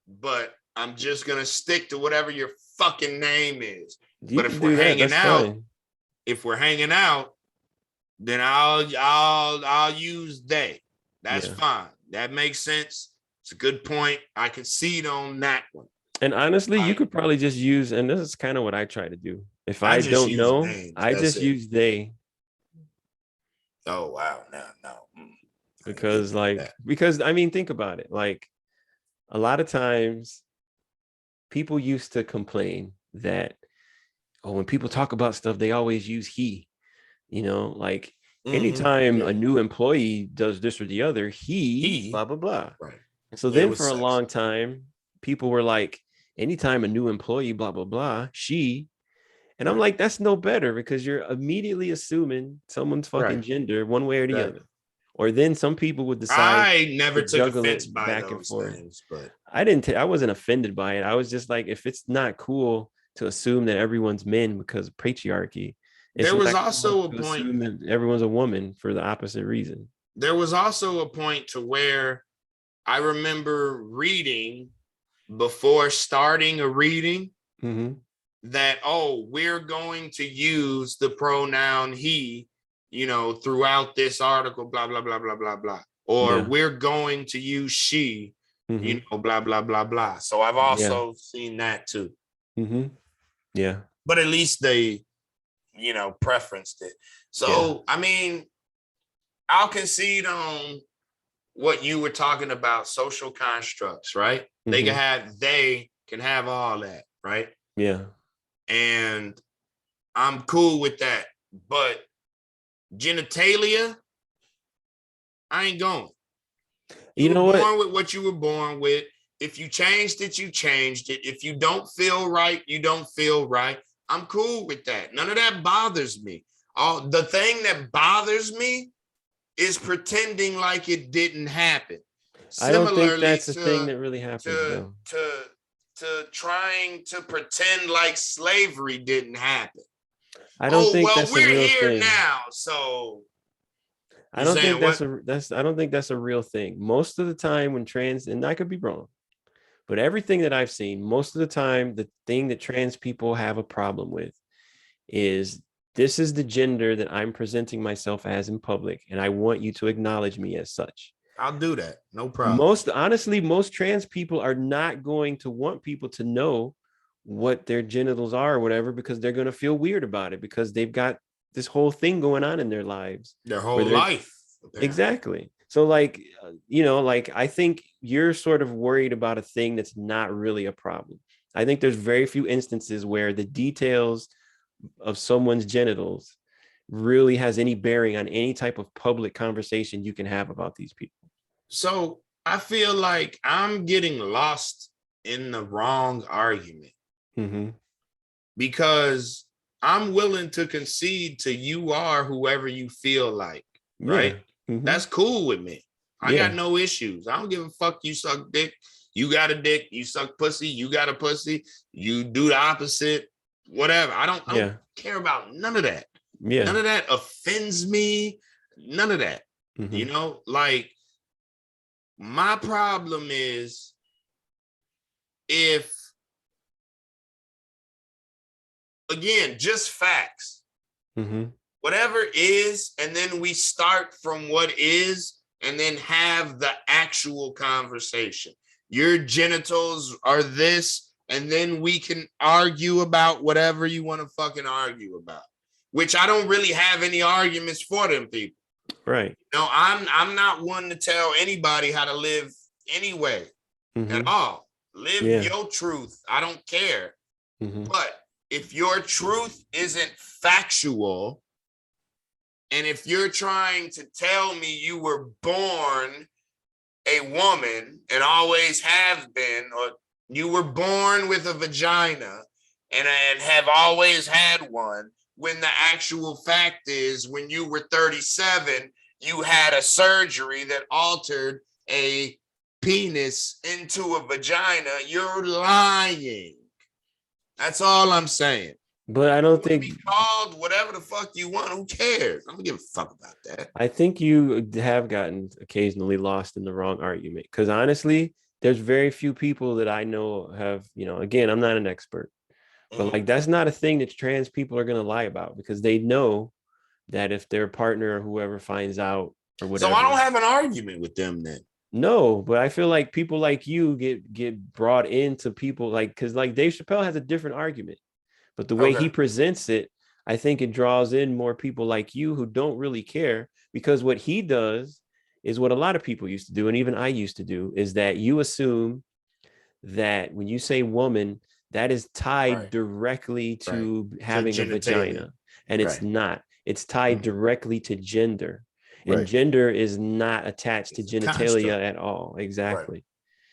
but I'm just gonna stick to whatever your fucking name is. But if we're hanging out, if we're hanging out, then I'll use they. That's fine. That makes sense. It's a good point. I concede on that one. And honestly, you could probably just use, and this is kind of what I try to do. If I don't know, I just use they. Oh wow, no. Because because I mean, think about it. Like a lot of times people used to complain that, oh, when people talk about stuff, they always use he, like anytime a new employee does this or the other, he blah, blah, blah. Right. And so then for a long time, people were like, anytime a new employee, blah, blah, blah, she. And I'm like, that's no better because you're immediately assuming someone's fucking gender one way or the other. Or then some people would decide. I never took offense by back and forth. Things, but I wasn't offended by it. I was just like, if it's not cool to assume that everyone's men because of patriarchy, there was also a point that everyone's a woman for the opposite reason. There was also a point to where I remember reading before starting a reading that, oh, we're going to use the pronoun he, throughout this article, blah, blah, blah, blah, blah, blah. Or we're going to use she, blah, blah, blah, blah. So I've also seen that too. Yeah. But at least they, preferenced it. So, I mean, I'll concede on what you were talking about, social constructs, right? They can have all that, right? Yeah. And I'm cool with that. But genitalia, I ain't going. You know what? Born with what you were born with. If you changed it, you changed it. If you don't feel right, you don't feel right. I'm cool with that. None of that bothers me. The thing that bothers me is pretending like it didn't happen. I don't think that's the thing that really happens. To trying to pretend like slavery didn't happen. I don't think that's we're a real here thing. now, so I don't think I don't think that's a real thing. Most of the time when and I could be wrong, but everything that I've seen, most of the time, the thing that trans people have a problem with is this is the gender that I'm presenting myself as in public, and I want you to acknowledge me as such. I'll do that. No problem. Most trans people are not going to want people to know what their genitals are or whatever, because they're going to feel weird about it because they've got this whole thing going on in their lives. Their whole life. Apparently. Exactly. So like I think you're sort of worried about a thing that's not really a problem. I think there's very few instances where the details of someone's genitals really has any bearing on any type of public conversation you can have about these people. So I feel like I'm getting lost in the wrong argument Mm-hmm. because I'm willing to concede to you are whoever you feel like, right? Yeah. Mm-hmm. That's cool with me. I Yeah. got no issues. I don't give a fuck. You suck dick. You got a dick. You suck pussy. You got a pussy. You do the opposite. Whatever. I don't care about none of that. Yeah. None of that offends me. None of that. Mm-hmm. You know, like my problem is if, again, just facts. Mm-hmm. Whatever is, and then we start from what is, and then have the actual conversation. Your genitals are this, and then we can argue about whatever you want to fucking argue about, which I don't really have any arguments for them people. Right. No, I'm not one to tell anybody how to live anyway, at all. Live your truth. I don't care. Mm-hmm. But if your truth isn't factual, and if you're trying to tell me you were born a woman and always have been, or you were born with a vagina and have always had one, when the actual fact is when you were 37, you had a surgery that altered a penis into a vagina, you're lying. That's all I'm saying. But I don't think be called whatever the fuck you want. Who cares? I don't give a fuck about that. I think you have gotten occasionally lost in the wrong argument, because honestly, there's very few people that I know have, again, I'm not an expert, but like that's not a thing that trans people are going to lie about, because they know that if their partner or whoever finds out or whatever. So I don't have an argument with them then. No, but I feel like people like you get brought into people like, because like Dave Chappelle has a different argument. But the way he presents it, I think it draws in more people like you who don't really care, because what he does is what a lot of people used to do, and even I used to do, is that you assume that when you say woman, that is tied directly to having a vagina. And it's not. It's tied directly to gender. And gender is not attached to genitalia at all. Exactly.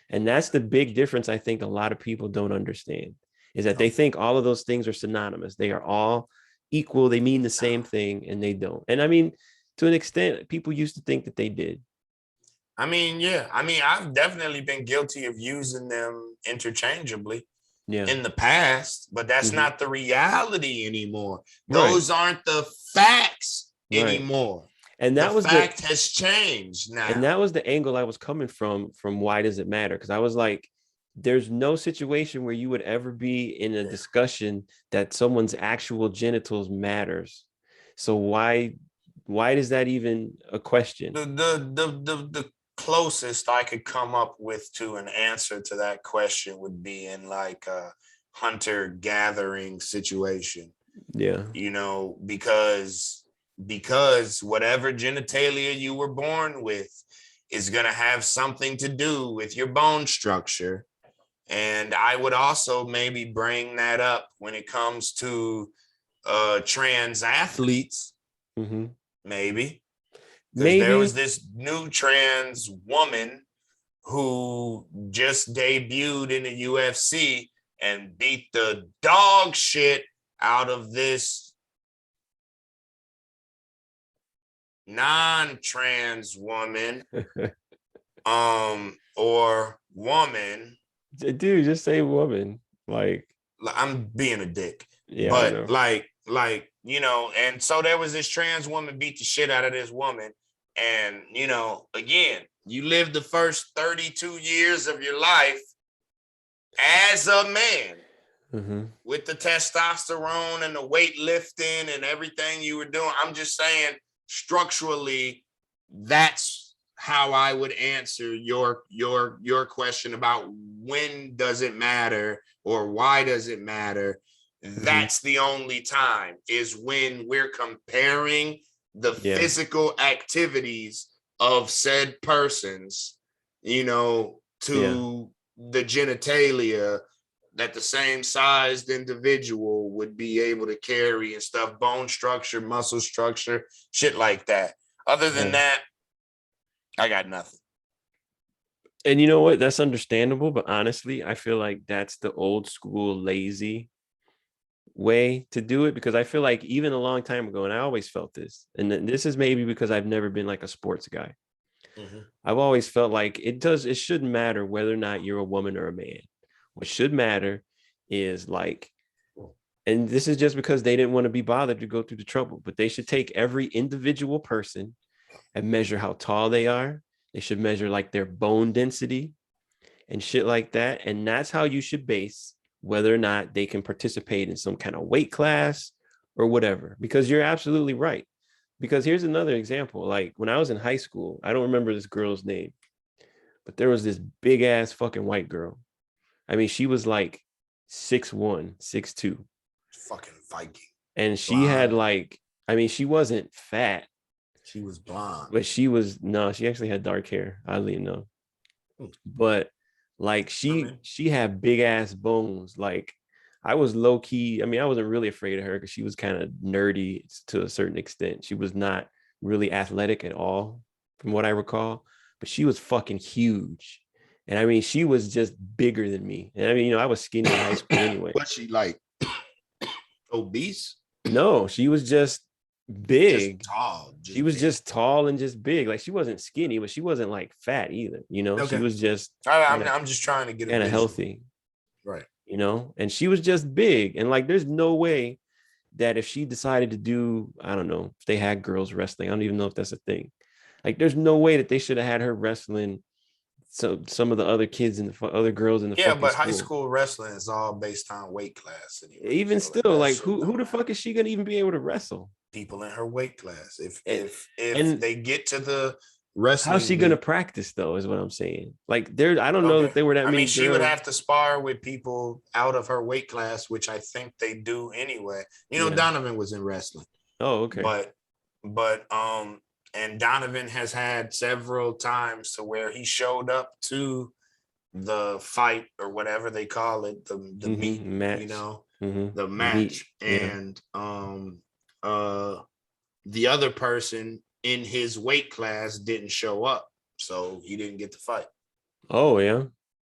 And that's the big difference I think a lot of people don't understand. Is that they think all of those things are synonymous. They are all equal. They mean the same thing, and they don't. And I mean, to an extent, people used to think that they did. I mean, yeah. I mean, I've definitely been guilty of using them interchangeably in the past, but that's not the reality anymore. Those aren't the facts anymore. And that was fact has changed now. And that was the angle I was coming from Why Does It Matter? Because I was like, there's no situation where you would ever be in a discussion that someone's actual genitals matters. So why is that even a question? The closest I could come up with to an answer to that question would be in like a hunter-gathering situation. Yeah. Because whatever genitalia you were born with is going to have something to do with your bone structure. And I would also maybe bring that up when it comes to trans athletes, maybe. There was this new trans woman who just debuted in the UFC and beat the dog shit out of this non-trans woman or woman. Dude, just say woman. Like I'm being a dick. Yeah, but like and so there was this trans woman beat the shit out of this woman. And again, you live the first 32 years of your life as a man with the testosterone and the weightlifting and everything you were doing. I'm just saying, structurally, that's how I would answer your question about when does it matter or why does it matter. That's the only time is when we're comparing the physical activities of said persons, to the genitalia that the same sized individual would be able to carry and stuff, bone structure, muscle structure, shit like that. Other than that, I got nothing. And you know what? That's understandable. But honestly, I feel like that's the old school lazy way to do it, because I feel like even a long time ago, and I always felt this, and this is maybe because I've never been like a sports guy. I've always felt like it shouldn't matter whether or not you're a woman or a man. What should matter is like, and this is just because they didn't want to be bothered to go through the trouble, but they should take every individual person and measure how tall they are. They should measure like their bone density and shit like that. And that's how you should base whether or not they can participate in some kind of weight class or whatever, because you're absolutely right. Because here's another example. Like when I was in high school, I don't remember this girl's name, but there was this big ass fucking white girl. I mean, she was like 6'1", 6'2". Fucking Viking. And she had like, I mean, she wasn't fat. She was blonde. But she actually had dark hair, oddly enough. But like she had big ass bones. Like I was low key. I mean, I wasn't really afraid of her because she was kind of nerdy to a certain extent. She was not really athletic at all, from what I recall. But she was fucking huge. And I mean, she was just bigger than me. And I mean, I was skinny in high school anyway. Was she like obese? No, she was just big. Just tall. She was just tall and just big. Like she wasn't skinny, but she wasn't like fat either. Okay. She was just. I'm just trying to get kind of healthy, right? And she was just big, and like, there's no way that if she decided to do, I don't know, if they had girls wrestling, I don't even know if that's a thing. Like, there's no way that they should have had her wrestling. So some of the other kids and the other girls in the but school. High school wrestling is all based on weight class. Anyway. Even so still, like who the fuck is she gonna even be able to wrestle? People in her weight class. If they get to the wrestling, how's she gonna practice though? Is what I'm saying. Like I don't know that they were that many. I mean, she would have to spar with people out of her weight class, which I think they do anyway. Donovan was in wrestling. Oh, okay. But and Donovan has had several times to where he showed up to the fight or whatever they call it, the meet, match. The match. And the other person in his weight class didn't show up, so he didn't get to fight. Oh yeah.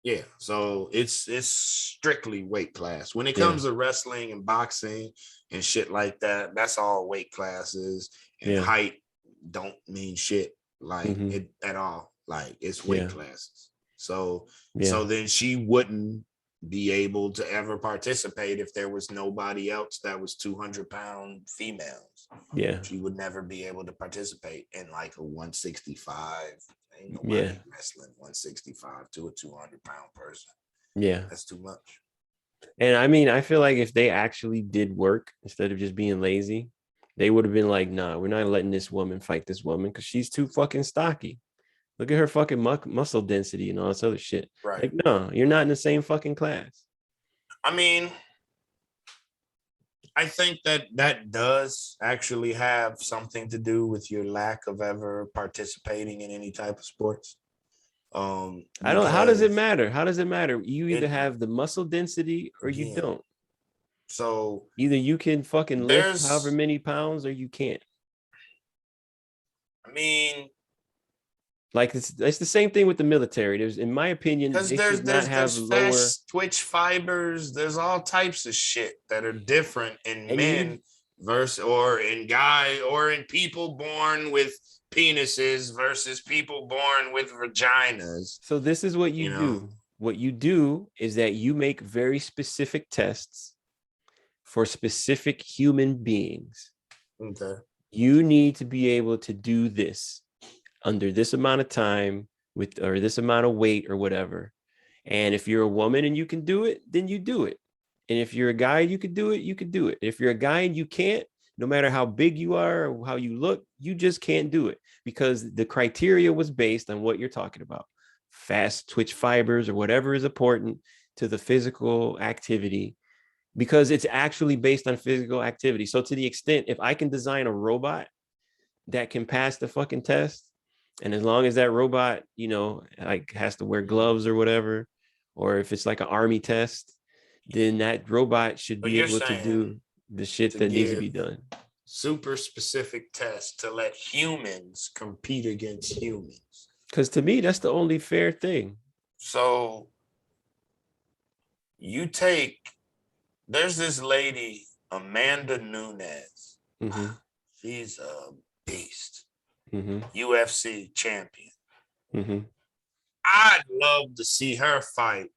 Yeah, so it's strictly weight class. When it comes to wrestling and boxing and shit like that, that's all weight classes, and height don't mean shit like it at all. Like it's weight classes. So then she wouldn't be able to ever participate if there was nobody else that was 200-pound females. Yeah, she would never be able to participate in like a 165. Ain't nobody wrestling 165 to a 200-pound person. Yeah, that's too much. And I mean, I feel like if they actually did work instead of just being lazy, they would have been like, nah, we're not letting this woman fight this woman because she's too fucking stocky. Look at her fucking muscle density and all this other shit. Right. Like, no, you're not in the same fucking class. I mean, I think that does actually have something to do with your lack of ever participating in any type of sports. How does it matter? How does it matter? You either have the muscle density or you don't. So either you can fucking lift however many pounds or you can't. I mean, like it's the same thing with the military. There's, in my opinion, there's fast twitch fibers. There's all types of shit that are different in men versus or in guy or in people born with penises versus people born with vaginas. So this is what you do. What you do is that you make very specific tests for specific human beings. Okay. You need to be able to do this under this amount of time or this amount of weight or whatever. And if you're a woman and you can do it, then you do it. And if you're a guy, you can do it, you can do it. If you're a guy and you can't, no matter how big you are or how you look, you just can't do it because the criteria was based on what you're talking about. Fast twitch fibers or whatever is important to the physical activity, because it's actually based on physical activity. So to the extent, if I can design a robot that can pass the fucking test, and as long as that robot, like has to wear gloves or whatever, or if it's like an army test, then that robot should But be you're able to saying do the shit to that needs to give be done. super specific tests to let humans compete against humans. Because to me, that's the only fair thing. So you take, there's this lady, Amanda Nunes. Mm-hmm. She's a beast. Mm-hmm. UFC champion. Mm-hmm. I'd love to see her fight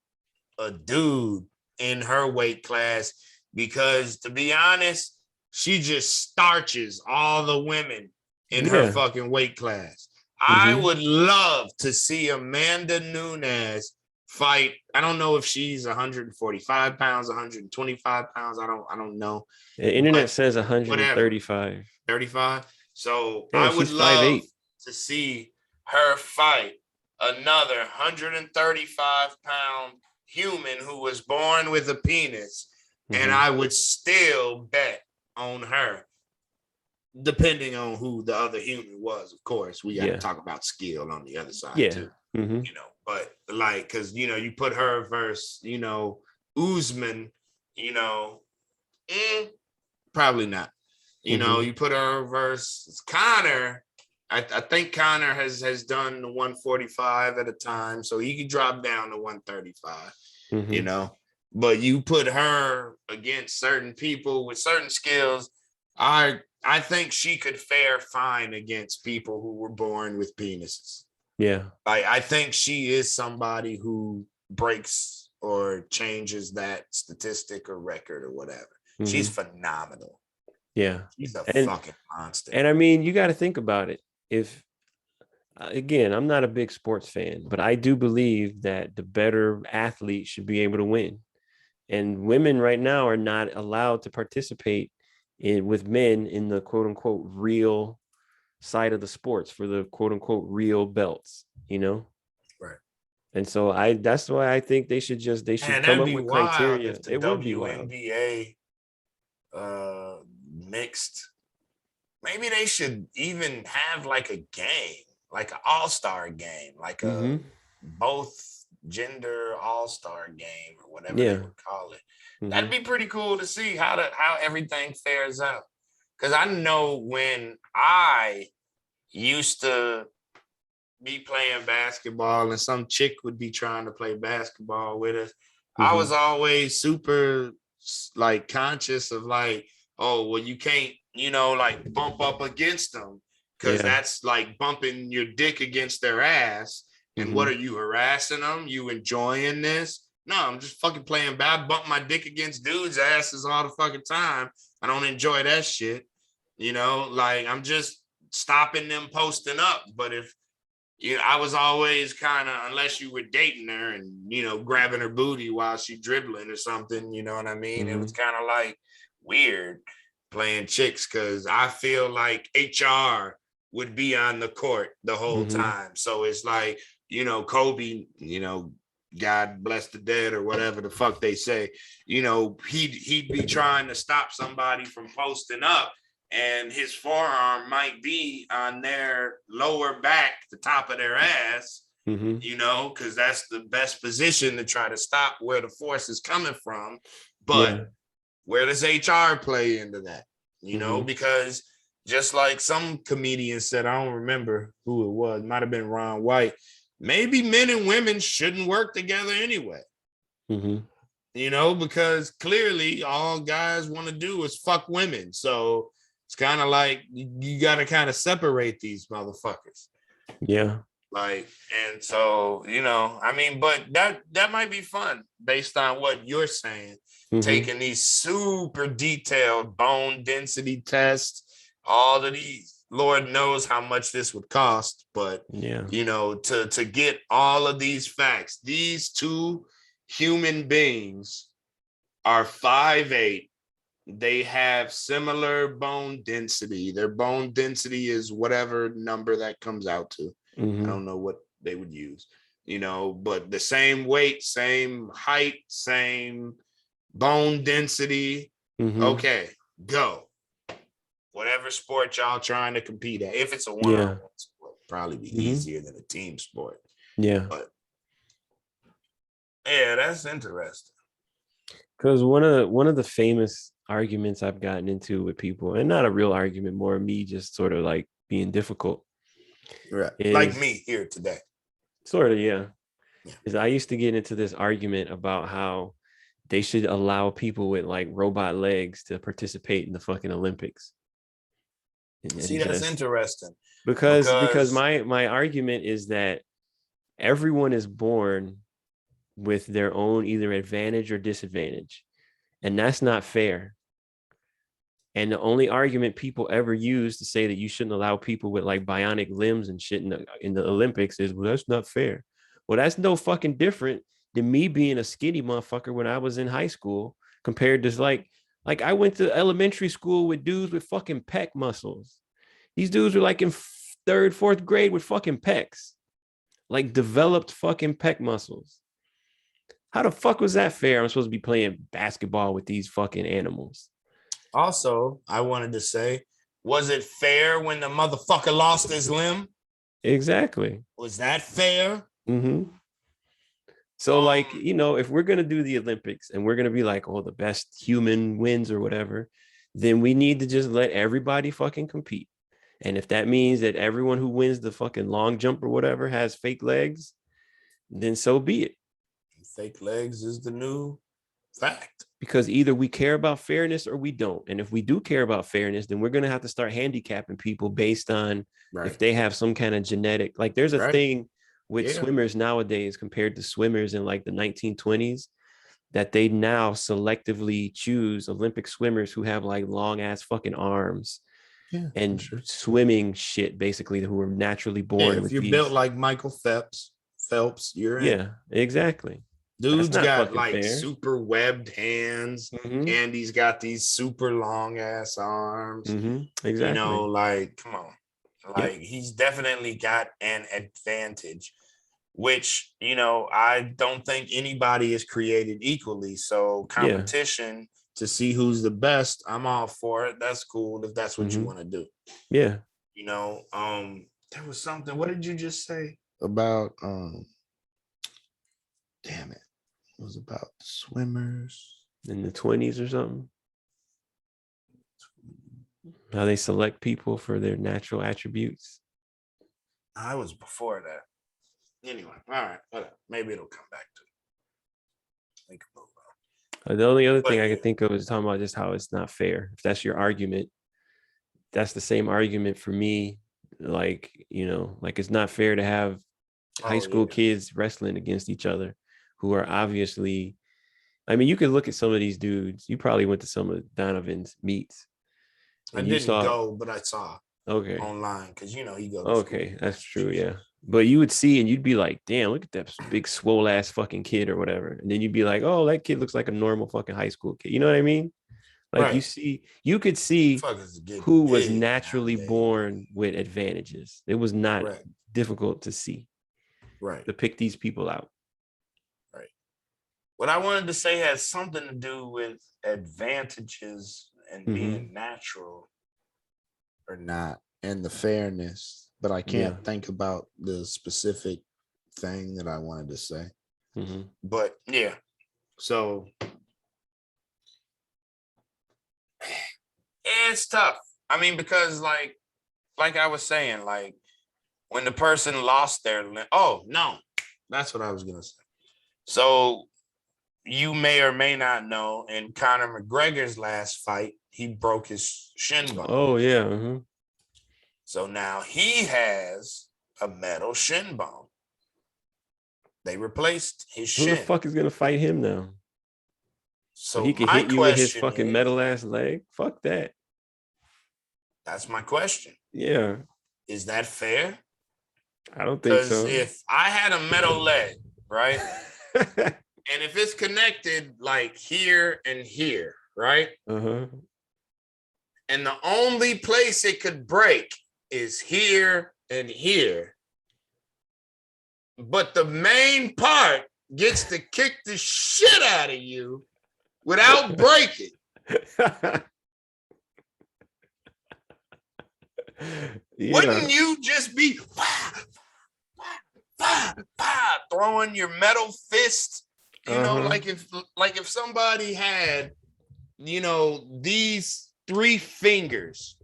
a dude in her weight class because, to be honest, she just starches all the women in her fucking weight class. I would love to see Amanda Nunes fight. I don't know if she's 145 pounds, 125 pounds. I don't know. The internet But says whatever. 135. 35. So Yeah, I would she's love 5'8". to see her fight another 135-pound human who was born with a penis, and I would still bet on her, depending on who the other human was. Of course, we got to talk about skill on the other side too. Mm-hmm. You know, but like, because you put her versus Usman, probably not. You put her versus Connor. I think Connor has done the 145 at a time, so he could drop down to 135. But you put her against certain people with certain skills. I think she could fare fine against people who were born with penises. Yeah. I think she is somebody who breaks or changes that statistic or record or whatever. She's phenomenal. Yeah. She's a fucking monster. And I mean, you got to think about it. If, again, I'm not a big sports fan, but I do believe that the better athlete should be able to win. And women right now are not allowed to participate with men in the quote unquote real side of the sports for the quote unquote real belts, Right. And so that's why I think they should come up with criteria. If the WNBA mixed, maybe they should even have like a game, like an all-star game, like a both gender all-star game or whatever they would call it. That'd be pretty cool to see how everything fares out. Because I know when I used to be playing basketball and some chick would be trying to play basketball with us, I was always super like conscious of like, oh, well, you can't, like bump up against them because that's like bumping your dick against their ass. And what are you, harassing them? You enjoying this? No, I'm just fucking playing bad. Bump my dick against dudes' asses all the fucking time. I don't enjoy that shit. Like I'm just stopping them posting up. But if I was always kind of, unless you were dating her and grabbing her booty while she dribbling or something, you know what I mean? It was kind of like weird playing chicks because I feel like HR would be on the court the whole time. So it's like, Kobe, God bless the dead or whatever the fuck they say, he'd be trying to stop somebody from posting up and his forearm might be on their lower back, the top of their ass, because that's the best position to try to stop where the force is coming from. But where does HR play into that? Because just like some comedian said, I don't remember who it was, might have been Ron White, maybe men and women shouldn't work together anyway. Because clearly all guys want to do is fuck women. So it's kind of like you got to kind of separate these motherfuckers. Yeah. Like, and so, I mean, but that might be fun based on what you're saying, taking these super detailed bone density tests, all of these. Lord knows how much this would cost, but to get all of these facts, these two human beings are 5'8". They have similar bone density. Their bone density is whatever number that comes out to. I don't know what they would use, but the same weight, same height, same bone density. Okay, go. Whatever sport y'all trying to compete at. If it's a one-on-one sport, probably be easier than a team sport. Yeah. But yeah, that's interesting. Because one of the famous arguments I've gotten into with people, and not a real argument, more me just sort of like being difficult, Right. Like is me here today. sort of, yeah. Yeah. Is I used to get into this argument about how they should allow people with like robot legs to participate in the fucking Olympics. See, that's interesting. Because my argument is that everyone is born with their own either advantage or disadvantage, and that's not fair. And the only argument people ever use to say that you shouldn't allow people with like bionic limbs and shit in the Olympics is, well, that's not fair. Well, that's no fucking different than me being a skinny motherfucker when I was in high school compared to like I went to elementary school with dudes with fucking pec muscles. These dudes were like in third, fourth grade with fucking pecs, like developed fucking pec muscles. How the fuck was that fair? I'm supposed to be playing basketball with these fucking animals. Also, I wanted to say, was it fair when the motherfucker lost his limb? Exactly. Was that fair? Mm-hmm. So, like, you know, if we're gonna do the Olympics and we're gonna be like, oh, the best human wins or whatever, then we need to just let everybody fucking compete. And if that means that everyone who wins the fucking long jump or whatever has fake legs, then so be it. Fake legs is the new fact. Because either we care about fairness or we don't. And if we do care about fairness, then we're going to have to start handicapping people based on if they have some kind of genetic, like there's a thing with swimmers nowadays compared to swimmers in like the 1920s, that they now selectively choose Olympic swimmers who have like long ass fucking arms and swimming shit, basically, who are naturally born with if you're built like Michael Phelps, you're in. Yeah, exactly. Dude's got like super webbed hands, and he's got these super long ass arms. Exactly. You know, like, come on. Like, he's definitely got an advantage, which, you know, I don't think anybody is created equally. So competition to see who's the best, I'm all for it. That's cool if that's what you want to do. Yeah. You know, there was something. What did you just say about damn it. It was about swimmers in the 20s or something. How they select people for their natural attributes. I was before that. Anyway, all right, whatever. Maybe it'll come back to me. The only other thing I could think of is talking about just how it's not fair. If that's your argument, that's the same argument for me. Like, you know, like it's not fair to have high school kids wrestling against each other who are obviously, I mean, you could look at some of these dudes. You probably went to some of Donovan's meets. I didn't go, but I saw online because, you know, he goes. Okay, that's true. Yeah. But you would see and you'd be like, damn, look at that big swole ass fucking kid or whatever. And then you'd be like, oh, that kid looks like a normal fucking high school kid. You know what I mean? Like you could see who was naturally born with advantages. It was not difficult to see. To pick these people out. Right. What I wanted to say has something to do with advantages and being natural or not, and the fairness, but I can't think about the specific thing that I wanted to say. But yeah, so it's tough. I mean, because like I was saying, like when the person lost their limb, oh no, that's what I was gonna say. So you may or may not know, in Conor McGregor's last fight, he broke his shin bone. Oh yeah. So now he has a metal shin bone. They replaced his shin. Who the fuck is gonna fight him now? So he can hit you with his fucking metal ass leg. Fuck that. That's my question. Yeah. Is that fair? I don't think so. Because if I had a metal leg, right? And if it's connected like here and here, right? And the only place it could break is here and here. But the main part gets to kick the shit out of you without breaking. Wouldn't you just be throwing your metal fist You know, like if somebody had, you know, these 3 fingers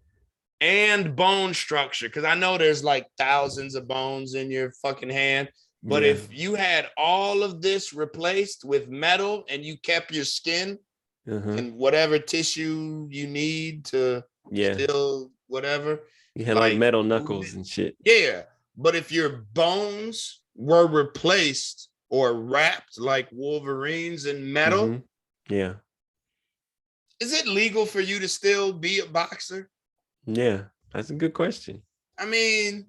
and bone structure, because I know there's like thousands of bones in your fucking hand. But if you had all of this replaced with metal and you kept your skin and whatever tissue you need to still whatever, you had like metal knuckles and shit. Yeah. But if your bones were replaced or wrapped like Wolverines in metal, yeah. Is it legal for you to still be a boxer? Yeah, that's a good question. I mean,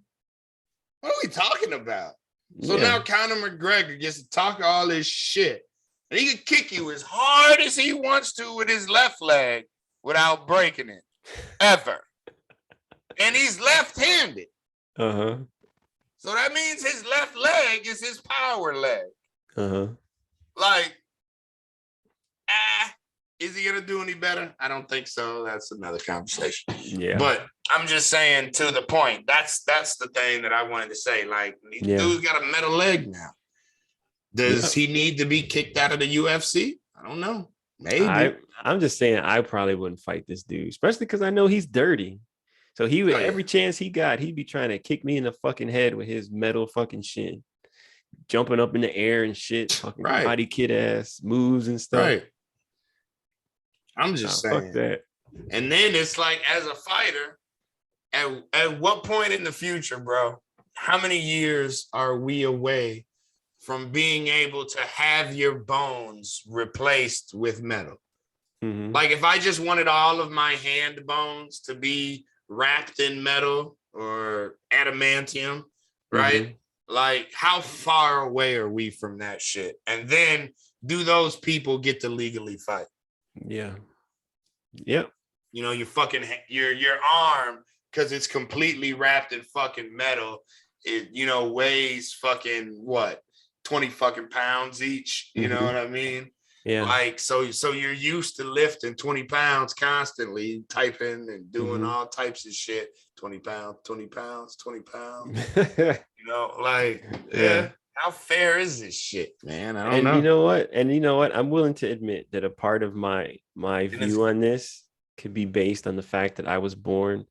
what are we talking about? So now Conor McGregor gets to talk all this shit. And he can kick you as hard as he wants to with his left leg without breaking it. Ever. And he's left-handed. Uh-huh. So that means his left leg is his power leg. Uh-huh. Like, is he gonna do any better? I don't think so. That's another conversation. Yeah. But I'm just saying, to the point. That's the thing that I wanted to say. Like, dude's got a metal leg now. Does he need to be kicked out of the UFC? I don't know. Maybe. I'm just saying I probably wouldn't fight this dude, especially because I know he's dirty. So he would every chance he got, he'd be trying to kick me in the fucking head with his metal fucking shin, jumping up in the air and shit, fucking body kid ass moves and stuff. Right. I'm just saying. Fuck that. And then it's like, as a fighter, at what point in the future, bro, how many years are we away from being able to have your bones replaced with metal? Like, if I just wanted all of my hand bones to be wrapped in metal or adamantium, right? Like, how far away are we from that shit? And then do those people get to legally fight? Yeah. Yep. You know, your fucking your arm, because it's completely wrapped in fucking metal, it, you know, weighs fucking what, 20 fucking pounds each. You know what I mean? Yeah. Like, so you're used to lifting 20 pounds constantly, typing and doing all types of shit. 20 pounds, 20 pounds, 20 pounds. You know, like, how fair is this shit, man? I don't know. You know what? I'm willing to admit that a part of my view on this could be based on the fact that I was born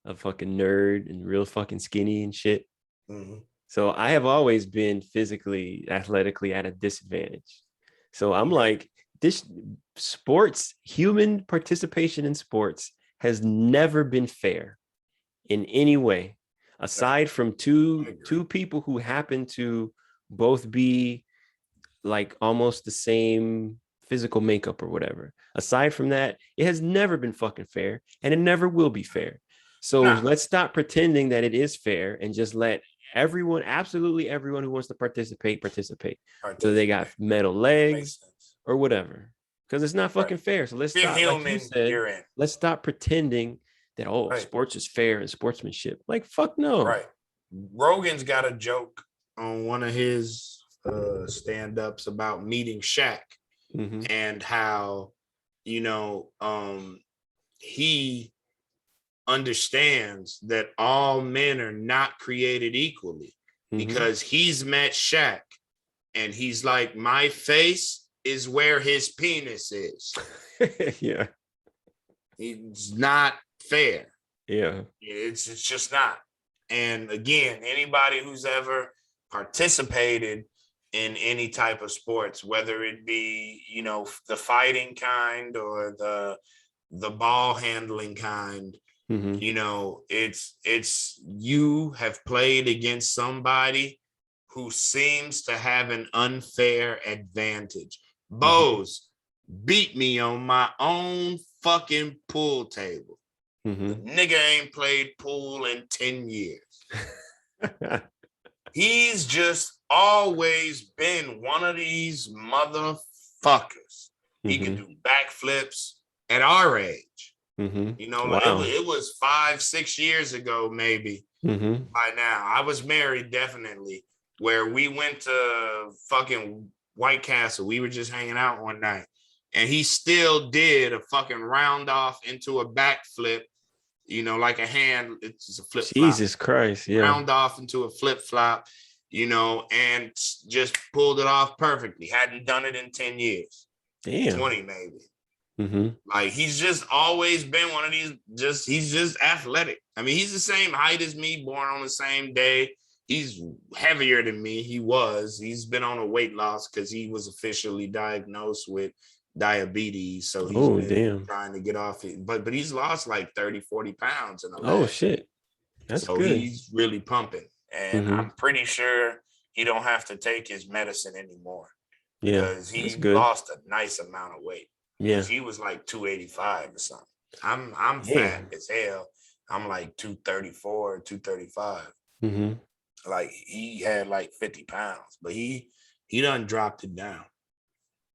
a fucking nerd and real fucking skinny and shit. So I have always been physically, athletically at a disadvantage. So I'm like, this sports, human participation in sports has never been fair in any way, aside from two people who happen to both be like almost the same physical makeup or whatever. Aside from that, it has never been fucking fair, and it never will be fair. So let's stop pretending that it is fair and just let everyone, absolutely everyone who wants to participate. So they got metal legs or whatever, because it's not fucking fair. So let's stop, like you said, let's stop pretending that sports is fair and sportsmanship. Like, fuck no. Right. Rogan's got a joke on one of his stand-ups about meeting Shaq and how, you know, he understands that all men are not created equally, because he's met Shaq and he's like, my face is where his penis is. Yeah. It's not fair. Yeah. It's just not. And again, anybody who's ever participated in any type of sports, whether it be, you know, the fighting kind or the ball handling kind, you know, it's you have played against somebody who seems to have an unfair advantage. Bose beat me on my own fucking pool table. The nigga ain't played pool in 10 years. He's just always been one of these motherfuckers. He can do backflips at our age. You know, it was 5-6 years ago, maybe by now. I was married, definitely, where we went to fucking White Castle. We were just hanging out one night, and he still did a fucking round off into a backflip, you know, like a hand. It's a flip flop. Jesus Christ. Yeah. Round off into a flip flop. and just pulled it off perfectly. Hadn't done it in 10 years. Damn. 20 maybe. Mm-hmm. Like, he's just always been one of these, he's just athletic. I mean, he's the same height as me, born on the same day. He's heavier than me. He's been on a weight loss because he was officially diagnosed with diabetes. So he's been trying to get off it. But he's lost like 30, 40 pounds in the last shit. That's so good. He's really pumping. And I'm pretty sure he don't have to take his medicine anymore. Yeah. Because he lost a nice amount of weight. Yeah. He was like 285 or something. I'm fat as hell. I'm like 234, 235. Mm-hmm. Like, he had like 50 pounds, but he done dropped it down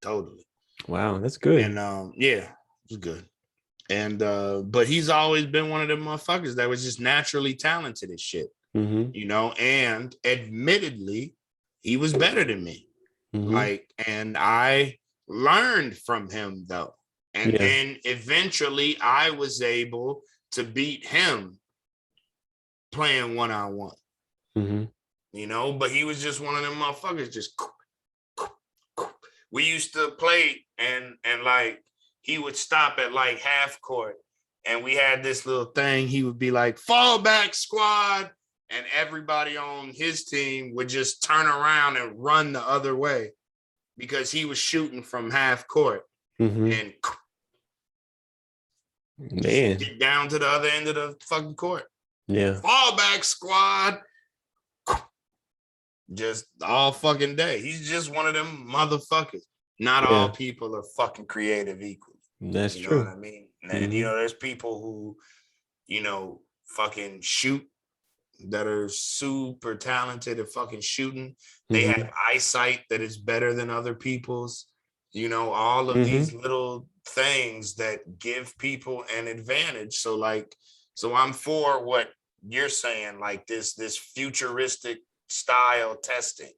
totally. Wow, that's good. And yeah, it's good. And but he's always been one of them motherfuckers that was just naturally talented as shit. And admittedly, he was better than me. And I learned from him though. And then eventually I was able to beat him playing one-on-one. But he was just one of them motherfuckers. Just we used to play and like he would stop at like half court, and we had this little thing. He would be like, fall back squad, and everybody on his team would just turn around and run the other way because he was shooting from half court. And get down to the other end of the fucking court. Fall back squad. Just all fucking day. He's just one of them motherfuckers. Not all people are fucking creative equally. That's true. You know what I mean? And there's people who, fucking shoot that are super talented at fucking shooting. They have eyesight that is better than other people's. All of these little things that give people an advantage. So I'm for what you're saying, like this futuristic style testing.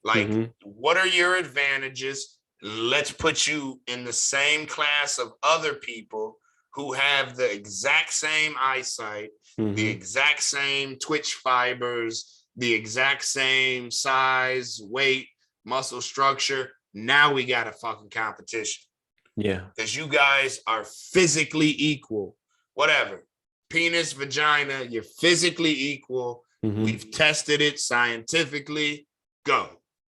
Like, what are your advantages? Let's put you in the same class of other people who have the exact same eyesight, the exact same twitch fibers, the exact same size, weight, muscle structure. Now we got a fucking competition. Yeah. Because you guys are physically equal. Whatever. Penis, vagina, you're physically equal. We've tested it scientifically. Go.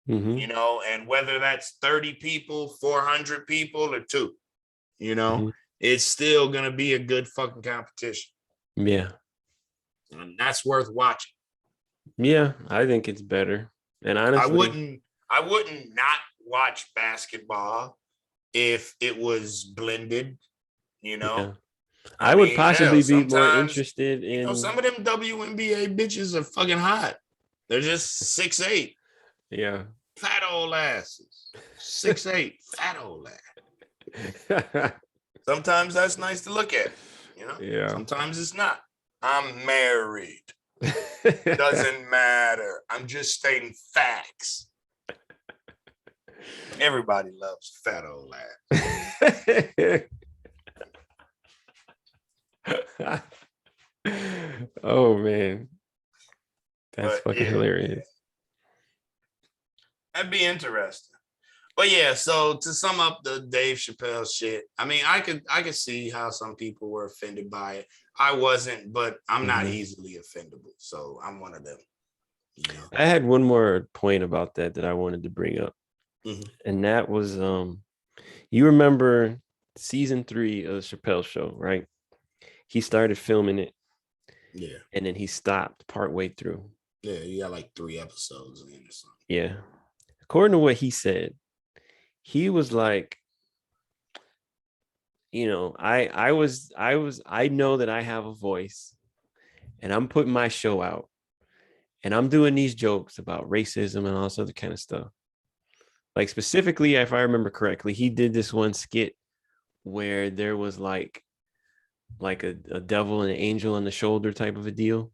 And whether that's 30 people, 400 people, or 2, it's still going to be a good fucking competition. Yeah. And that's worth watching. Yeah, I think it's better. And honestly, I wouldn't not watch basketball if it was blended, I would possibly be more interested in some of them WNBA bitches are fucking hot. They're just 6'8". Yeah. Fat old asses. 6'8", fat old ass. Sometimes that's nice to look at, Yeah. Sometimes it's not. I'm married. Doesn't matter. I'm just stating facts. Everybody loves fat old ass. Oh man, that's fucking hilarious. That'd be interesting. But yeah, so to sum up the Dave Chappelle shit, I mean, I could see how some people were offended by it. I wasn't, but I'm not easily offendable, so I'm one of them. I had one more point about that I wanted to bring up, and that was you remember season 3 of the Chappelle Show, right? He started filming it, and then he stopped partway through. Yeah, you got like 3 episodes in or something. Yeah, according to what he said, he was like, I know that I have a voice, and I'm putting my show out, and I'm doing these jokes about racism and all this other kind of stuff. Like, specifically, if I remember correctly, he did this one skit where there was like a devil and an angel on the shoulder type of a deal.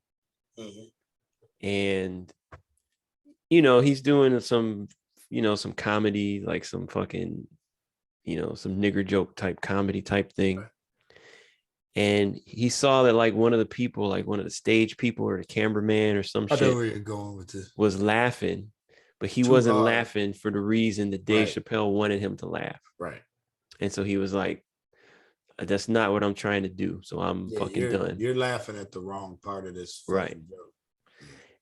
And, he's doing some comedy, like some fucking, some nigger joke type comedy type thing. and he saw that like one of the people, like one of the stage people or the cameraman or some I know shit, where you're going with this. was laughing, but he Too wasn't hard. laughing for the reason that Dave Right. Chappelle wanted him to laugh. Right. And so he was like, that's not what I'm trying to do. So I'm fucking done. You're laughing at the wrong part of this Right. joke.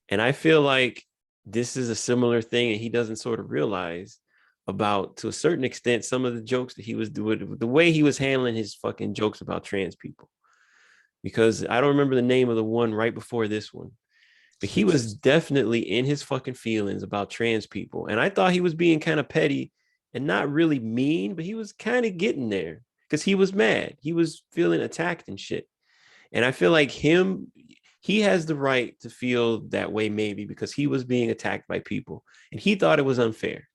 And I feel like this is a similar thing, and he doesn't sort of realize about, to a certain extent, some of the jokes that he was doing, the way he was handling his fucking jokes about trans people. Because I don't remember the name of the one right before this one, but he was definitely in his fucking feelings about trans people. And I thought he was being kind of petty and not really mean, but he was kind of getting there because he was mad. He was feeling attacked and shit. And I feel like he has the right to feel that way, maybe because he was being attacked by people and he thought it was unfair.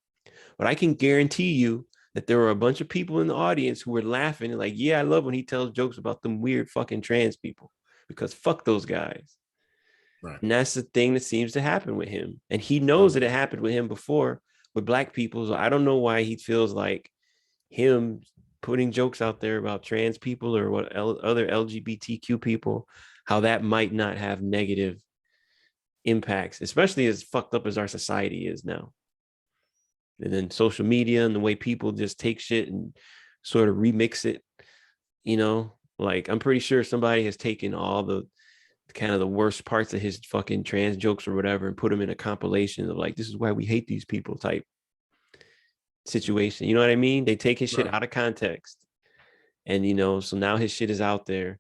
But I can guarantee you that there were a bunch of people in the audience who were laughing and like, yeah, I love when he tells jokes about them weird fucking trans people because fuck those guys. Right. And that's the thing that seems to happen with him. And he knows that it happened with him before with black people. So I don't know why he feels like him putting jokes out there about trans people or what other LGBTQ people, how that might not have negative impacts, especially as fucked up as our society is now. And then social media and the way people just take shit and sort of remix it, you know, like I'm pretty sure somebody has taken all the kind of the worst parts of his fucking trans jokes or whatever and put them in a compilation of like, this is why we hate these people type situation. You know what I mean? They take his shit out of context. And, you know, so now his shit is out there,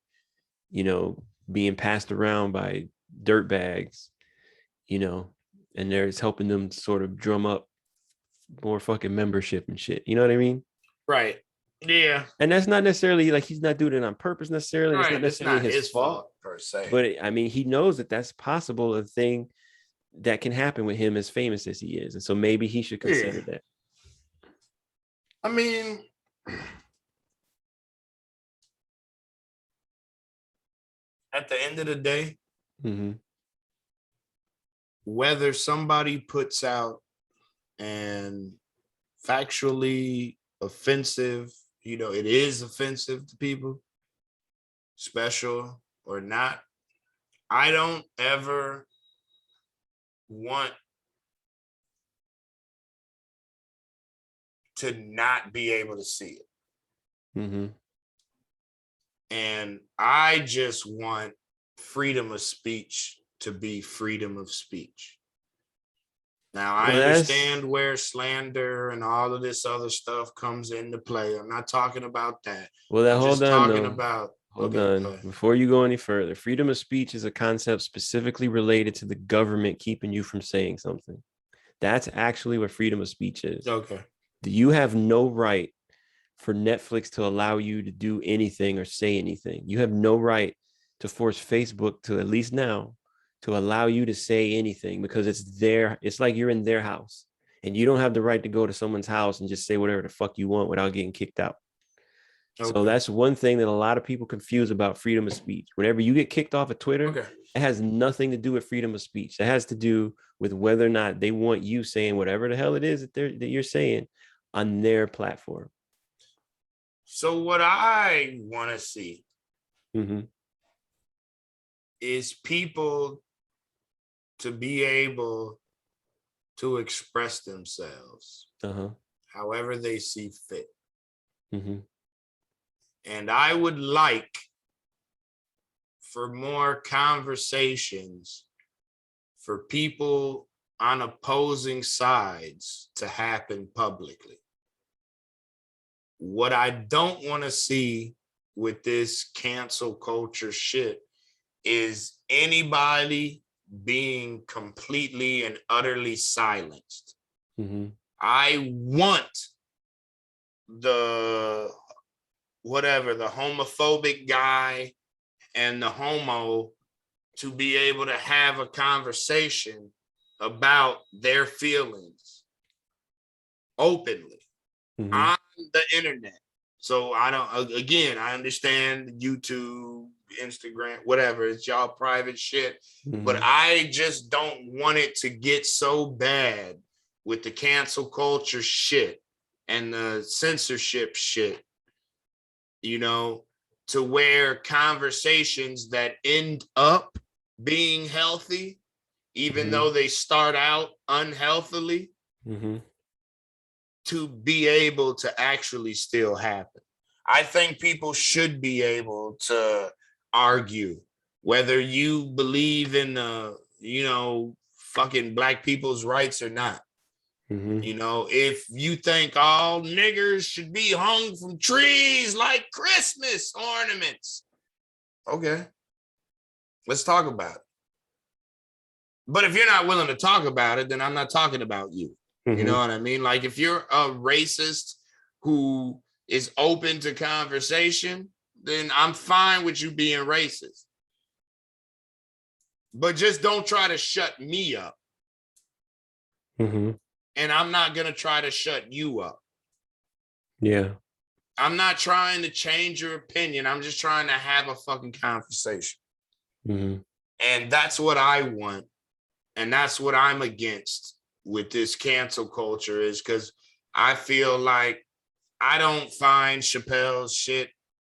you know, being passed around by dirt bags, you know, and there's helping them sort of drum up more fucking membership and shit. You know what I mean? Right. Yeah. And that's not necessarily like he's not doing it on purpose necessarily. Right. It's not necessarily his fault per se. But I mean, he knows that that's possible, a thing that can happen with him as famous as he is. And so maybe he should consider that. I mean, at the end of the day, whether somebody puts out and factually offensive, you know, it is offensive to people, special or not, I don't ever want to not be able to see it. And I just want freedom of speech to be freedom of speech. Now, I understand where slander and all of this other stuff comes into play. I'm not talking about that. Well, hold on. Before you go any further, freedom of speech is a concept specifically related to the government keeping you from saying something. That's actually what freedom of speech is. Okay. You have no right for Netflix to allow you to do anything or say anything. You have no right to force Facebook to, at least now, to allow you to say anything because it's like you're in their house and you don't have the right to go to someone's house and just say whatever the fuck you want without getting kicked out. Okay. So that's one thing that a lot of people confuse about freedom of speech. Whenever you get kicked off of Twitter, it has nothing to do with freedom of speech. It has to do with whether or not they want you saying whatever the hell it is that you're saying on their platform. So what I want to see is people to be able to express themselves however they see fit. And I would like for more conversations for people on opposing sides to happen publicly. What I don't want to see with this cancel culture shit is anybody being completely and utterly silenced. I want the homophobic guy and the homo to be able to have a conversation about their feelings openly on the internet. So I understand YouTube, Instagram, whatever, it's y'all private shit, but I just don't want it to get so bad with the cancel culture shit and the censorship shit, you know, to where conversations that end up being healthy, even though they start out unhealthily, to be able to actually still happen. I think people should be able to argue whether you believe in fucking black people's rights or not. If you think all niggers should be hung from trees like Christmas ornaments, okay, let's talk about it. But if you're not willing to talk about it, then I'm not talking about you. You know what I mean? Like, if you're a racist who is open to conversation, then I'm fine with you being racist. But just don't try to shut me up. And I'm not going to try to shut you up. Yeah. I'm not trying to change your opinion. I'm just trying to have a fucking conversation. And that's what I want. And that's what I'm against with this cancel culture, is because I feel like I don't find Chappelle's shit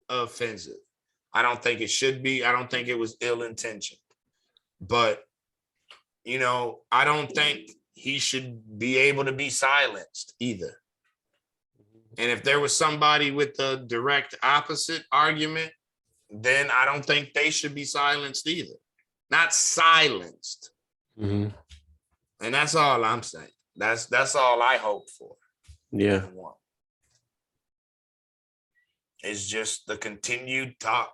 offensive. I don't think it should be. I don't think it was ill-intentioned. But, I don't think he should be able to be silenced either. And if there was somebody with the direct opposite argument, then I don't think they should be silenced either. Not silenced. And that's all I'm saying. That's all I hope for. Yeah. It's just the continued talk.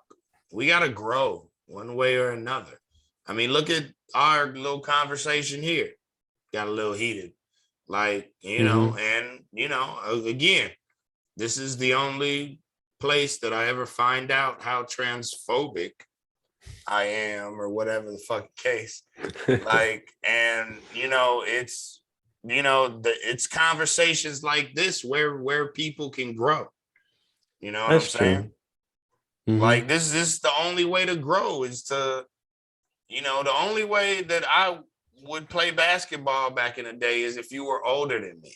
We got to grow one way or another. I mean, look at our little conversation here. Got a little heated. Like, and, again, this is the only place that I ever find out how transphobic I am, or whatever the fucking case. Like, and, it's, it's conversations like this where people can grow. You know what I'm saying? Like, this is the only way to grow, is to, the only way that I would play basketball back in the day is if you were older than me,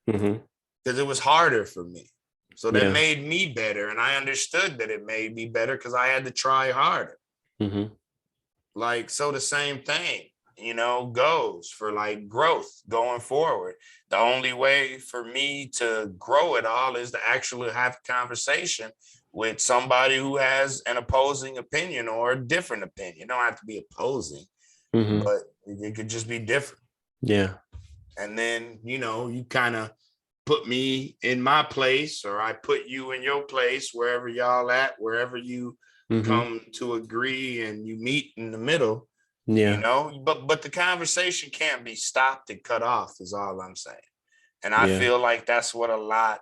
because it was harder for me. So that made me better. And I understood that it made me better because I had to try harder. Like, so the same thing, goes for like growth going forward. The only way for me to grow it all is to actually have a conversation with somebody who has an opposing opinion or a different opinion. It don't have to be opposing, but it could just be different. Yeah. And then, you kind of put me in my place, or I put you in your place, wherever y'all at, wherever you come to agree and you meet in the middle. But the conversation can't be stopped and cut off, is all I'm saying. And I feel like that's what a lot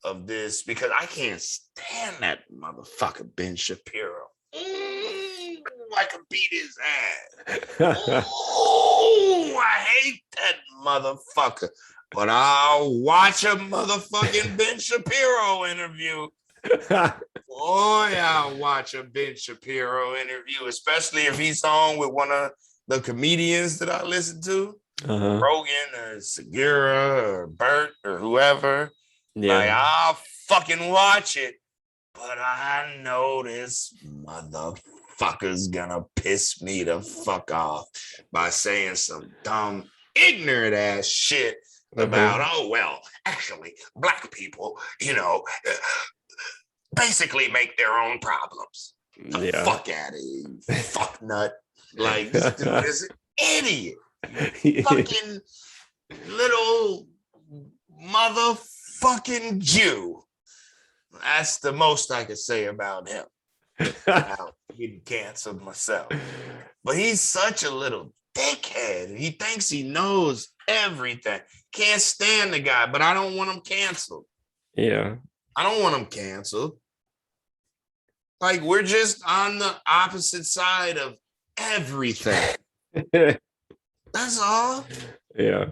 of this, because I can't stand that motherfucker Ben Shapiro. I could beat his ass. I hate that motherfucker. But I'll watch a motherfucking Ben Shapiro interview. Boy, I'll watch a Ben Shapiro interview, especially if he's on with one of the comedians that I listen to, Rogan or Segura or Bert or whoever. Yeah. Like, I'll fucking watch it, but I know this motherfucker's gonna piss me the fuck off by saying some dumb, ignorant ass shit about, oh, well, actually, black people, basically make their own problems. The fuck out of here, fuck nut. Like, this dude is an idiot. Fucking little motherfucking Jew. That's the most I could say about him. Without getting canceled myself. But he's such a little dickhead. He thinks he knows everything. Can't stand the guy, but I don't want him canceled. Yeah. I don't want him canceled. Like, we're just on the opposite side of everything. That's all. Yeah.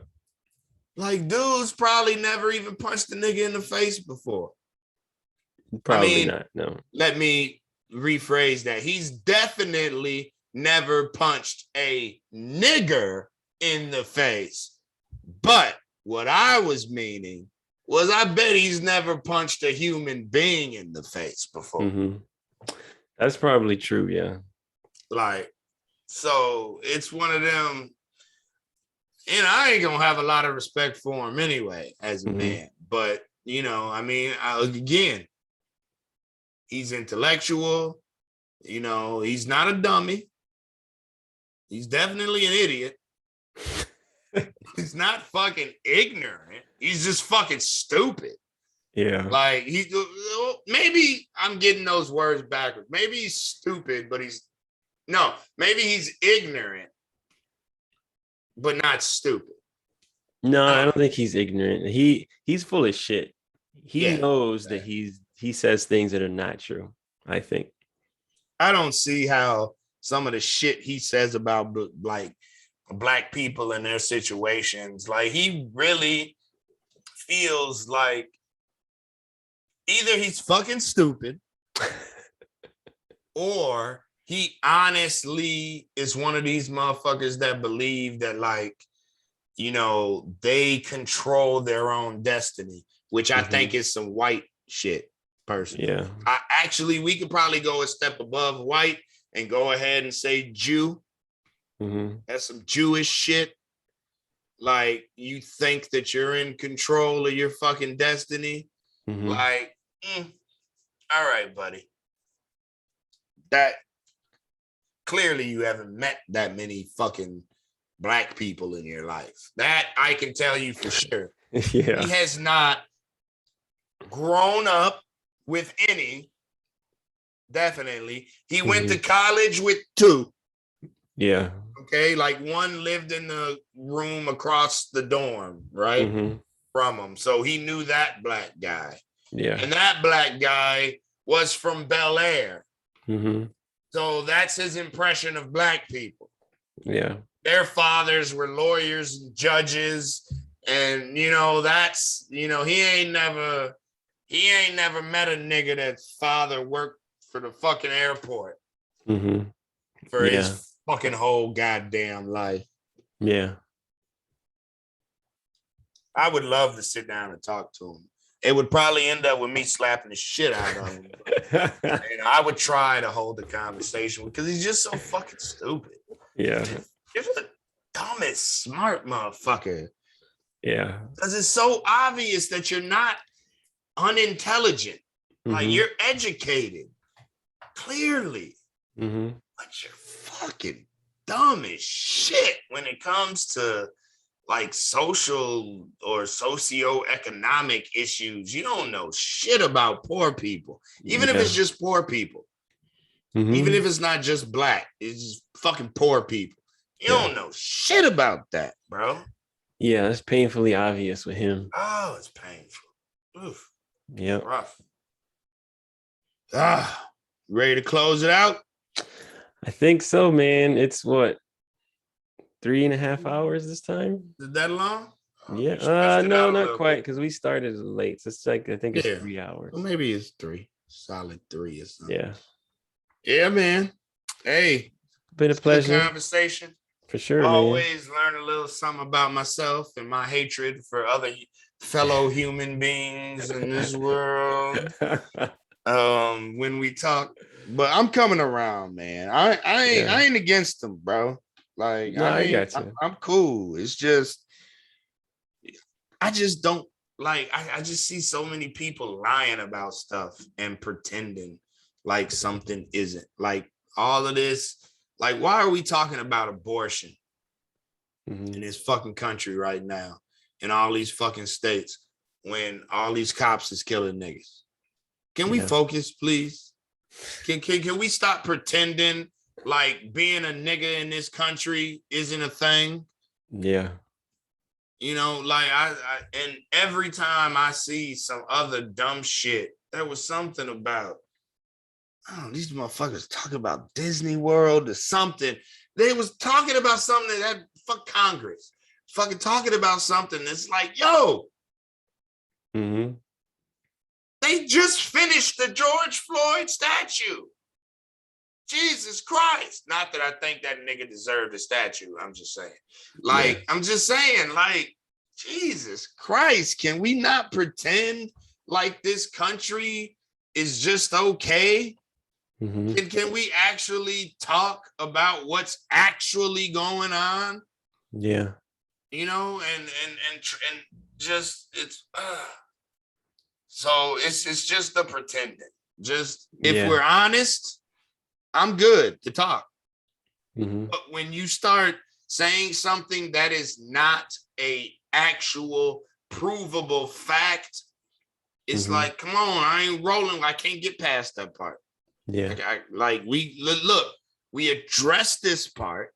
Like, dude's probably never even punched a nigga in the face before. Probably not, no. Let me rephrase that. He's definitely never punched a nigger in the face. But what I was meaning was, I bet he's never punched a human being in the face before. That's probably true. Yeah. Like, so it's one of them. And I ain't gonna have a lot of respect for him anyway as a Mm-hmm. man. But I mean, again, he's intellectual. He's not a dummy. He's definitely an idiot. He's not fucking ignorant. He's just fucking stupid. Yeah. Like maybe I'm getting those words backwards. Maybe he's stupid, but maybe he's ignorant, but not stupid. No, I don't think he's ignorant. He's full of shit. He knows that he says things that are not true, I think. I don't see how some of the shit he says about like black people and their situations, like he really feels like either he's fucking stupid or he honestly is one of these motherfuckers that believe that like, they control their own destiny, which I think is some white shit personally. Yeah. We could probably go a step above white and go ahead and say Jew. That's some Jewish shit. Like you think that you're in control of your fucking destiny. Like, all right, buddy. That clearly you haven't met that many fucking black people in your life. That I can tell you for sure. Yeah. He has not grown up with any. Definitely. He went to college with 2. Yeah. Okay. Like one lived in the room across the dorm, right? From him. So he knew that black guy. Yeah. And that black guy was from Bel Air. So that's his impression of black people. Yeah. Their fathers were lawyers and judges. And that's he ain't never met a nigga that's father worked for the fucking airport for his fucking whole goddamn life. Yeah. I would love to sit down and talk to him. It would probably end up with me slapping the shit out of him. And I would try to hold the conversation because he's just so fucking stupid. Yeah. You're the dumbest smart motherfucker. Yeah. Because it's so obvious that you're not unintelligent. Like you're educated. Clearly. But you're fucking dumb as shit when it comes to like social or socioeconomic issues. You don't know shit about poor people, even if it's just poor people, even if it's not just black, it's just fucking poor people. You don't know shit about that, bro. Yeah, it's painfully obvious with him. Oh, it's painful. Oof. Yeah. Rough. Ready to close it out? I think so, man. It's what, 3.5 hours this time? Is that long? Yeah. No, not quite, because we started late. So it's like, I think it's 3 hours. Well, maybe it's 3. Solid 3 or something. Yeah. Yeah, man. Hey. Been a pleasure. Good conversation. For sure, Always learn a little something about myself and my hatred for other fellow human beings in this world. When we talk. But I'm coming around, man. I ain't against them, bro. Like, no, I got you. I'm cool. It's just, I just don't like, I just see so many people lying about stuff and pretending like something isn't. Like all of this, like, why are we talking about abortion in this fucking country right now, in all these fucking states, when all these cops is killing niggas? Can we focus, please? Can we stop pretending like being a nigga in this country isn't a thing? Yeah. Like I and every time I see some other dumb shit, there was something about, these motherfuckers talking about Disney World or something. They was talking about something that fuck Congress, fucking talking about something that's like, yo, they just finished the George Floyd statue. Jesus Christ. Not that I think that nigga deserved a statue. I'm just saying. Like, I'm just saying, like, Jesus Christ, can we not pretend like this country is just okay? Can we actually talk about what's actually going on? Yeah. You know, and just it's so it's just the pretending. Just if we're honest, I'm good to talk. But when you start saying something that is not a actual provable fact, it's like, come on, I ain't rolling. I can't get past that part. Yeah. Like we look, we address this part,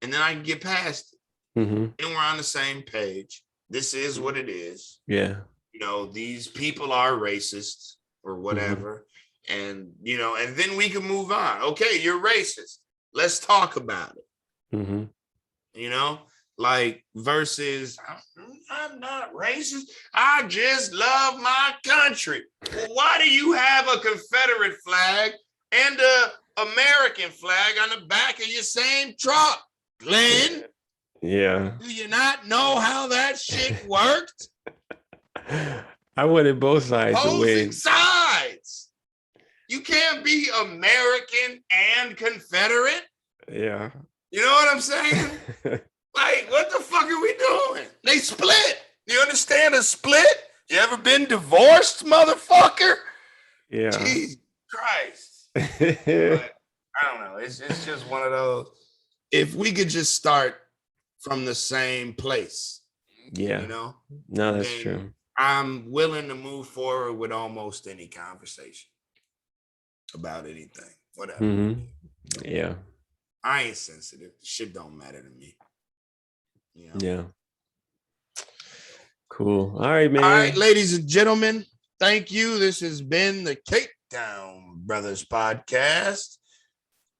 and then I can get past it. And we're on the same page. This is what it is. Yeah. You know, these people are racist or whatever. And, you know, and then we can move on. Okay, you're racist. Let's talk about it. You know, like versus, I'm not racist. I just love my country. Well, why do you have a Confederate flag and a American flag on the back of your same truck, Glenn? Yeah. Do you not know how that shit worked? I wanted both sides to win. Opposing sides. You can't be American and Confederate. Yeah. You know what I'm saying? Like, what the fuck are we doing? They split. You understand a split? You ever been divorced, motherfucker? Yeah. Jesus Christ. But I don't know. It's just one of those. If we could just start from the same place. Yeah. You know? No, that's true. I'm willing to move forward with almost any conversation about anything. Whatever. Yeah. I ain't sensitive. Shit don't matter to me. You know? Yeah. Cool. All right, man. All right, ladies and gentlemen, thank you. This has been the Cape Town Brothers podcast.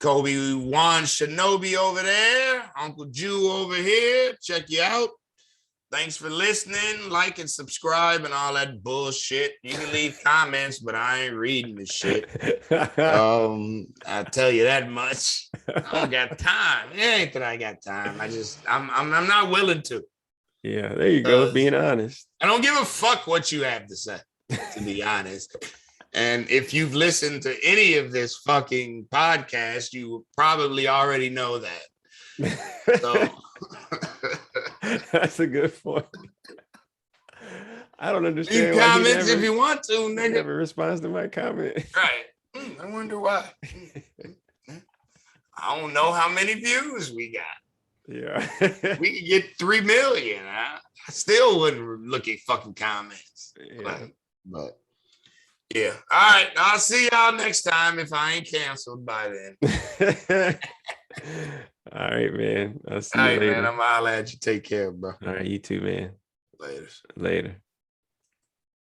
Kobe Wan Shinobi over there, Uncle Jew over here. Check you out. Thanks for listening. Like and subscribe and all that bullshit. You can leave comments, but I ain't reading the shit. I'll tell you that much. I don't got time. It ain't that I got time. I'm not willing to. Yeah, there you go. Being honest. I don't give a fuck what you have to say, to be honest. And if you've listened to any of this fucking podcast, you probably already know that. So that's a good point. I don't understand. Leave comments if you want to, nigga. He never responds to my comment. Right. I wonder why. I don't know how many views we got. Yeah. We could get 3 million. I still wouldn't look at fucking comments. Yeah. But yeah. All right. I'll see y'all next time if I ain't canceled by then. All right, man. I'll see you later. Man, I'm all at you. Take care, bro. All right, you too, man. Later. Later.